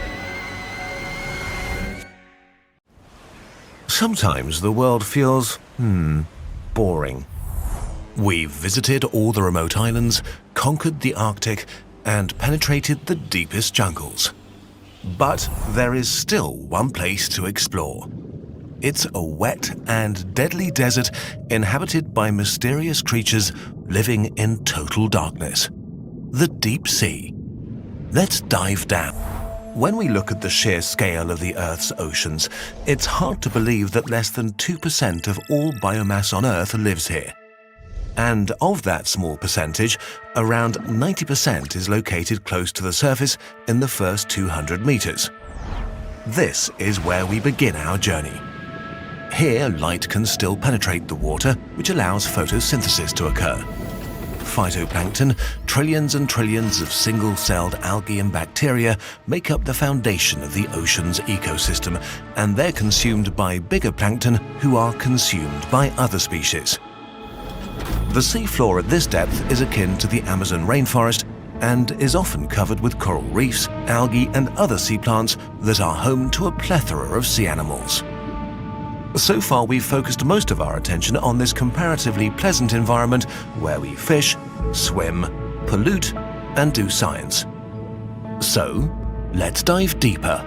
Sometimes the world feels, boring. We've visited all the remote islands, conquered the Arctic, and penetrated the deepest jungles. But there is still one place to explore. It's a wet and deadly desert inhabited by mysterious creatures living in total darkness. The deep sea. Let's dive down. When we look at the sheer scale of the Earth's oceans, it's hard to believe that less than 2% of all biomass on Earth lives here. And of that small percentage, around 90% is located close to the surface in the first 200 meters. This is where we begin our journey. Here, light can still penetrate the water, which allows photosynthesis to occur. Phytoplankton, trillions and trillions of single-celled algae and bacteria make up the foundation of the ocean's ecosystem, and they're consumed by bigger plankton who are consumed by other species. The seafloor at this depth is akin to the Amazon rainforest and is often covered with coral reefs, algae and other sea plants that are home to a plethora of sea animals. So far, we've focused most of our attention on this comparatively pleasant environment where we fish, swim, pollute, and do science. So, let's dive deeper.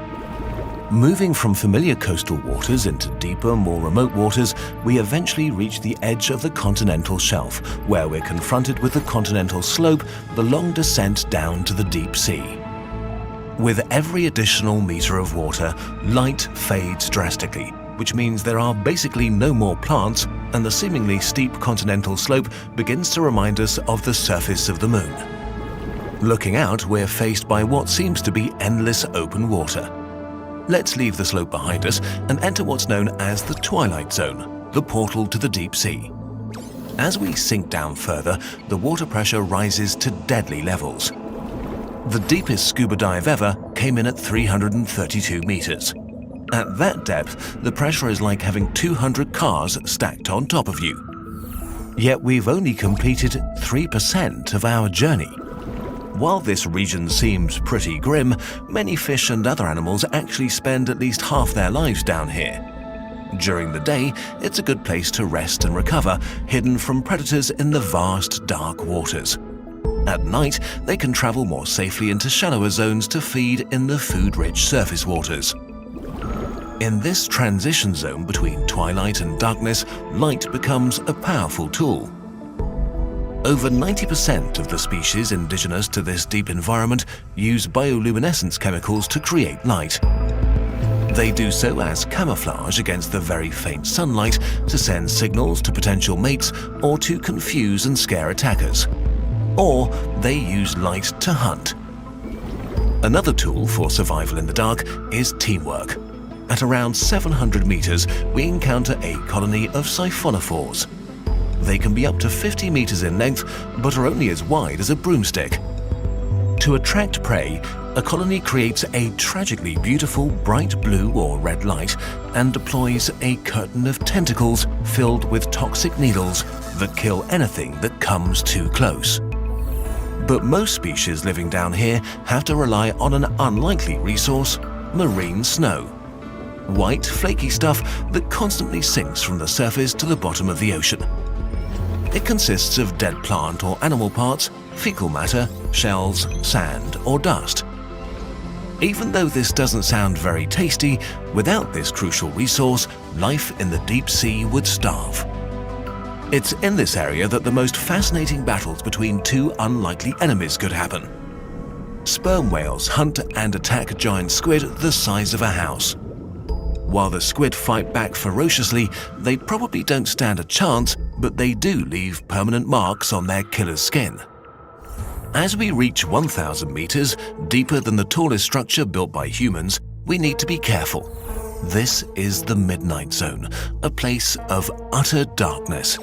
Moving from familiar coastal waters into deeper, more remote waters, we eventually reach the edge of the continental shelf, where we're confronted with the continental slope, the long descent down to the deep sea. With every additional meter of water, light fades drastically, which means there are basically no more plants, and the seemingly steep continental slope begins to remind us of the surface of the moon. Looking out, we're faced by what seems to be endless open water. Let's leave the slope behind us and enter what's known as the Twilight Zone, the portal to the deep sea. As we sink down further, the water pressure rises to deadly levels. The deepest scuba dive ever came in at 332 meters. At that depth, the pressure is like having 200 cars stacked on top of you. Yet we've only completed 3% of our journey. While this region seems pretty grim, many fish and other animals actually spend at least half their lives down here. During the day, it's a good place to rest and recover, hidden from predators in the vast, dark waters. At night, they can travel more safely into shallower zones to feed in the food-rich surface waters. In this transition zone between twilight and darkness, light becomes a powerful tool. Over 90% of the species indigenous to this deep environment use bioluminescence chemicals to create light. They do so as camouflage against the very faint sunlight, to send signals to potential mates, or to confuse and scare attackers. Or they use light to hunt. Another tool for survival in the dark is teamwork. At around 700 meters, we encounter a colony of siphonophores. They can be up to 50 meters in length, but are only as wide as a broomstick. To attract prey, a colony creates a tragically beautiful bright blue or red light and deploys a curtain of tentacles filled with toxic needles that kill anything that comes too close. But most species living down here have to rely on an unlikely resource: marine snow. White, flaky stuff that constantly sinks from the surface to the bottom of the ocean. It consists of dead plant or animal parts, fecal matter, shells, sand, or dust. Even though this doesn't sound very tasty, without this crucial resource, life in the deep sea would starve. It's in this area that the most fascinating battles between two unlikely enemies could happen. Sperm whales hunt and attack giant squid the size of a house. While the squid fight back ferociously, they probably don't stand a chance, but they do leave permanent marks on their killer's skin. As we reach 1,000 meters, deeper than the tallest structure built by humans, we need to be careful. This is the Midnight Zone, a place of utter darkness.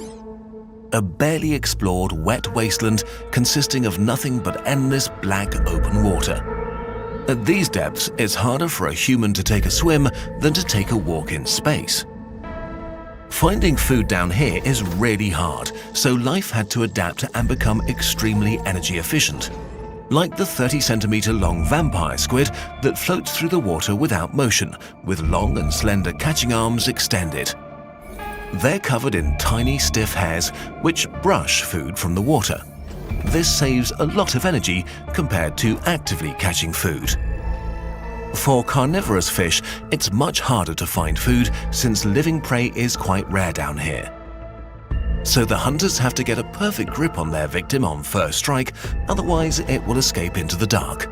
A barely explored wet wasteland consisting of nothing but endless black open water. At these depths, it's harder for a human to take a swim than to take a walk in space. Finding food down here is really hard, so life had to adapt and become extremely energy efficient. Like the 30-centimeter long vampire squid that floats through the water without motion, with long and slender catching arms extended. They're covered in tiny, stiff hairs which brush food from the water. This saves a lot of energy compared to actively catching food. For carnivorous fish, it's much harder to find food since living prey is quite rare down here. So the hunters have to get a perfect grip on their victim on first strike, otherwise it will escape into the dark.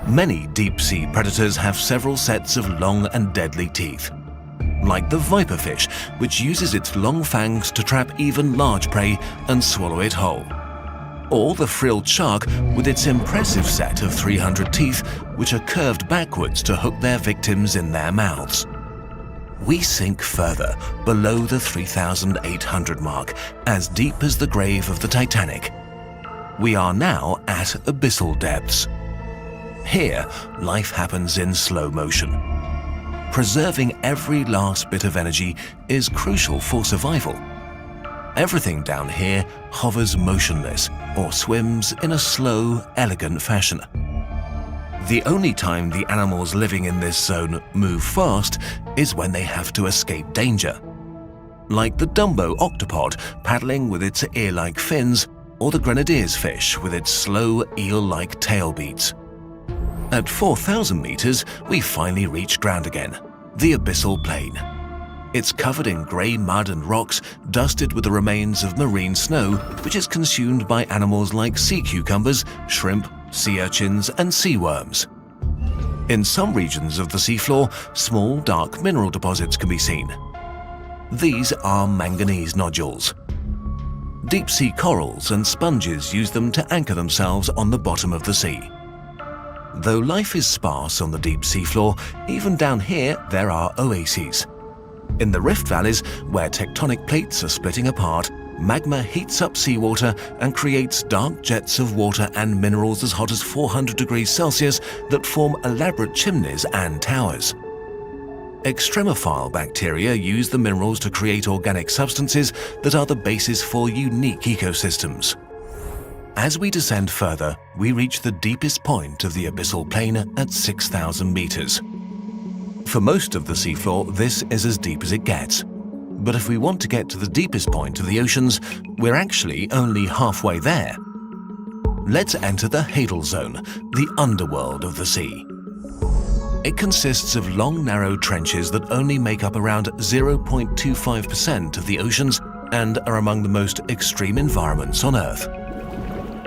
Many deep-sea predators have several sets of long and deadly teeth. Like the viperfish, which uses its long fangs to trap even large prey and swallow it whole. Or the frilled shark with its impressive set of 300 teeth, which are curved backwards to hook their victims in their mouths. We sink further, below the 3,800 mark, as deep as the grave of the Titanic. We are now at abyssal depths. Here, life happens in slow motion. Preserving every last bit of energy is crucial for survival. Everything down here hovers motionless or swims in a slow, elegant fashion. The only time the animals living in this zone move fast is when they have to escape danger. Like the Dumbo octopod paddling with its ear-like fins, or the grenadier's fish with its slow, eel-like tail beats. At 4,000 meters, we finally reach ground again, the abyssal plain. It's covered in grey mud and rocks, dusted with the remains of marine snow, which is consumed by animals like sea cucumbers, shrimp, sea urchins, and sea worms. In some regions of the seafloor, small, dark mineral deposits can be seen. These are manganese nodules. Deep-sea corals and sponges use them to anchor themselves on the bottom of the sea. Though life is sparse on the deep seafloor, even down here there are oases. In the rift valleys, where tectonic plates are splitting apart, magma heats up seawater and creates dark jets of water and minerals as hot as 400 degrees Celsius that form elaborate chimneys and towers. Extremophile bacteria use the minerals to create organic substances that are the basis for unique ecosystems. As we descend further, we reach the deepest point of the abyssal plain at 6,000 meters. For most of the seafloor, this is as deep as it gets. But if we want to get to the deepest point of the oceans, we're actually only halfway there. Let's enter the Hadal Zone, the underworld of the sea. It consists of long, narrow trenches that only make up around 0.25% of the oceans and are among the most extreme environments on Earth.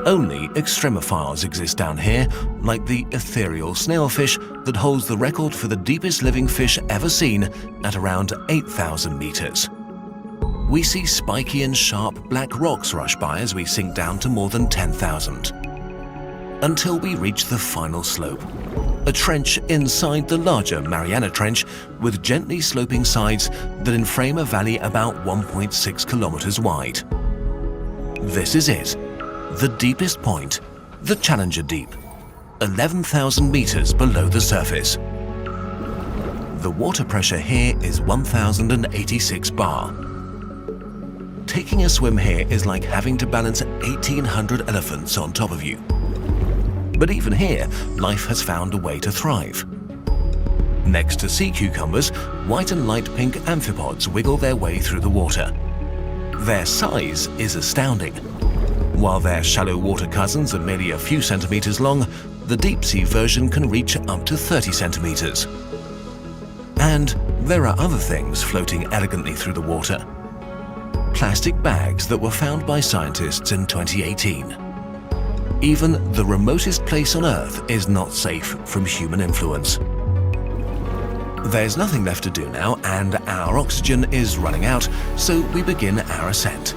Only extremophiles exist down here, like the ethereal snailfish that holds the record for the deepest living fish ever seen at around 8,000 meters. We see spiky and sharp black rocks rush by as we sink down to more than 10,000. Until we reach the final slope, a trench inside the larger Mariana Trench with gently sloping sides that enframe a valley about 1.6 kilometers wide. This is it. The deepest point, the Challenger Deep, 11,000 meters below the surface. The water pressure here is 1,086 bar. taking a swim here is like having to balance 1,800 elephants on top of you. But even here, life has found a way to thrive. Next to sea cucumbers, white and light pink amphipods wiggle their way through the water. Their size is astounding. While their shallow water cousins are merely a few centimeters long, the deep-sea version can reach up to 30 centimeters. And there are other things floating elegantly through the water. Plastic bags that were found by scientists in 2018. Even the remotest place on Earth is not safe from human influence. There's nothing left to do now, and our oxygen is running out, so we begin our ascent.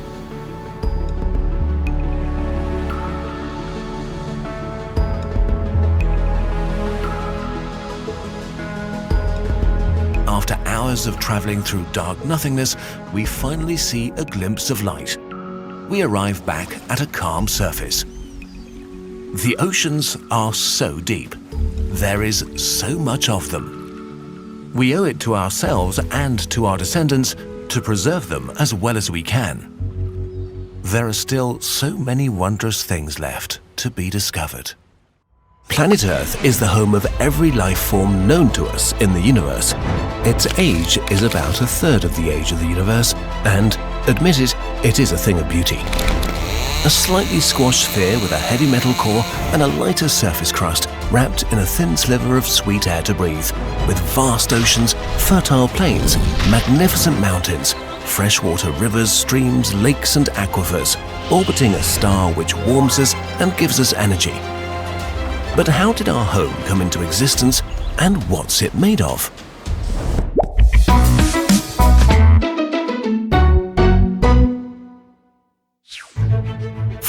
After hours of traveling through dark nothingness, we finally see a glimpse of light. We arrive back at a calm surface. The oceans are so deep. There is so much of them. We owe it to ourselves and to our descendants to preserve them as well as we can. There are still so many wondrous things left to be discovered. Planet Earth is the home of every life form known to us in the universe. Its age is about a third of the age of the universe, and, admit it, it is a thing of beauty. A slightly squashed sphere with a heavy metal core and a lighter surface crust wrapped in a thin sliver of sweet air to breathe, with vast oceans, fertile plains, magnificent mountains, freshwater rivers, streams, lakes and aquifers, orbiting a star which warms us and gives us energy. But how did our home come into existence, and what's it made of?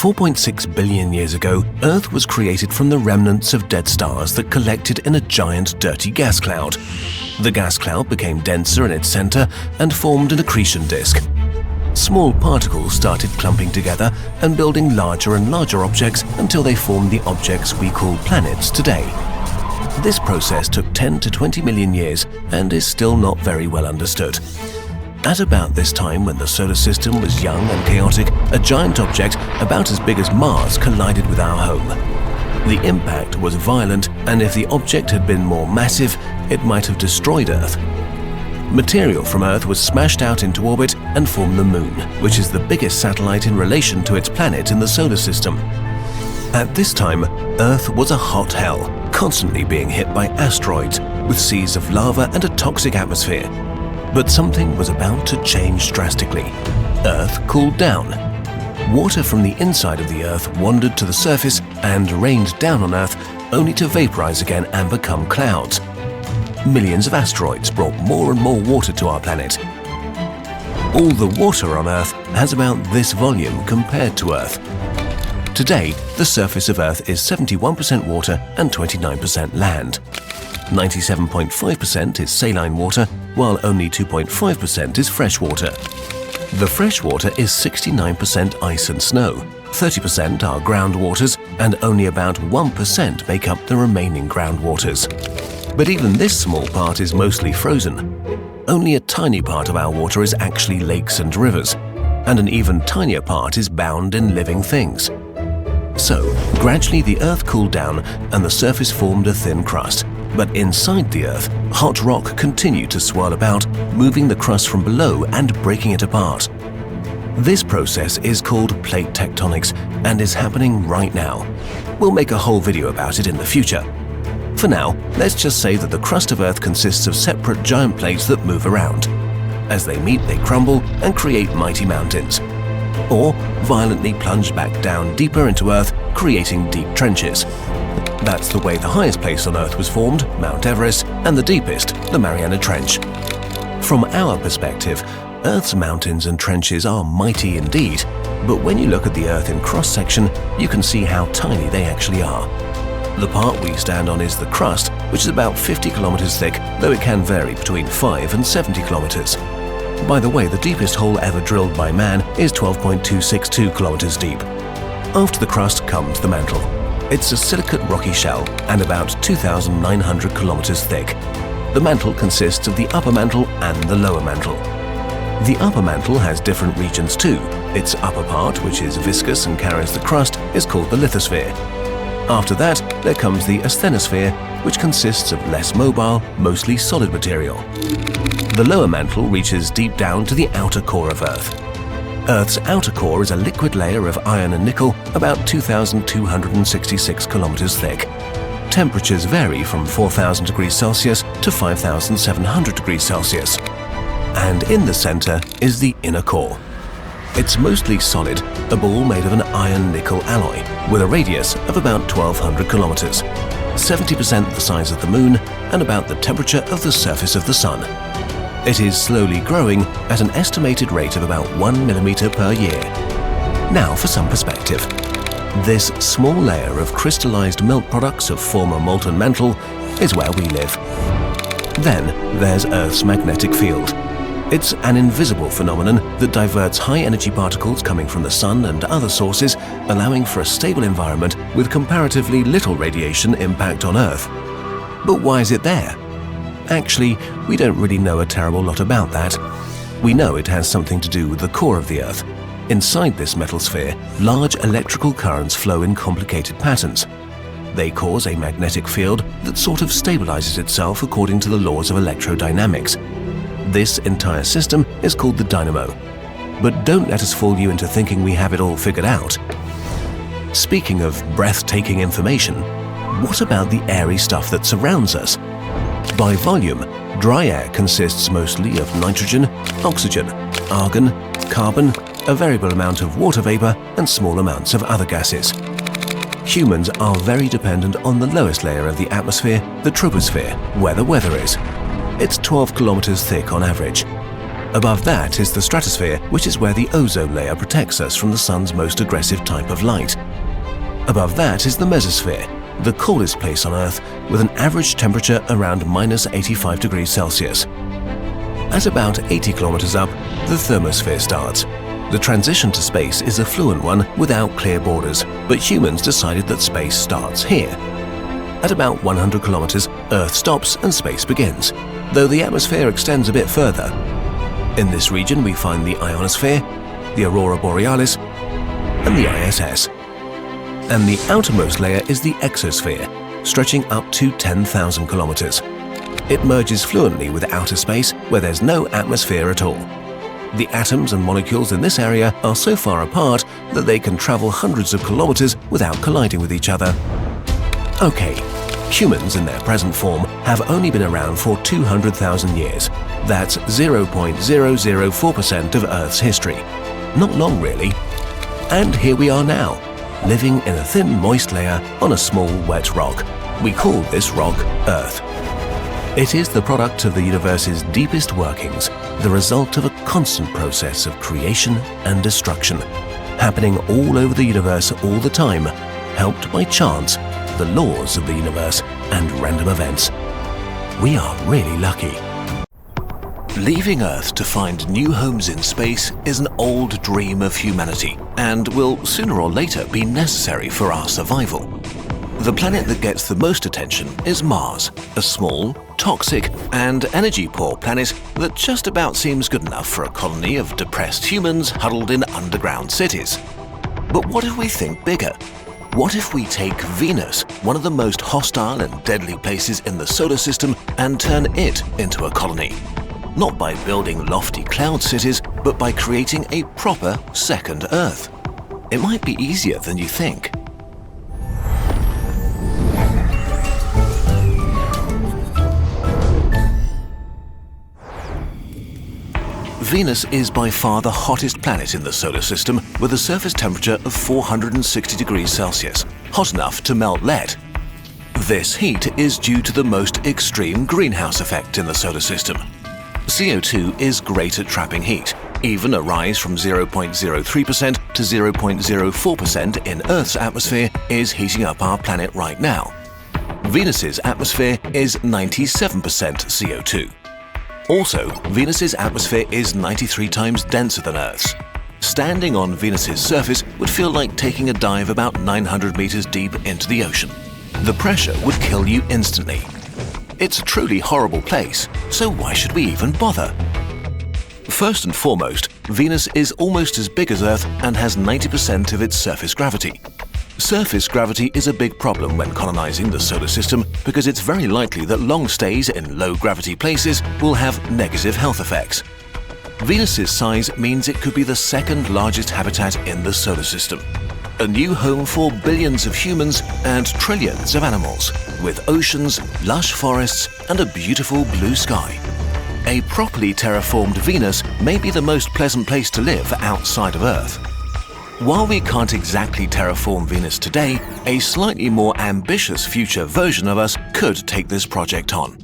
$4.6 billion years ago, Earth was created from the remnants of dead stars that collected in a giant dirty gas cloud. The gas cloud became denser in its center and formed an accretion disk. Small particles started clumping together and building larger and larger objects until they formed the objects we call planets today. This process took 10 to 20 million years and is still not very well understood. At about this time, when the solar system was young and chaotic, a giant object about as big as Mars collided with our home. The impact was violent, and if the object had been more massive, it might have destroyed Earth. Material from Earth was smashed out into orbit and formed the Moon, which is the biggest satellite in relation to its planet in the solar system. At this time, Earth was a hot hell, constantly being hit by asteroids, with seas of lava and a toxic atmosphere. But something was about to change drastically. Earth cooled down. Water from the inside of the Earth wandered to the surface and rained down on Earth, only to vaporize again and become clouds. Millions of asteroids brought more and more water to our planet. All the water on Earth has about this volume compared to Earth. Today, the surface of Earth is 71% water and 29% land. 97.5% is saline water, while only 2.5% is freshwater. The freshwater is 69% ice and snow, 30% are groundwaters, and only about 1% make up the remaining groundwaters. But even this small part is mostly frozen. Only a tiny part of our water is actually lakes and rivers, and an even tinier part is bound in living things. So, gradually the Earth cooled down and the surface formed a thin crust. But inside the Earth, hot rock continued to swirl about, moving the crust from below and breaking it apart. This process is called plate tectonics and is happening right now. We'll make a whole video about it in the future. For now, let's just say that the crust of Earth consists of separate giant plates that move around. As they meet, they crumble and create mighty mountains, or violently plunge back down deeper into Earth, creating deep trenches. That's the way the highest place on Earth was formed, Mount Everest, and the deepest, the Mariana Trench. From our perspective, Earth's mountains and trenches are mighty indeed, but when you look at the Earth in cross-section, you can see how tiny they actually are. The part we stand on is the crust, which is about 50 kilometers thick, though it can vary between 5 and 70 kilometers. By the way, the deepest hole ever drilled by man is 12.262 kilometers deep. After the crust comes the mantle. It's a silicate rocky shell and about 2,900 kilometers thick. The mantle consists of the upper mantle and the lower mantle. The upper mantle has different regions too. Its upper part, which is viscous and carries the crust, is called the lithosphere. After that, there comes the asthenosphere, which consists of less mobile, mostly solid material. The lower mantle reaches deep down to the outer core of Earth. Earth's outer core is a liquid layer of iron and nickel about 2,266 kilometers thick. Temperatures vary from 4,000 degrees Celsius to 5,700 degrees Celsius. And in the center is the inner core. It's mostly solid, a ball made of an iron-nickel alloy, with a radius of about 1,200 kilometers, 70% the size of the Moon and about the temperature of the surface of the Sun. It is slowly growing at an estimated rate of about 1 millimeter per year. Now for some perspective. This small layer of crystallized milk products of former molten mantle is where we live. Then there's Earth's magnetic field. It's an invisible phenomenon that diverts high-energy particles coming from the Sun and other sources, allowing for a stable environment with comparatively little radiation impact on Earth. But why is it there? Actually, we don't really know a terrible lot about that. We know it has something to do with the core of the Earth. Inside this metal sphere, large electrical currents flow in complicated patterns. They cause a magnetic field that sort of stabilizes itself according to the laws of electrodynamics. This entire system is called the dynamo. But don't let us fool you into thinking we have it all figured out. Speaking of breathtaking information, what about the airy stuff that surrounds us? By volume, dry air consists mostly of nitrogen, oxygen, argon, carbon, a variable amount of water vapor, and small amounts of other gases. Humans are very dependent on the lowest layer of the atmosphere, the troposphere, where the weather is. It's 12 kilometers thick on average. Above that is the stratosphere, which is where the ozone layer protects us from the sun's most aggressive type of light. Above that is the mesosphere, the coldest place on Earth, with an average temperature around minus 85 degrees Celsius. At about 80 kilometers up, the thermosphere starts. The transition to space is a fluent one without clear borders, but humans decided that space starts here. At about 100 kilometers, Earth stops and space begins, though the atmosphere extends a bit further. In this region we find the ionosphere, the aurora borealis, and the ISS. And the outermost layer is the exosphere, stretching up to 10,000 kilometers. It merges fluently with outer space where there's no atmosphere at all. The atoms and molecules in this area are so far apart that they can travel hundreds of kilometers without colliding with each other. Okay, humans in their present form have only been around for 200,000 years. That's 0.004% of Earth's history. Not long, really. And here we are now, living in a thin, moist layer on a small, wet rock. We call this rock Earth. It is the product of the universe's deepest workings, the result of a constant process of creation and destruction, happening all over the universe all the time, helped by chance, the laws of the universe, and random events. We are really lucky. Leaving Earth to find new homes in space is an old dream of humanity and will sooner or later be necessary for our survival. The planet that gets the most attention is Mars, a small, toxic, and energy-poor planet that just about seems good enough for a colony of depressed humans huddled in underground cities. But what if we think bigger? What if we take Venus, one of the most hostile and deadly places in the solar system, and turn it into a colony? Not by building lofty cloud cities, but by creating a proper second Earth. It might be easier than you think. Venus is by far the hottest planet in the solar system, with a surface temperature of 460 degrees Celsius, hot enough to melt lead. This heat is due to the most extreme greenhouse effect in the solar system. CO2 is great at trapping heat. Even a rise from 0.03% to 0.04% in Earth's atmosphere is heating up our planet right now. Venus's atmosphere is 97% CO2. Also, Venus's atmosphere is 93 times denser than Earth's. Standing on Venus's surface would feel like taking a dive about 900 meters deep into the ocean. The pressure would kill you instantly. It's a truly horrible place, so why should we even bother? First and foremost, Venus is almost as big as Earth and has 90% of its surface gravity. Surface gravity is a big problem when colonizing the solar system because it's very likely that long stays in low-gravity places will have negative health effects. Venus's size means it could be the second largest habitat in the solar system. A new home for billions of humans and trillions of animals, with oceans, lush forests, and a beautiful blue sky. A properly terraformed Venus may be the most pleasant place to live outside of Earth. While we can't exactly terraform Venus today, a slightly more ambitious future version of us could take this project on.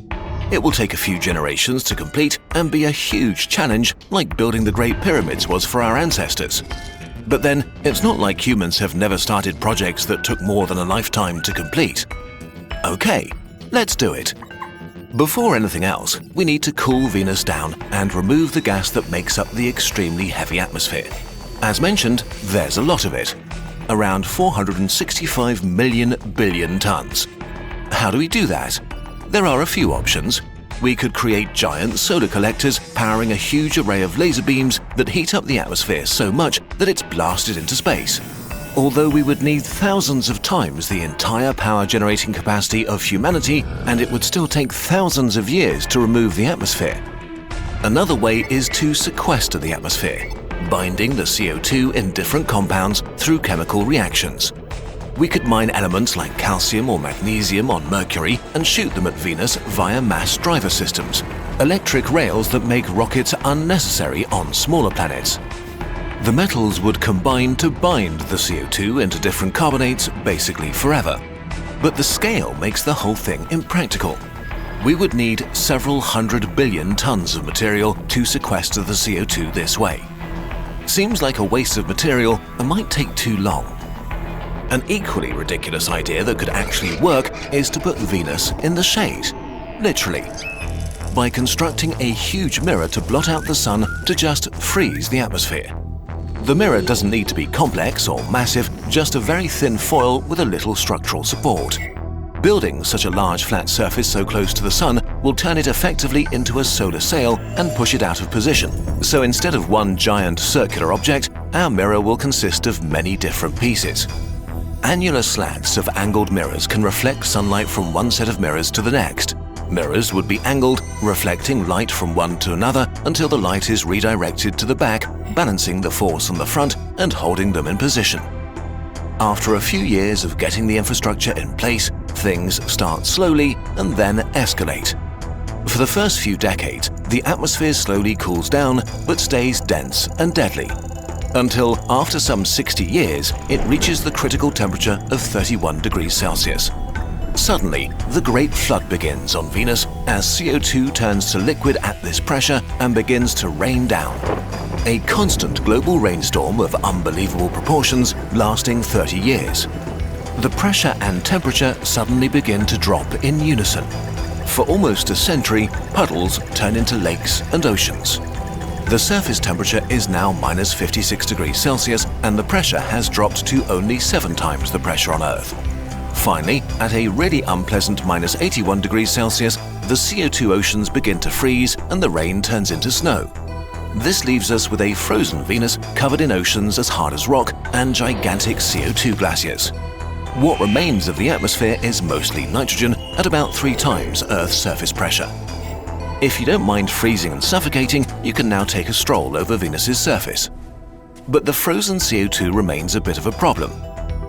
It will take a few generations to complete and be a huge challenge like building the Great Pyramids was for our ancestors. But then, it's not like humans have never started projects that took more than a lifetime to complete. Okay, let's do it. Before anything else, we need to cool Venus down and remove the gas that makes up the extremely heavy atmosphere. As mentioned, there's a lot of it, around 465 million billion tons. How do we do that? There are a few options. We could create giant solar collectors powering a huge array of laser beams that heat up the atmosphere so much that it's blasted into space. Although we would need thousands of times the entire power generating capacity of humanity, and it would still take thousands of years to remove the atmosphere. Another way is to sequester the atmosphere, binding the CO2 in different compounds through chemical reactions. We could mine elements like calcium or magnesium on Mercury and shoot them at Venus via mass driver systems, electric rails that make rockets unnecessary on smaller planets. The metals would combine to bind the CO2 into different carbonates basically forever. But the scale makes the whole thing impractical. We would need several 100 billion tons of material to sequester the CO2 this way. Seems like a waste of material and might take too long. An equally ridiculous idea that could actually work is to put Venus in the shade, literally, by constructing a huge mirror to blot out the sun to just freeze the atmosphere. The mirror doesn't need to be complex or massive, just a very thin foil with a little structural support. Building such a large flat surface so close to the sun will turn it effectively into a solar sail and push it out of position. So instead of one giant circular object, our mirror will consist of many different pieces. Annular slats of angled mirrors can reflect sunlight from one set of mirrors to the next. Mirrors would be angled, reflecting light from one to another until the light is redirected to the back, balancing the force on the front and holding them in position. After a few years of getting the infrastructure in place, things start slowly and then escalate. For the first few decades, the atmosphere slowly cools down but stays dense and deadly, until after some 60 years, it reaches the critical temperature of 31 degrees Celsius. Suddenly, the Great Flood begins on Venus as CO2 turns to liquid at this pressure and begins to rain down. A constant global rainstorm of unbelievable proportions lasting 30 years. The pressure and temperature suddenly begin to drop in unison. For almost a century, puddles turn into lakes and oceans. The surface temperature is now minus 56 degrees Celsius and the pressure has dropped to only 7 times the pressure on Earth. Finally, at a really unpleasant minus 81 degrees Celsius, the CO2 oceans begin to freeze and the rain turns into snow. This leaves us with a frozen Venus covered in oceans as hard as rock and gigantic CO2 glaciers. What remains of the atmosphere is mostly nitrogen at about 3 times Earth's surface pressure. If you don't mind freezing and suffocating, you can now take a stroll over Venus's surface. But the frozen CO2 remains a bit of a problem.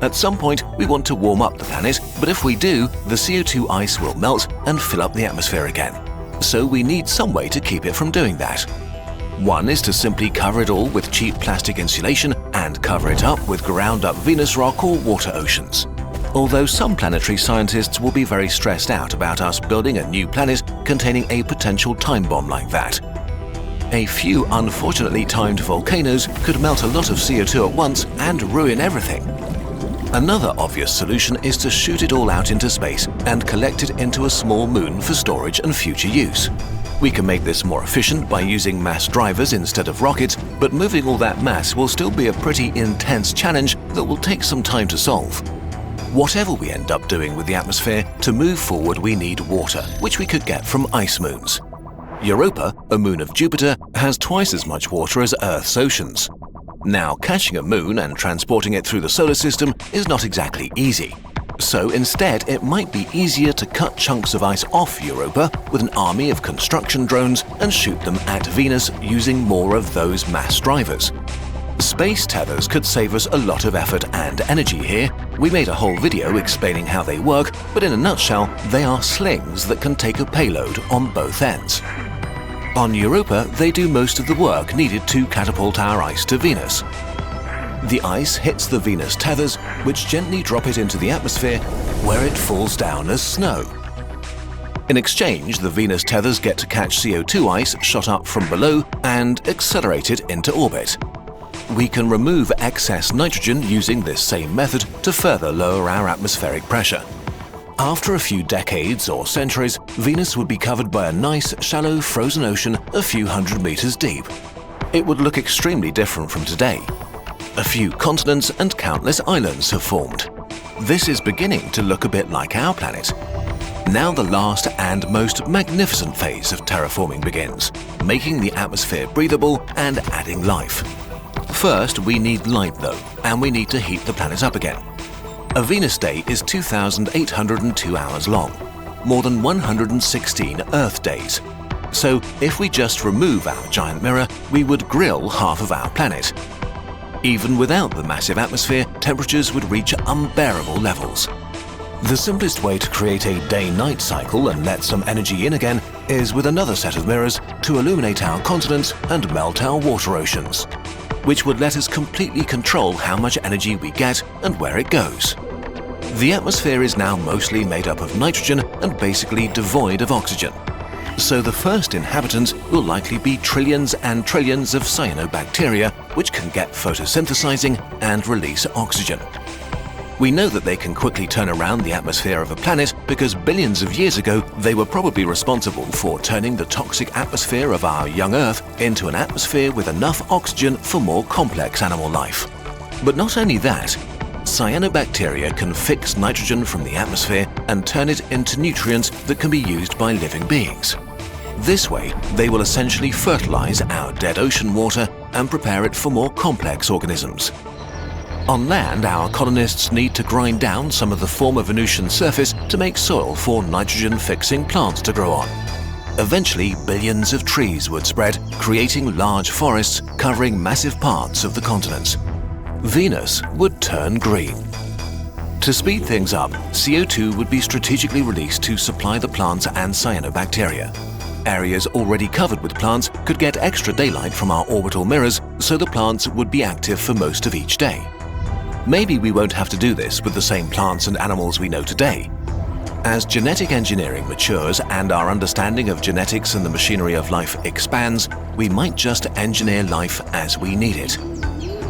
At some point, we want to warm up the planet, but if we do, the CO2 ice will melt and fill up the atmosphere again. So we need some way to keep it from doing that. One is to simply cover it all with cheap plastic insulation and cover it up with ground-up Venus rock or water oceans. Although some planetary scientists will be very stressed out about us building a new planet containing a potential time bomb like that. A few unfortunately timed volcanoes could melt a lot of CO2 at once and ruin everything. Another obvious solution is to shoot it all out into space and collect it into a small moon for storage and future use. We can make this more efficient by using mass drivers instead of rockets, but moving all that mass will still be a pretty intense challenge that will take some time to solve. Whatever we end up doing with the atmosphere, to move forward we need water, which we could get from ice moons. Europa, a moon of Jupiter, has twice as much water as Earth's oceans. Now, catching a moon and transporting it through the solar system is not exactly easy. So instead, it might be easier to cut chunks of ice off Europa with an army of construction drones and shoot them at Venus using more of those mass drivers. Space tethers could save us a lot of effort and energy here. We made a whole video explaining how they work, but in a nutshell, they are slings that can take a payload on both ends. On Europa, they do most of the work needed to catapult our ice to Venus. The ice hits the Venus tethers, which gently drop it into the atmosphere, where it falls down as snow. In exchange, the Venus tethers get to catch CO2 ice shot up from below and accelerate it into orbit. We can remove excess nitrogen using this same method to further lower our atmospheric pressure. After a few decades or centuries, Venus would be covered by a nice, shallow, frozen ocean a few hundred meters deep. It would look extremely different from today. A few continents and countless islands have formed. This is beginning to look a bit like our planet. Now the last and most magnificent phase of terraforming begins, making the atmosphere breathable and adding life. First, we need light though, and we need to heat the planet up again. A Venus day is 2,802 hours long, more than 116 Earth days. So if we just remove our giant mirror, we would grill half of our planet. Even without the massive atmosphere, temperatures would reach unbearable levels. The simplest way to create a day-night cycle and let some energy in again is with another set of mirrors to illuminate our continents and melt our water oceans, which would let us completely control how much energy we get and where it goes. The atmosphere is now mostly made up of nitrogen and basically devoid of oxygen. So the first inhabitants will likely be trillions and trillions of cyanobacteria, which can get photosynthesizing and release oxygen. We know that they can quickly turn around the atmosphere of a planet because billions of years ago they were probably responsible for turning the toxic atmosphere of our young Earth into an atmosphere with enough oxygen for more complex animal life. But not only that, cyanobacteria can fix nitrogen from the atmosphere and turn it into nutrients that can be used by living beings. This way, they will essentially fertilize our dead ocean water and prepare it for more complex organisms. On land, our colonists need to grind down some of the former Venusian surface to make soil for nitrogen-fixing plants to grow on. Eventually, billions of trees would spread, creating large forests covering massive parts of the continents. Venus would turn green. To speed things up, CO2 would be strategically released to supply the plants and cyanobacteria. Areas already covered with plants could get extra daylight from our orbital mirrors, so the plants would be active for most of each day. Maybe we won't have to do this with the same plants and animals we know today. As genetic engineering matures and our understanding of genetics and the machinery of life expands, we might just engineer life as we need it.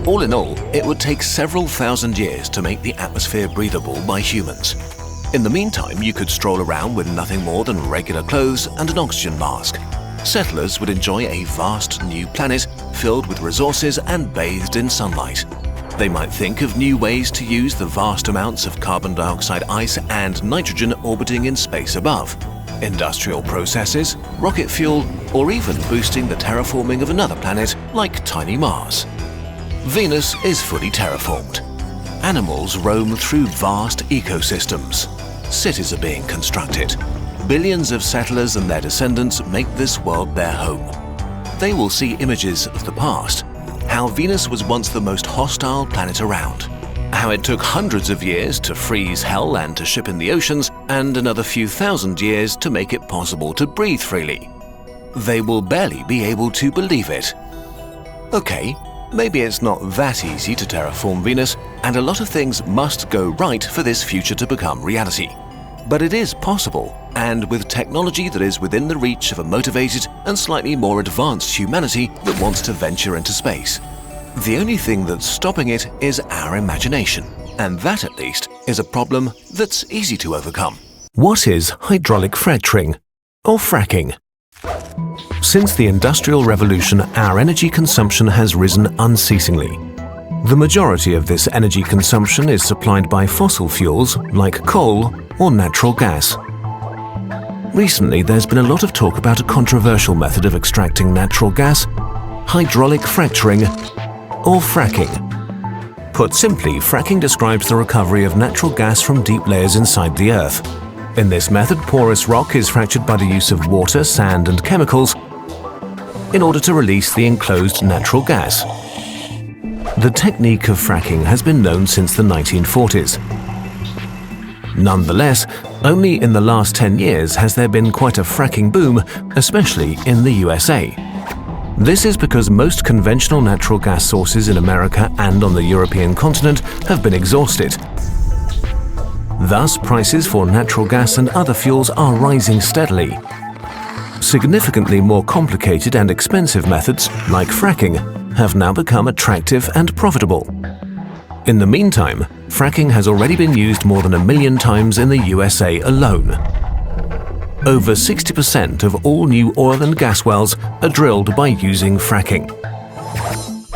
All in all, it would take several thousand years to make the atmosphere breathable by humans. In the meantime, you could stroll around with nothing more than regular clothes and an oxygen mask. Settlers would enjoy a vast new planet filled with resources and bathed in sunlight. They might think of new ways to use the vast amounts of carbon dioxide ice and nitrogen orbiting in space above. Industrial processes, rocket fuel, or even boosting the terraforming of another planet like tiny Mars. Venus is fully terraformed. Animals roam through vast ecosystems. Cities are being constructed. Billions of settlers and their descendants make this world their home. They will see images of the past, how Venus was once the most hostile planet around, how it took hundreds of years to freeze hell and to ship in the oceans, and another few thousand years to make it possible to breathe freely. They will barely be able to believe it. Okay, maybe it's not that easy to terraform Venus, and a lot of things must go right for this future to become reality. But it is possible, and with technology that is within the reach of a motivated and slightly more advanced humanity that wants to venture into space. The only thing that's stopping it is our imagination, and that at least is a problem that's easy to overcome. What is hydraulic fracturing, or fracking? Since the Industrial Revolution, our energy consumption has risen unceasingly. The majority of this energy consumption is supplied by fossil fuels like coal or natural gas. Recently, there's been a lot of talk about a controversial method of extracting natural gas: hydraulic fracturing, or fracking. Put simply, fracking describes the recovery of natural gas from deep layers inside the Earth. In this method, porous rock is fractured by the use of water, sand, and chemicals in order to release the enclosed natural gas. The technique of fracking has been known since the 1940s. Nonetheless, only in the last 10 years has there been quite a fracking boom, especially in the USA. This is because most conventional natural gas sources in America and on the European continent have been exhausted. Thus, prices for natural gas and other fuels are rising steadily. Significantly more complicated and expensive methods, like fracking, have now become attractive and profitable. In the meantime, fracking has already been used more than 1 million times in the USA alone. Over 60% of all new oil and gas wells are drilled by using fracking.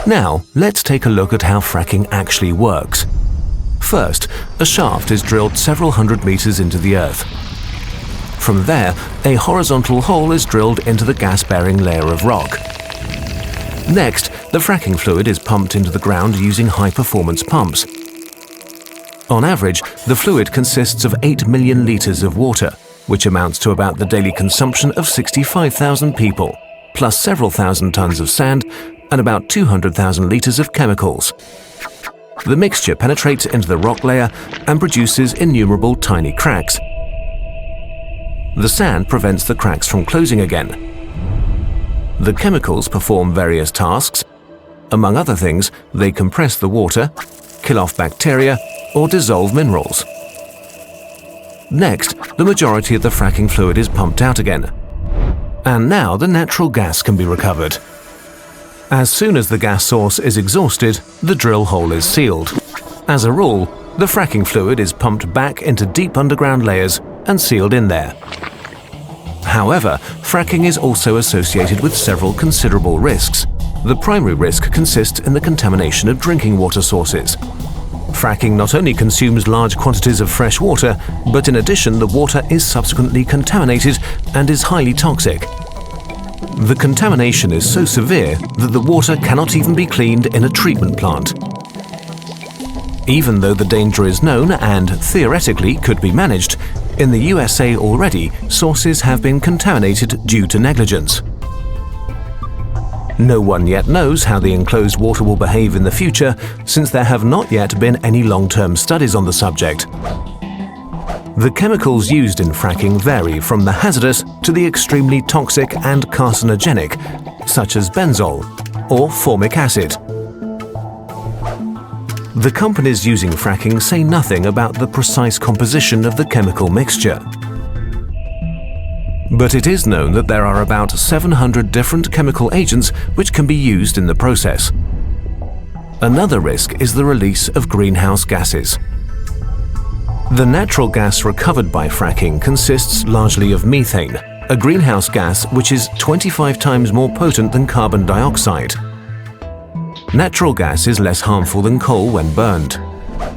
Now, let's take a look at how fracking actually works. First, a shaft is drilled several hundred meters into the Earth. From there, a horizontal hole is drilled into the gas-bearing layer of rock. Next, the fracking fluid is pumped into the ground using high-performance pumps. On average, the fluid consists of 8 million liters of water, which amounts to about the daily consumption of 65,000 people, plus several thousand tons of sand and about 200,000 liters of chemicals. The mixture penetrates into the rock layer and produces innumerable tiny cracks. The sand prevents the cracks from closing again. The chemicals perform various tasks. Among other things, they compress the water, kill off bacteria, or dissolve minerals. Next, the majority of the fracking fluid is pumped out again. And now the natural gas can be recovered. As soon as the gas source is exhausted, the drill hole is sealed. As a rule, the fracking fluid is pumped back into deep underground layers and sealed in there. However, fracking is also associated with several considerable risks. The primary risk consists in the contamination of drinking water sources. Fracking not only consumes large quantities of fresh water, but in addition, the water is subsequently contaminated and is highly toxic. The contamination is so severe that the water cannot even be cleaned in a treatment plant. Even though the danger is known and theoretically could be managed, in the USA already, sources have been contaminated due to negligence. No one yet knows how the enclosed water will behave in the future, since there have not yet been any long-term studies on the subject. The chemicals used in fracking vary from the hazardous to the extremely toxic and carcinogenic, such as benzol or formic acid. The companies using fracking say nothing about the precise composition of the chemical mixture. But it is known that there are about 700 different chemical agents which can be used in the process. Another risk is the release of greenhouse gases. The natural gas recovered by fracking consists largely of methane, a greenhouse gas which is 25 times more potent than carbon dioxide. Natural gas is less harmful than coal when burned.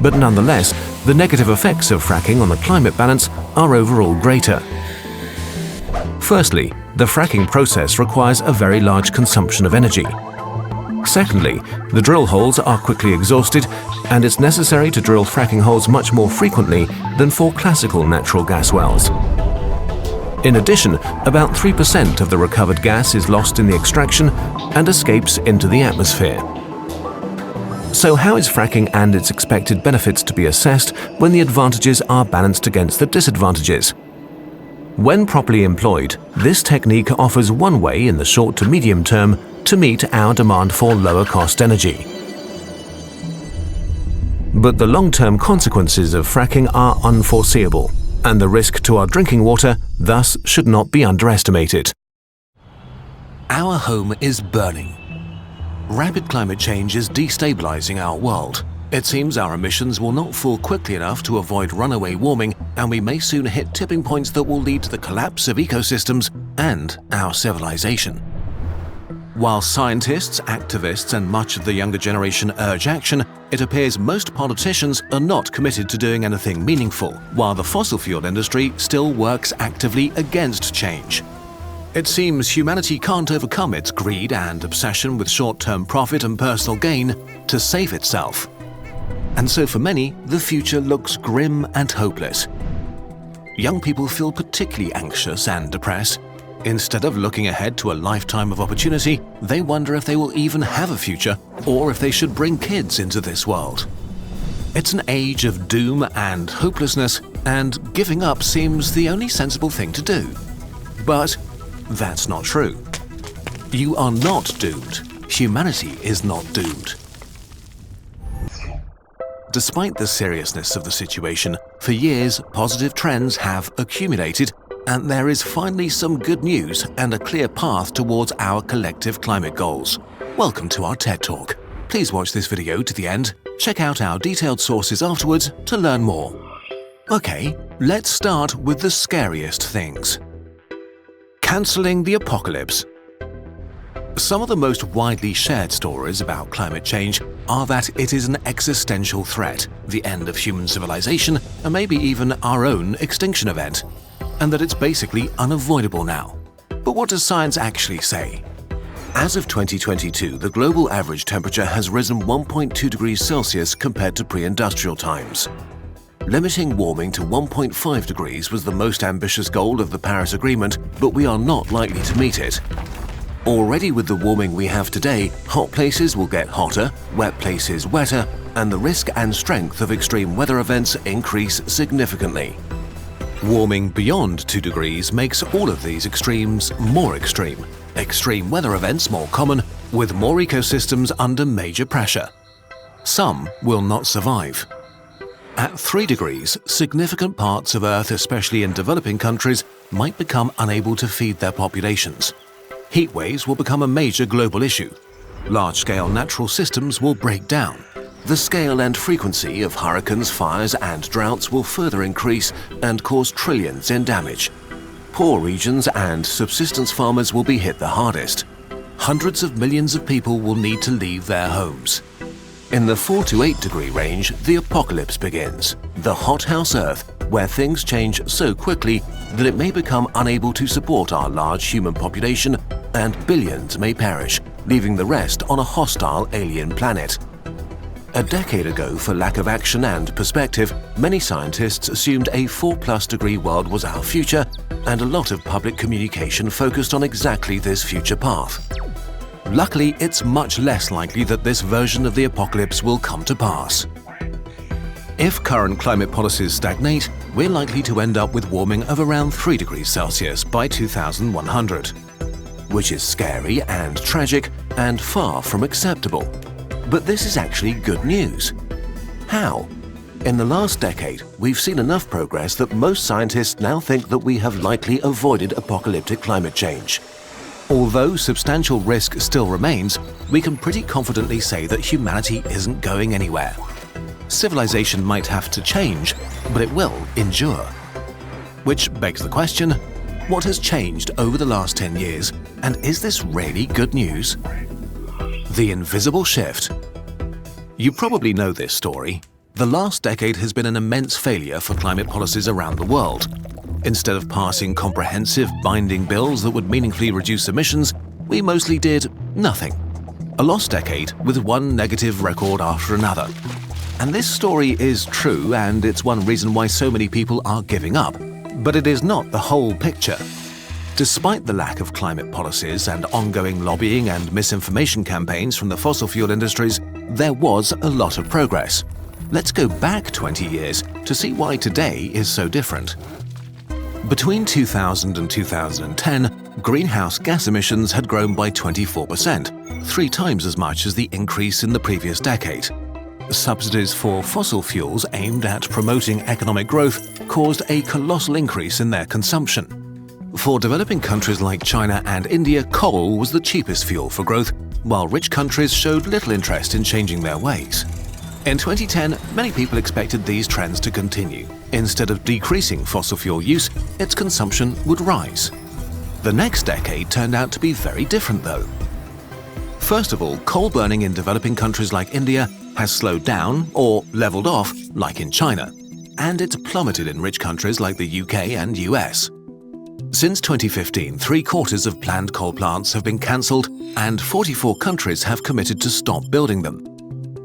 But nonetheless, the negative effects of fracking on the climate balance are overall greater. Firstly, the fracking process requires a very large consumption of energy. Secondly, the drill holes are quickly exhausted, and it's necessary to drill fracking holes much more frequently than for classical natural gas wells. In addition, about 3% of the recovered gas is lost in the extraction and escapes into the atmosphere. So how is fracking and its expected benefits to be assessed when the advantages are balanced against the disadvantages? When properly employed, this technique offers one way in the short to medium term to meet our demand for lower-cost energy. But the long-term consequences of fracking are unforeseeable, and the risk to our drinking water thus should not be underestimated.
Our home is burning. Rapid climate change is destabilizing our world. It seems our emissions will not fall quickly enough to avoid runaway warming, and we may soon hit tipping points that will lead to the collapse of ecosystems and our civilization. While scientists, activists, and much of the younger generation urge action, it appears most politicians are not committed to doing anything meaningful, while the fossil fuel industry still works actively against change. It seems humanity can't overcome its greed and obsession with short-term profit and personal gain to save itself. And so for many, the future looks grim and hopeless. Young people feel particularly anxious and depressed. Instead of looking ahead to a lifetime of opportunity, they wonder if they will even have a future or if they should bring kids into this world. It's an age of doom and hopelessness, and giving up seems the only sensible thing to do. But that's not true. You are not doomed. Humanity is not doomed. Despite the seriousness of the situation, for years positive trends have accumulated, and there is finally some good news and a clear path towards our collective climate goals. Welcome to our TED Talk. Please watch this video to the end. Check out our detailed sources afterwards to learn more. Okay, let's start with the scariest things. Cancelling the apocalypse. Some of the most widely shared stories about climate change are that it is an existential threat, the end of human civilization, and maybe even our own extinction event, and that it's basically unavoidable now. But what does science actually say? As of 2022, the global average temperature has risen 1.2 degrees Celsius compared to pre-industrial times. Limiting warming to 1.5 degrees was the most ambitious goal of the Paris Agreement, but we are not likely to meet it. Already with the warming we have today, hot places will get hotter, wet places wetter, and the risk and strength of extreme weather events increase significantly. Warming beyond 2 degrees makes all of these extremes more extreme. Extreme weather events more common, with more ecosystems under major pressure. Some will not survive. At 3 degrees, significant parts of Earth, especially in developing countries, might become unable to feed their populations. Heat waves will become a major global issue. Large-scale natural systems will break down. The scale and frequency of hurricanes, fires, and droughts will further increase and cause trillions in damage. Poor regions and subsistence farmers will be hit the hardest. Hundreds of millions of people will need to leave their homes. In the 4 to 8 degree range, the apocalypse begins. The hothouse Earth, where things change so quickly that it may become unable to support our large human population and billions may perish, leaving the rest on a hostile alien planet. A decade ago, for lack of action and perspective, many scientists assumed a 4+ degree world was our future, and a lot of public communication focused on exactly this future path. Luckily, it's much less likely that this version of the apocalypse will come to pass. If current climate policies stagnate, we're likely to end up with warming of around 3 degrees Celsius by 2100, which is scary and tragic and far from acceptable. But this is actually good news. How? In the last decade, we've seen enough progress that most scientists now think that we have likely avoided apocalyptic climate change. Although substantial risk still remains, we can pretty confidently say that humanity isn't going anywhere. Civilization might have to change, but it will endure. Which begs the question, what has changed over the last 10 years, and is this really good news? The invisible shift. You probably know this story. The last decade has been an immense failure for climate policies around the world. Instead of passing comprehensive, binding bills that would meaningfully reduce emissions, we mostly did nothing. A lost decade with one negative record after another. And this story is true, and it's one reason why so many people are giving up. But it is not the whole picture. Despite the lack of climate policies and ongoing lobbying and misinformation campaigns from the fossil fuel industries, there was a lot of progress. Let's go back 20 years to see why today is so different. Between 2000 and 2010, greenhouse gas emissions had grown by 24%, 3 times as much as the increase in the previous decade. Subsidies for fossil fuels aimed at promoting economic growth caused a colossal increase in their consumption. For developing countries like China and India, coal was the cheapest fuel for growth, while rich countries showed little interest in changing their ways. In 2010, many people expected these trends to continue. Instead of decreasing fossil fuel use, its consumption would rise. The next decade turned out to be very different though. First of all, coal burning in developing countries like India has slowed down or leveled off, like in China, and it's plummeted in rich countries like the UK and US. Since 2015, 3/4 of planned coal plants have been cancelled and 44 countries have committed to stop building them.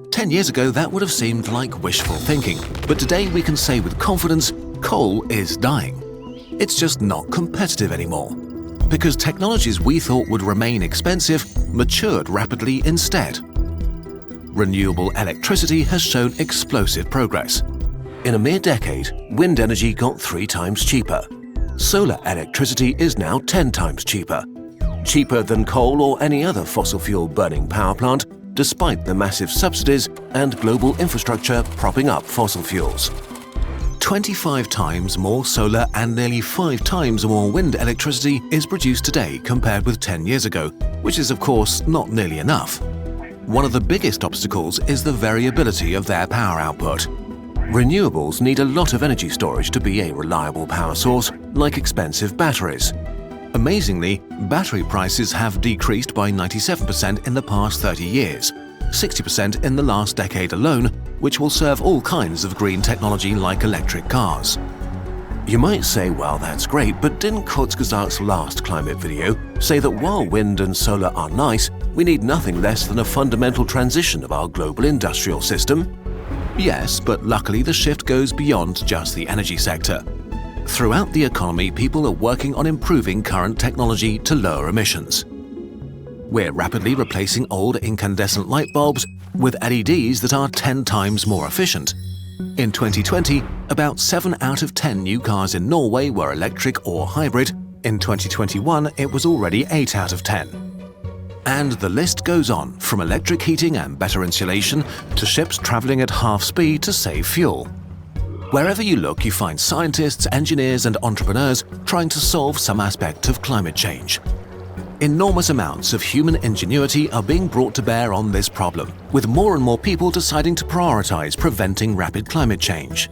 10 years ago, that would have seemed like wishful thinking, but today we can say with confidence, coal is dying. It's just not competitive anymore, because technologies we thought would remain expensive matured rapidly instead. Renewable electricity has shown explosive progress. In a mere decade, wind energy got 3 times cheaper. Solar electricity is now 10 times cheaper. Cheaper than coal or any other fossil fuel burning power plant, despite the massive subsidies and global infrastructure propping up fossil fuels. 25 times more solar and nearly 5 times more wind electricity is produced today compared with 10 years ago, which is of course not nearly enough. One of the biggest obstacles is the variability of their power output. Renewables need a lot of energy storage to be a reliable power source, like expensive batteries. Amazingly, battery prices have decreased by 97% in the past 30 years, 60% in the last decade alone, which will serve all kinds of green technology like electric cars. You might say, well, that's great, but didn't Kurzgesagt's last climate video say that while wind and solar are nice, we need nothing less than a fundamental transition of our global industrial system? Yes, but luckily the shift goes beyond just the energy sector. Throughout the economy, people are working on improving current technology to lower emissions. We're rapidly replacing old incandescent light bulbs with LEDs that are 10 times more efficient. In 2020, about 7 out of 10 new cars in Norway were electric or hybrid. In 2021, it was already 8 out of 10. And the list goes on, from electric heating and better insulation to ships traveling at half speed to save fuel. Wherever you look, you find scientists, engineers, and entrepreneurs trying to solve some aspect of climate change. Enormous amounts of human ingenuity are being brought to bear on this problem, with more and more people deciding to prioritize preventing rapid climate change.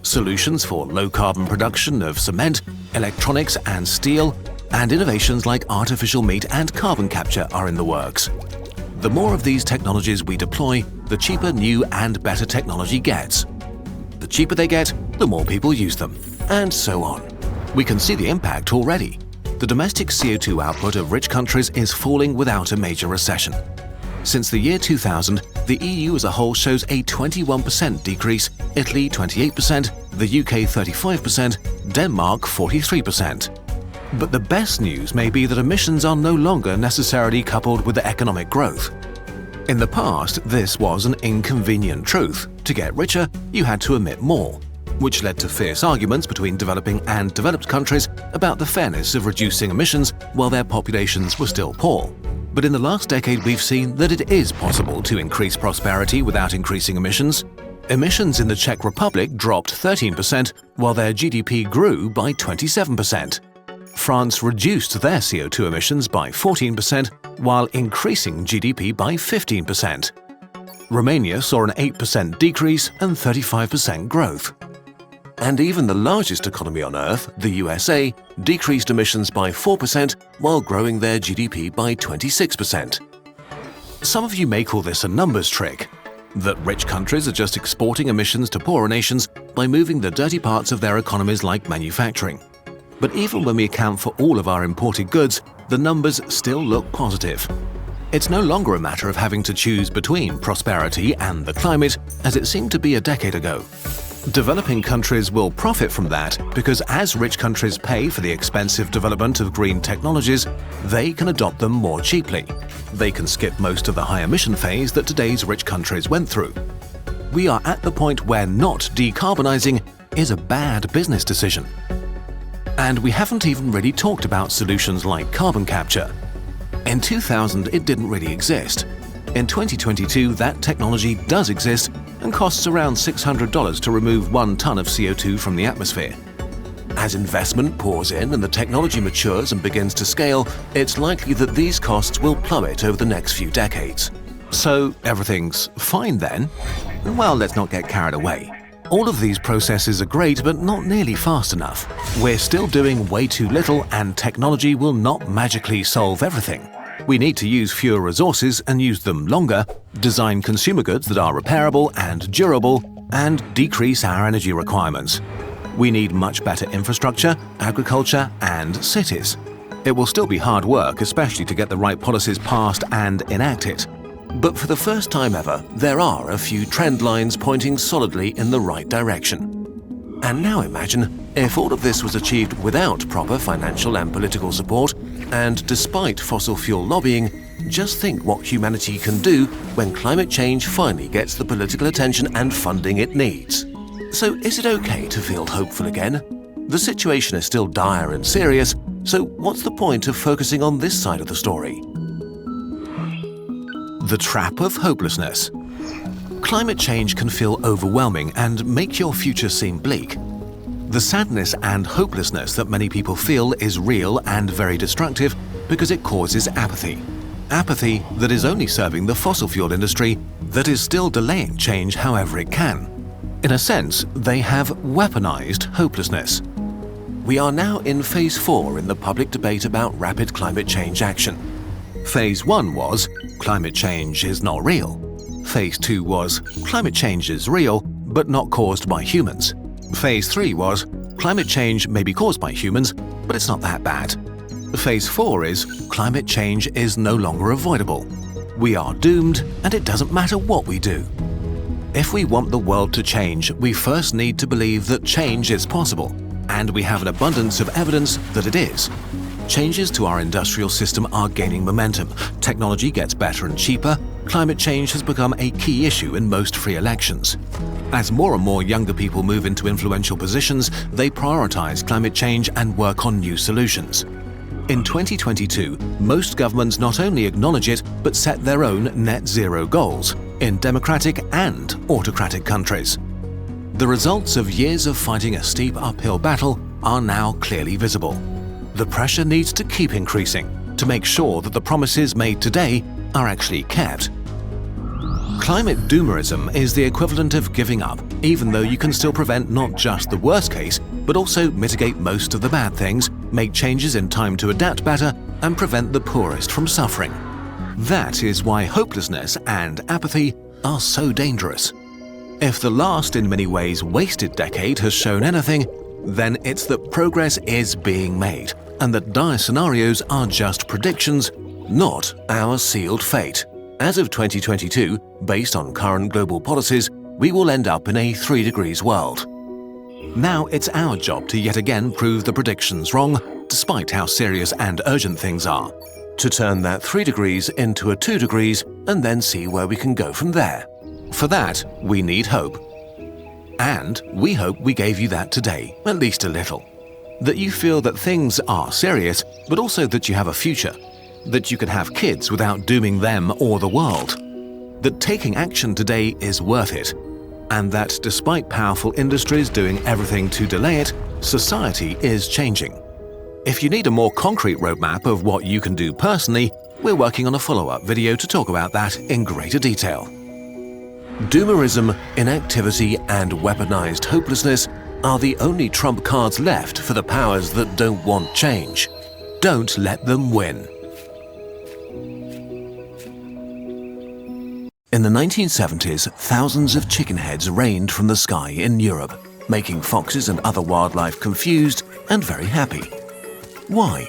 Solutions for low-carbon production of cement, electronics, and steel, and innovations like artificial meat and carbon capture are in the works. The more of these technologies we deploy, the cheaper new and better technology gets. The cheaper they get, the more people use them, and so on. We can see the impact already. The domestic CO2 output of rich countries is falling without a major recession. Since the year 2000, the EU as a whole shows a 21% decrease, Italy 28%, the UK 35%, Denmark 43%. But the best news may be that emissions are no longer necessarily coupled with the economic growth. In the past, this was an inconvenient truth. To get richer, you had to emit more, which led to fierce arguments between developing and developed countries about the fairness of reducing emissions while their populations were still poor. But in the last decade, we've seen that it is possible to increase prosperity without increasing emissions. Emissions in the Czech Republic dropped 13%, while their GDP grew by 27%. France reduced their CO2 emissions by 14%, while increasing GDP by 15%. Romania saw an 8% decrease and 35% growth. And even the largest economy on Earth, the USA, decreased emissions by 4% while growing their GDP by 26%. Some of you may call this a numbers trick, that rich countries are just exporting emissions to poorer nations by moving the dirty parts of their economies like manufacturing. But even when we account for all of our imported goods, the numbers still look positive. It's no longer a matter of having to choose between prosperity and the climate, as it seemed to be a decade ago. Developing countries will profit from that because as rich countries pay for the expensive development of green technologies, they can adopt them more cheaply. They can skip most of the high emission phase that today's rich countries went through. We are at the point where not decarbonizing is a bad business decision. And we haven't even really talked about solutions like carbon capture. In 2000, it didn't really exist. In 2022, that technology does exist and costs around $600 to remove 1 ton of CO2 from the atmosphere. As investment pours in and the technology matures and begins to scale, it's likely that these costs will plummet over the next few decades. So everything's fine then? Well, let's not get carried away. All of these processes are great, but not nearly fast enough. We're still doing way too little, and technology will not magically solve everything. We need to use fewer resources and use them longer, design consumer goods that are repairable and durable, and decrease our energy requirements. We need much better infrastructure, agriculture, and cities. It will still be hard work, especially to get the right policies passed and enacted. But for the first time ever, there are a few trend lines pointing solidly in the right direction. And now imagine if all of this was achieved without proper financial and political support, and despite fossil fuel lobbying. Just think what humanity can do when climate change finally gets the political attention and funding it needs. So is it okay to feel hopeful again? The situation is still dire and serious, so what's the point of focusing on this side of the story? The trap of hopelessness. Climate change can feel overwhelming and make your future seem bleak. The sadness and hopelessness that many people feel is real and very destructive because it causes apathy. Apathy that is only serving the fossil fuel industry that is still delaying change however it can. In a sense, they have weaponized hopelessness. We are now in Phase 4 in the public debate about rapid climate change action. Phase 1 was, climate change is not real. Phase 2 was, climate change is real, but not caused by humans. Phase 3 was, climate change may be caused by humans, but it's not that bad. Phase 4 is, climate change is no longer avoidable. We are doomed, and it doesn't matter what we do. If we want the world to change, we first need to believe that change is possible, and we have an abundance of evidence that it is. Changes to our industrial system are gaining momentum, technology gets better and cheaper, climate change has become a key issue in most free elections. As more and more younger people move into influential positions, they prioritize climate change and work on new solutions. In 2022, most governments not only acknowledge it, but set their own net zero goals in democratic and autocratic countries. The results of years of fighting a steep uphill battle are now clearly visible. The pressure needs to keep increasing to make sure that the promises made today are actually kept. Climate doomerism is the equivalent of giving up, even though you can still prevent not just the worst case, but also mitigate most of the bad things, make changes in time to adapt better, and prevent the poorest from suffering. That is why hopelessness and apathy are so dangerous. If the last, in many ways wasted decade has shown anything, then it's that progress is being made, and that dire scenarios are just predictions, not our sealed fate. As of 2022, based on current global policies, we will end up in a 3 degrees world. Now it's our job to yet again prove the predictions wrong, despite how serious and urgent things are. To turn that 3 degrees into a 2 degrees and then see where we can go from there. For that, we need hope. And we hope we gave you that today, at least a little. That you feel that things are serious, but also that you have a future. That you can have kids without dooming them or the world. That taking action today is worth it. And that despite powerful industries doing everything to delay it, society is changing. If you need a more concrete roadmap of what you can do personally, we're working on a follow-up video to talk about that in greater detail. Doomerism, inactivity, and weaponized hopelessness are the only trump cards left for the powers that don't want change. Don't let them win. In the 1970s, thousands of chicken heads rained from the sky in Europe, making foxes and other wildlife confused and very happy. Why?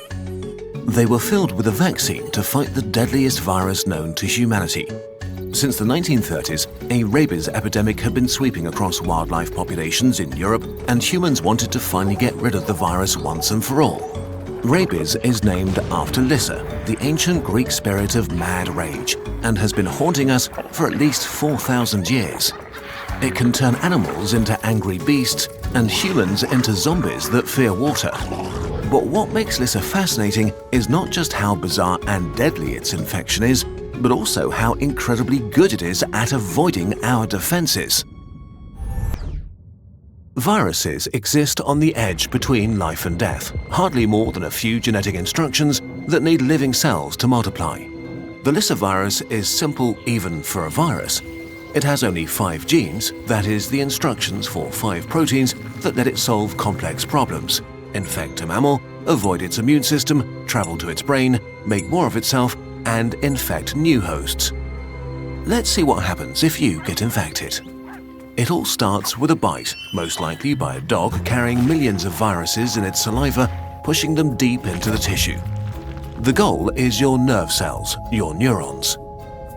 They were filled with a vaccine to fight the deadliest virus known to humanity. Since the 1930s, a rabies epidemic had been sweeping across wildlife populations in Europe, and humans wanted to finally get rid of the virus once and for all. Rabies is named after Lyssa, the ancient Greek spirit of mad rage, and has been haunting us for at least 4,000 years. It can turn animals into angry beasts and humans into zombies that fear water. But what makes Lyssa fascinating is not just how bizarre and deadly its infection is, but also how incredibly good it is at avoiding our defenses. Viruses exist on the edge between life and death, hardly more than a few genetic instructions that need living cells to multiply. The Lyssa virus is simple even for a virus. It has only 5 genes, that is, the instructions for 5 proteins that let it solve complex problems: infect a mammal, avoid its immune system, travel to its brain, make more of itself, and infect new hosts. Let's see what happens if you get infected. It all starts with a bite, most likely by a dog carrying millions of viruses in its saliva, pushing them deep into the tissue. The goal is your nerve cells, your neurons.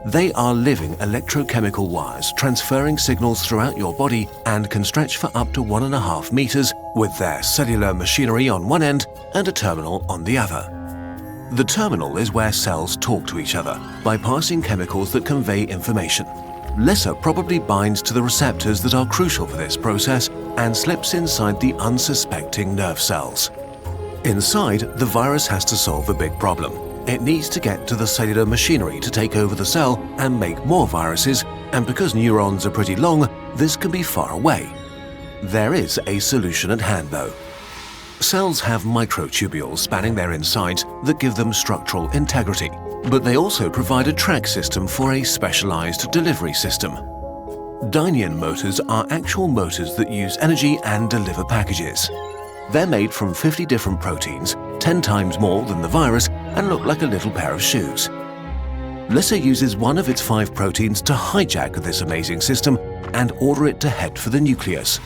They are living electrochemical wires transferring signals throughout your body and can stretch for up to 1.5 meters with their cellular machinery on one end and a terminal on the other. The terminal is where cells talk to each other by passing chemicals that convey information. Lissa probably binds to the receptors that are crucial for this process and slips inside the unsuspecting nerve cells. Inside, the virus has to solve a big problem. It needs to get to the cellular machinery to take over the cell and make more viruses, and because neurons are pretty long, this can be far away. There is a solution at hand though. Cells have microtubules spanning their insides that give them structural integrity, but they also provide a track system for a specialized delivery system. Dynein motors are actual motors that use energy and deliver packages. They're made from 50 different proteins, 10 times more than the virus, and look like a little pair of shoes. Lissa uses one of its 5 proteins to hijack this amazing system and order it to head for the nucleus.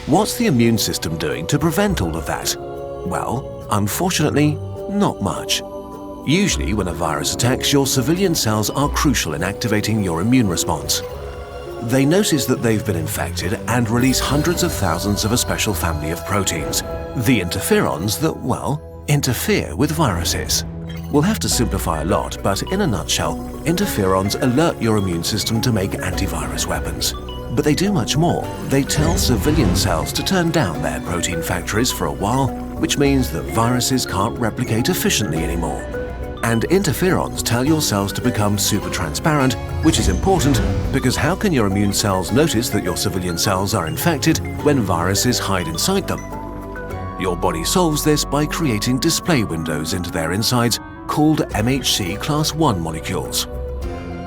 What's the immune system doing to prevent all of that? Well, unfortunately, not much. Usually when a virus attacks, your civilian cells are crucial in activating your immune response. They notice that they've been infected and release hundreds of thousands of a special family of proteins, the interferons that, well, interfere with viruses. We'll have to simplify a lot, but in a nutshell, interferons alert your immune system to make antivirus weapons. But they do much more. They tell civilian cells to turn down their protein factories for a while, which means that viruses can't replicate efficiently anymore. And interferons tell your cells to become super transparent, which is important because how can your immune cells notice that your civilian cells are infected when viruses hide inside them? Your body solves this by creating display windows into their insides called MHC class I molecules.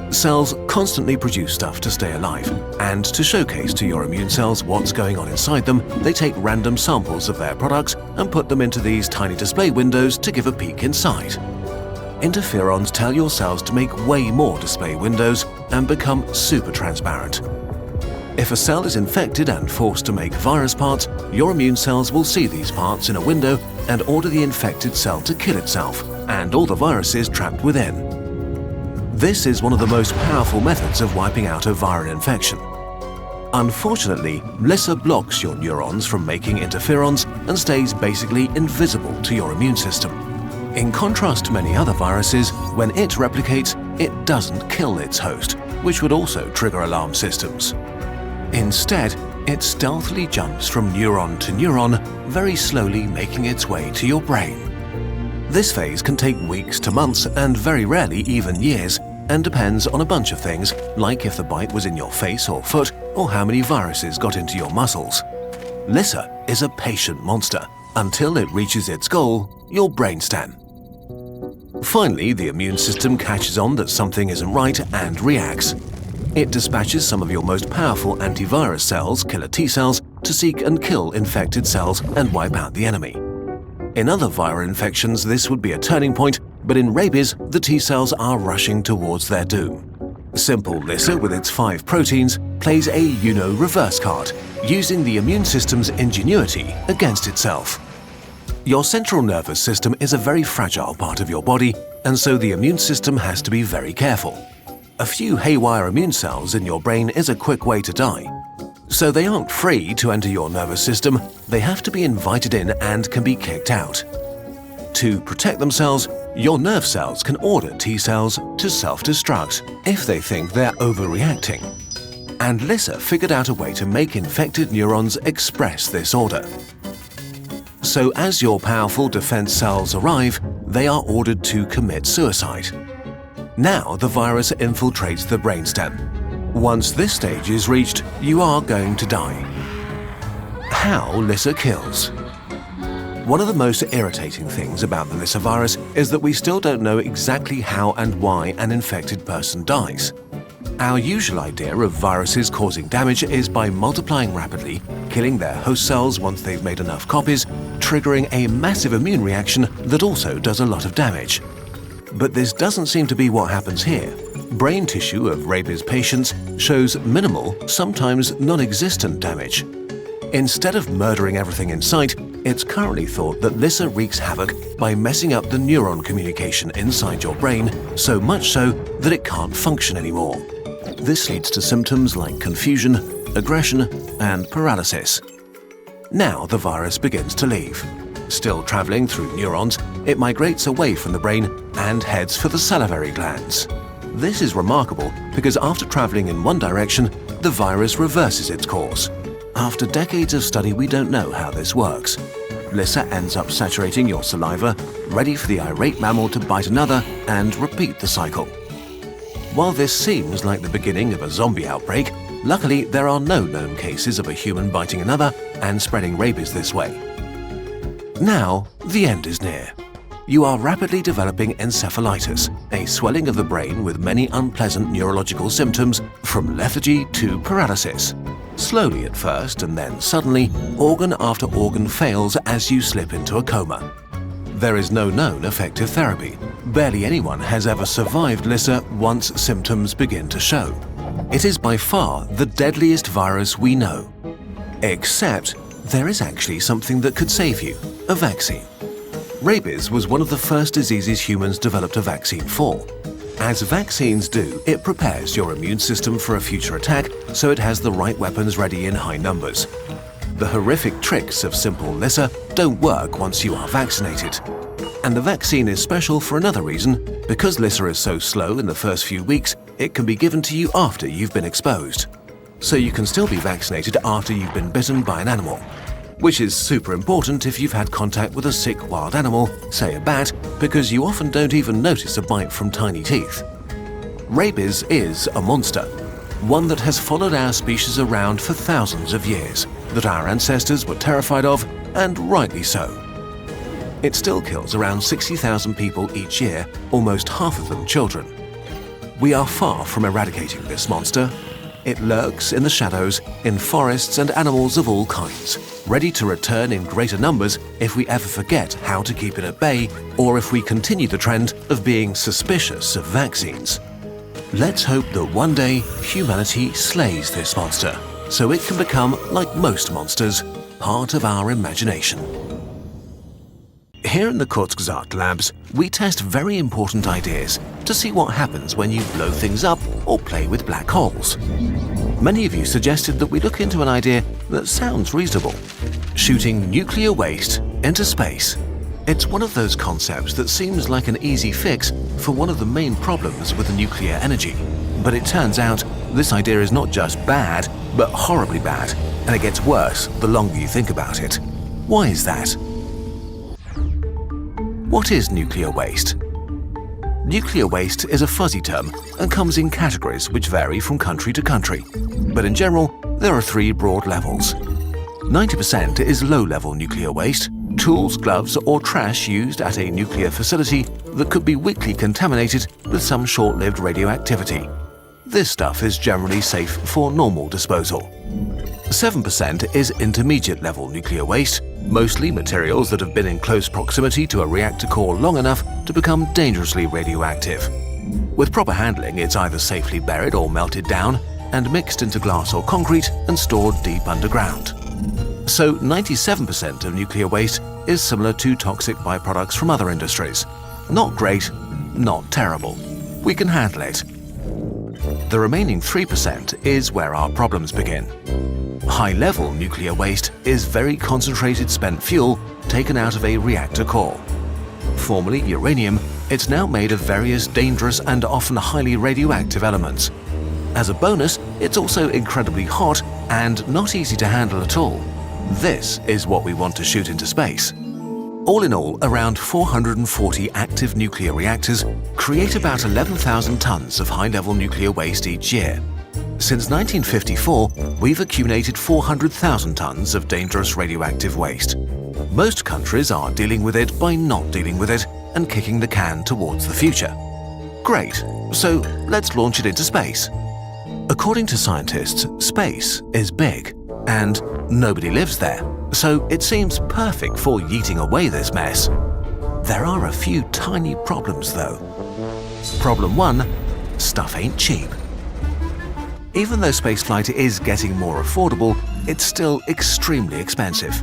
Cells constantly produce stuff to stay alive, and to showcase to your immune cells what's going on inside them, they take random samples of their products and put them into these tiny display windows to give a peek inside. Interferons tell your cells to make way more display windows and become super transparent. If a cell is infected and forced to make virus parts, your immune cells will see these parts in a window and order the infected cell to kill itself and all the viruses trapped within. This is one of the most powerful methods of wiping out a viral infection. Unfortunately, Lissa blocks your neurons from making interferons and stays basically invisible to your immune system. In contrast to many other viruses, when it replicates, it doesn't kill its host, which would also trigger alarm systems. Instead, it stealthily jumps from neuron to neuron, very slowly making its way to your brain. This phase can take weeks to months and very rarely even years, and depends on a bunch of things, like if the bite was in your face or foot, or how many viruses got into your muscles. Lissa is a patient monster, until it reaches its goal, your brainstem. Finally, the immune system catches on that something isn't right and reacts. It dispatches some of your most powerful antivirus cells, killer T cells, to seek and kill infected cells and wipe out the enemy. In other viral infections, this would be a turning point, but in rabies, the T cells are rushing towards their doom. Simple Lissa, with its 5 proteins, plays a reverse card, using the immune system's ingenuity against itself. Your central nervous system is a very fragile part of your body, and so the immune system has to be very careful. A few haywire immune cells in your brain is a quick way to die. So they aren't free to enter your nervous system, they have to be invited in and can be kicked out. To protect themselves, your nerve cells can order T cells to self-destruct if they think they're overreacting. And Lissa figured out a way to make infected neurons express this order. So as your powerful defense cells arrive, they are ordered to commit suicide. Now the virus infiltrates the brainstem. Once this stage is reached, you are going to die. How Lissa kills. One of the most irritating things about the Lissa virus is that we still don't know exactly how and why an infected person dies. Our usual idea of viruses causing damage is by multiplying rapidly, killing their host cells once they've made enough copies, triggering a massive immune reaction that also does a lot of damage. But this doesn't seem to be what happens here. Brain tissue of rabies patients shows minimal, sometimes non-existent damage. Instead of murdering everything in sight, it's currently thought that Lyssa wreaks havoc by messing up the neuron communication inside your brain, so much so that it can't function anymore. This leads to symptoms like confusion, aggression, and paralysis. Now the virus begins to leave. Still traveling through neurons, it migrates away from the brain and heads for the salivary glands. This is remarkable because after traveling in one direction, the virus reverses its course. After decades of study, we don't know how this works. Lyssa ends up saturating your saliva, ready for the irate mammal to bite another and repeat the cycle. While this seems like the beginning of a zombie outbreak, luckily there are no known cases of a human biting another and spreading rabies this way. Now, the end is near. You are rapidly developing encephalitis, a swelling of the brain with many unpleasant neurological symptoms from lethargy to paralysis. Slowly at first, and then suddenly, organ after organ fails as you slip into a coma. There is no known effective therapy. Barely anyone has ever survived Lyssa once symptoms begin to show. It is by far the deadliest virus we know. Except, there is actually something that could save you: a vaccine. Rabies was one of the first diseases humans developed a vaccine for. As vaccines do, it prepares your immune system for a future attack so it has the right weapons ready in high numbers. The horrific tricks of simple Lyssa don't work once you are vaccinated. And the vaccine is special for another reason. Because Lyssa is so slow in the first few weeks, it can be given to you after you've been exposed. So you can still be vaccinated after you've been bitten by an animal. Which is super important if you've had contact with a sick wild animal, say a bat, because you often don't even notice a bite from tiny teeth. Rabies is a monster, one that has followed our species around for thousands of years, that our ancestors were terrified of, and rightly so. It still kills around 60,000 people each year, almost half of them children. We are far from eradicating this monster. It lurks in the shadows, in forests and animals of all kinds, ready to return in greater numbers if we ever forget how to keep it at bay or if we continue the trend of being suspicious of vaccines. Let's hope that one day humanity slays this monster, so it can become, like most monsters, part of our imagination. Here in the Kurzgesagt labs, we test very important ideas to see what happens when you blow things up or play with black holes. Many of you suggested that we look into an idea that sounds reasonable: shooting nuclear waste into space. It's one of those concepts that seems like an easy fix for one of the main problems with nuclear energy. But it turns out this idea is not just bad, but horribly bad, and it gets worse the longer you think about it. Why is that? What is nuclear waste? Nuclear waste is a fuzzy term and comes in categories which vary from country to country. But in general, there are three broad levels. 90% is low-level nuclear waste, tools, gloves, or trash used at a nuclear facility that could be weakly contaminated with some short-lived radioactivity. This stuff is generally safe for normal disposal. 7% is intermediate-level nuclear waste, mostly materials that have been in close proximity to a reactor core long enough to become dangerously radioactive. With proper handling, it's either safely buried or melted down and mixed into glass or concrete and stored deep underground. So 97% of nuclear waste is similar to toxic byproducts from other industries. Not great, not terrible. We can handle it. The remaining 3% is where our problems begin. High-level nuclear waste is very concentrated spent fuel taken out of a reactor core. Formerly uranium, it's now made of various dangerous and often highly radioactive elements. As a bonus, it's also incredibly hot and not easy to handle at all. This is what we want to shoot into space. All in all, around 440 active nuclear reactors create about 11,000 tons of high-level nuclear waste each year. Since 1954, we've accumulated 400,000 tons of dangerous radioactive waste. Most countries are dealing with it by not dealing with it and kicking the can towards the future. Great, so let's launch it into space. According to scientists, space is big, and nobody lives there, so it seems perfect for yeeting away this mess. There are a few tiny problems though. Problem 1. Stuff ain't cheap. Even though spaceflight is getting more affordable, it's still extremely expensive.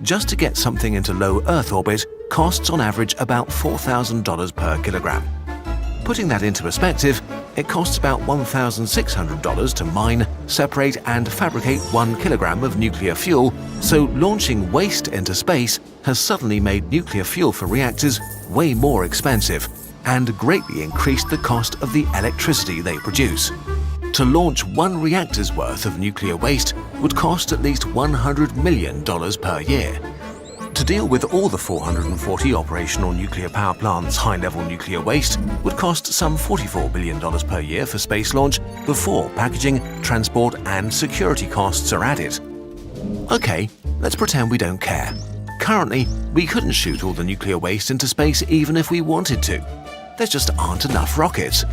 Just to get something into low Earth orbit costs on average about $4,000 per kilogram. Putting that into perspective, it costs about $1,600 to mine, separate and fabricate 1 kilogram of nuclear fuel, so launching waste into space has suddenly made nuclear fuel for reactors way more expensive and greatly increased the cost of the electricity they produce. To launch 1 reactor's worth of nuclear waste would cost at least $100 million per year. To deal with all the 440 operational nuclear power plants' high-level nuclear waste would cost some $44 billion per year for space launch before packaging, transport and security costs are added. Okay, let's pretend we don't care. Currently, we couldn't shoot all the nuclear waste into space even if we wanted to. There just aren't enough rockets.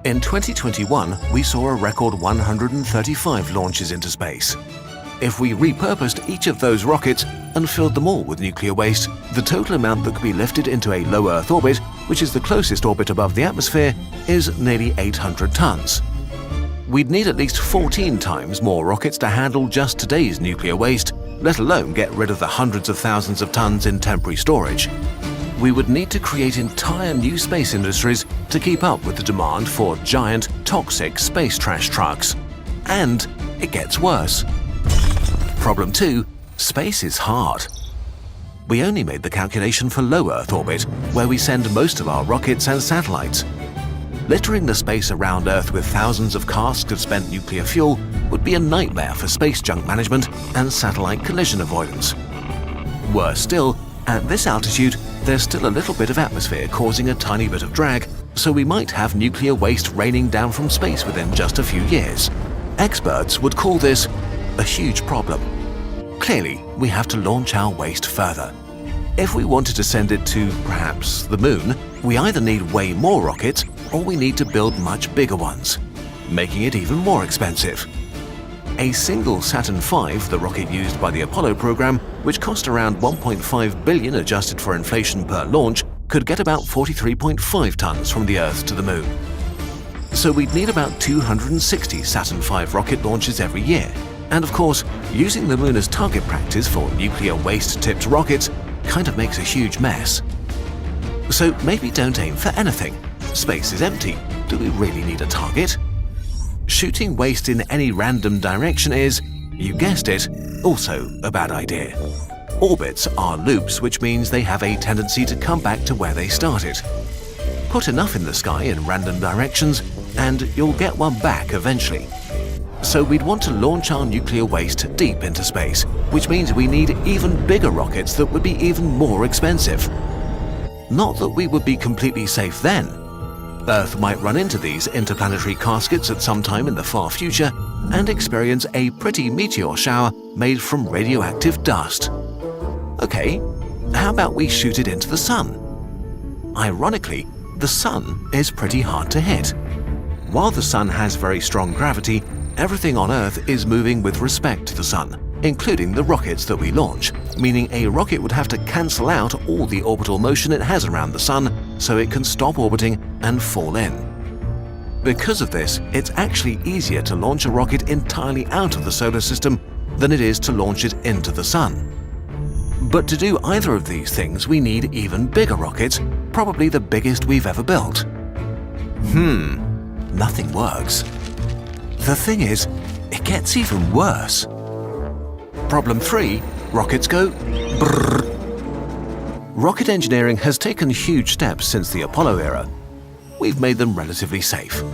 In 2021, we saw a record 135 launches into space. If we repurposed each of those rockets and filled them all with nuclear waste, the total amount that could be lifted into a low Earth orbit, which is the closest orbit above the atmosphere, is nearly 800 tons. We'd need at least 14 times more rockets to handle just today's nuclear waste, let alone get rid of the hundreds of thousands of tons in temporary storage. We would need to create entire new space industries to keep up with the demand for giant, toxic space trash trucks. And it gets worse. Problem 2. Space is hard. We only made the calculation for low Earth orbit, where we send most of our rockets and satellites. Littering the space around Earth with thousands of casks of spent nuclear fuel would be a nightmare for space junk management and satellite collision avoidance. Worse still, at this altitude, there's still a little bit of atmosphere causing a tiny bit of drag, so we might have nuclear waste raining down from space within just a few years. Experts would call this a huge problem. Clearly, we have to launch our waste further. If we wanted to send it to, perhaps, the moon, we either need way more rockets or we need to build much bigger ones, making it even more expensive. A single Saturn V, the rocket used by the Apollo program, which cost around $1.5 billion adjusted for inflation per launch, could get about 43.5 tons from the Earth to the moon. So we'd need about 260 Saturn V rocket launches every year. And of course, using the moon as target practice for nuclear waste-tipped rockets kind of makes a huge mess. So maybe don't aim for anything. Space is empty. Do we really need a target? Shooting waste in any random direction is, you guessed it, also a bad idea. Orbits are loops, which means they have a tendency to come back to where they started. Put enough in the sky in random directions, and you'll get one back eventually. So we'd want to launch our nuclear waste deep into space, which means we need even bigger rockets that would be even more expensive. Not that we would be completely safe then. Earth might run into these interplanetary caskets at some time in the far future and experience a pretty meteor shower made from radioactive dust. Okay, how about we shoot it into the sun? Ironically, the sun is pretty hard to hit. While the sun has very strong gravity, everything on Earth is moving with respect to the sun, including the rockets that we launch, meaning a rocket would have to cancel out all the orbital motion it has around the sun so it can stop orbiting and fall in. Because of this, it's actually easier to launch a rocket entirely out of the solar system than it is to launch it into the sun. But to do either of these things, we need even bigger rockets, probably the biggest we've ever built. Nothing works. The thing is, it gets even worse. Problem 3. Rockets go brrrr. Rocket engineering has taken huge steps since the Apollo era. We've made them relatively safe.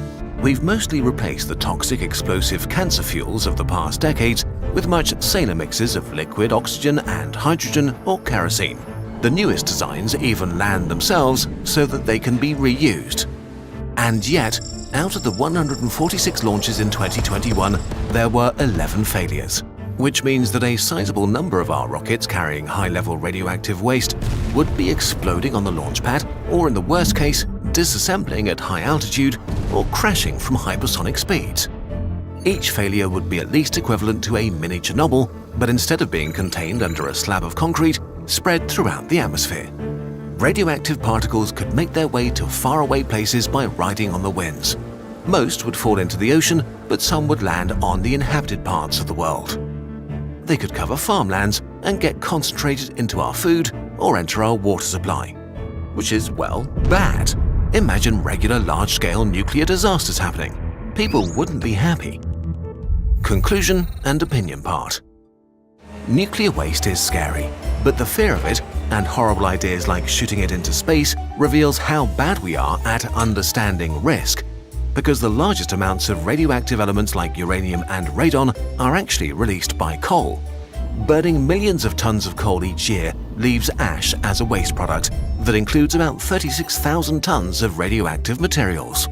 We've mostly replaced the toxic explosive cancer fuels of the past decades with much saner mixes of liquid oxygen and hydrogen or kerosene. The newest designs even land themselves so that they can be reused. And yet, out of the 146 launches in 2021, there were 11 failures, which means that a sizable number of our rockets carrying high-level radioactive waste would be exploding on the launch pad, or in the worst case, disassembling at high altitude or crashing from hypersonic speeds. Each failure would be at least equivalent to a mini Chernobyl, but instead of being contained under a slab of concrete, spread throughout the atmosphere. radioactive particles could make their way to faraway places by riding on the winds. Most would fall into the ocean, but some would land on the inhabited parts of the world. They could cover farmlands and get concentrated into our food or enter our water supply. Which is, well, bad. Imagine regular large-scale nuclear disasters happening. People wouldn't be happy. Conclusion and opinion part. Nuclear waste is scary, but the fear of it and horrible ideas like shooting it into space reveals how bad we are at understanding risk, because the largest amounts of radioactive elements like uranium and radon are actually released by coal. Burning millions of tons of coal each year leaves ash as a waste product that includes about 36,000 tons of radioactive materials.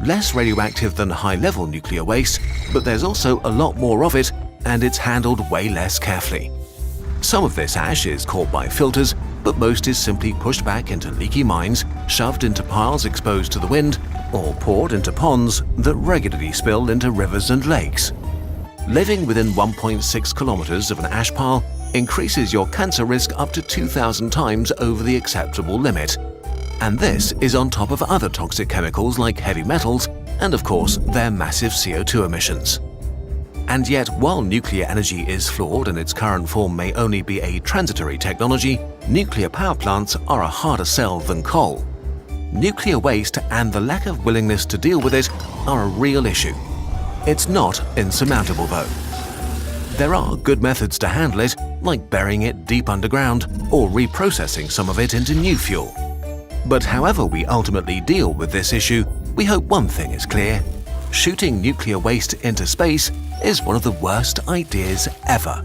Less radioactive than high-level nuclear waste, but there's also a lot more of it, and it's handled way less carefully. Some of this ash is caught by filters, but most is simply pushed back into leaky mines, shoved into piles exposed to the wind, or poured into ponds that regularly spill into rivers and lakes. Living within 1.6 kilometers of an ash pile increases your cancer risk up to 2,000 times over the acceptable limit. And this is on top of other toxic chemicals like heavy metals and, of course, their massive CO2 emissions. And yet, while nuclear energy is flawed and its current form may only be a transitory technology, nuclear power plants are a harder sell than coal. Nuclear waste and the lack of willingness to deal with it are a real issue. It's not insurmountable, though. There are good methods to handle it, like burying it deep underground or reprocessing some of it into new fuel. But however we ultimately deal with this issue, we hope one thing is clear: shooting nuclear waste into space is one of the worst ideas ever.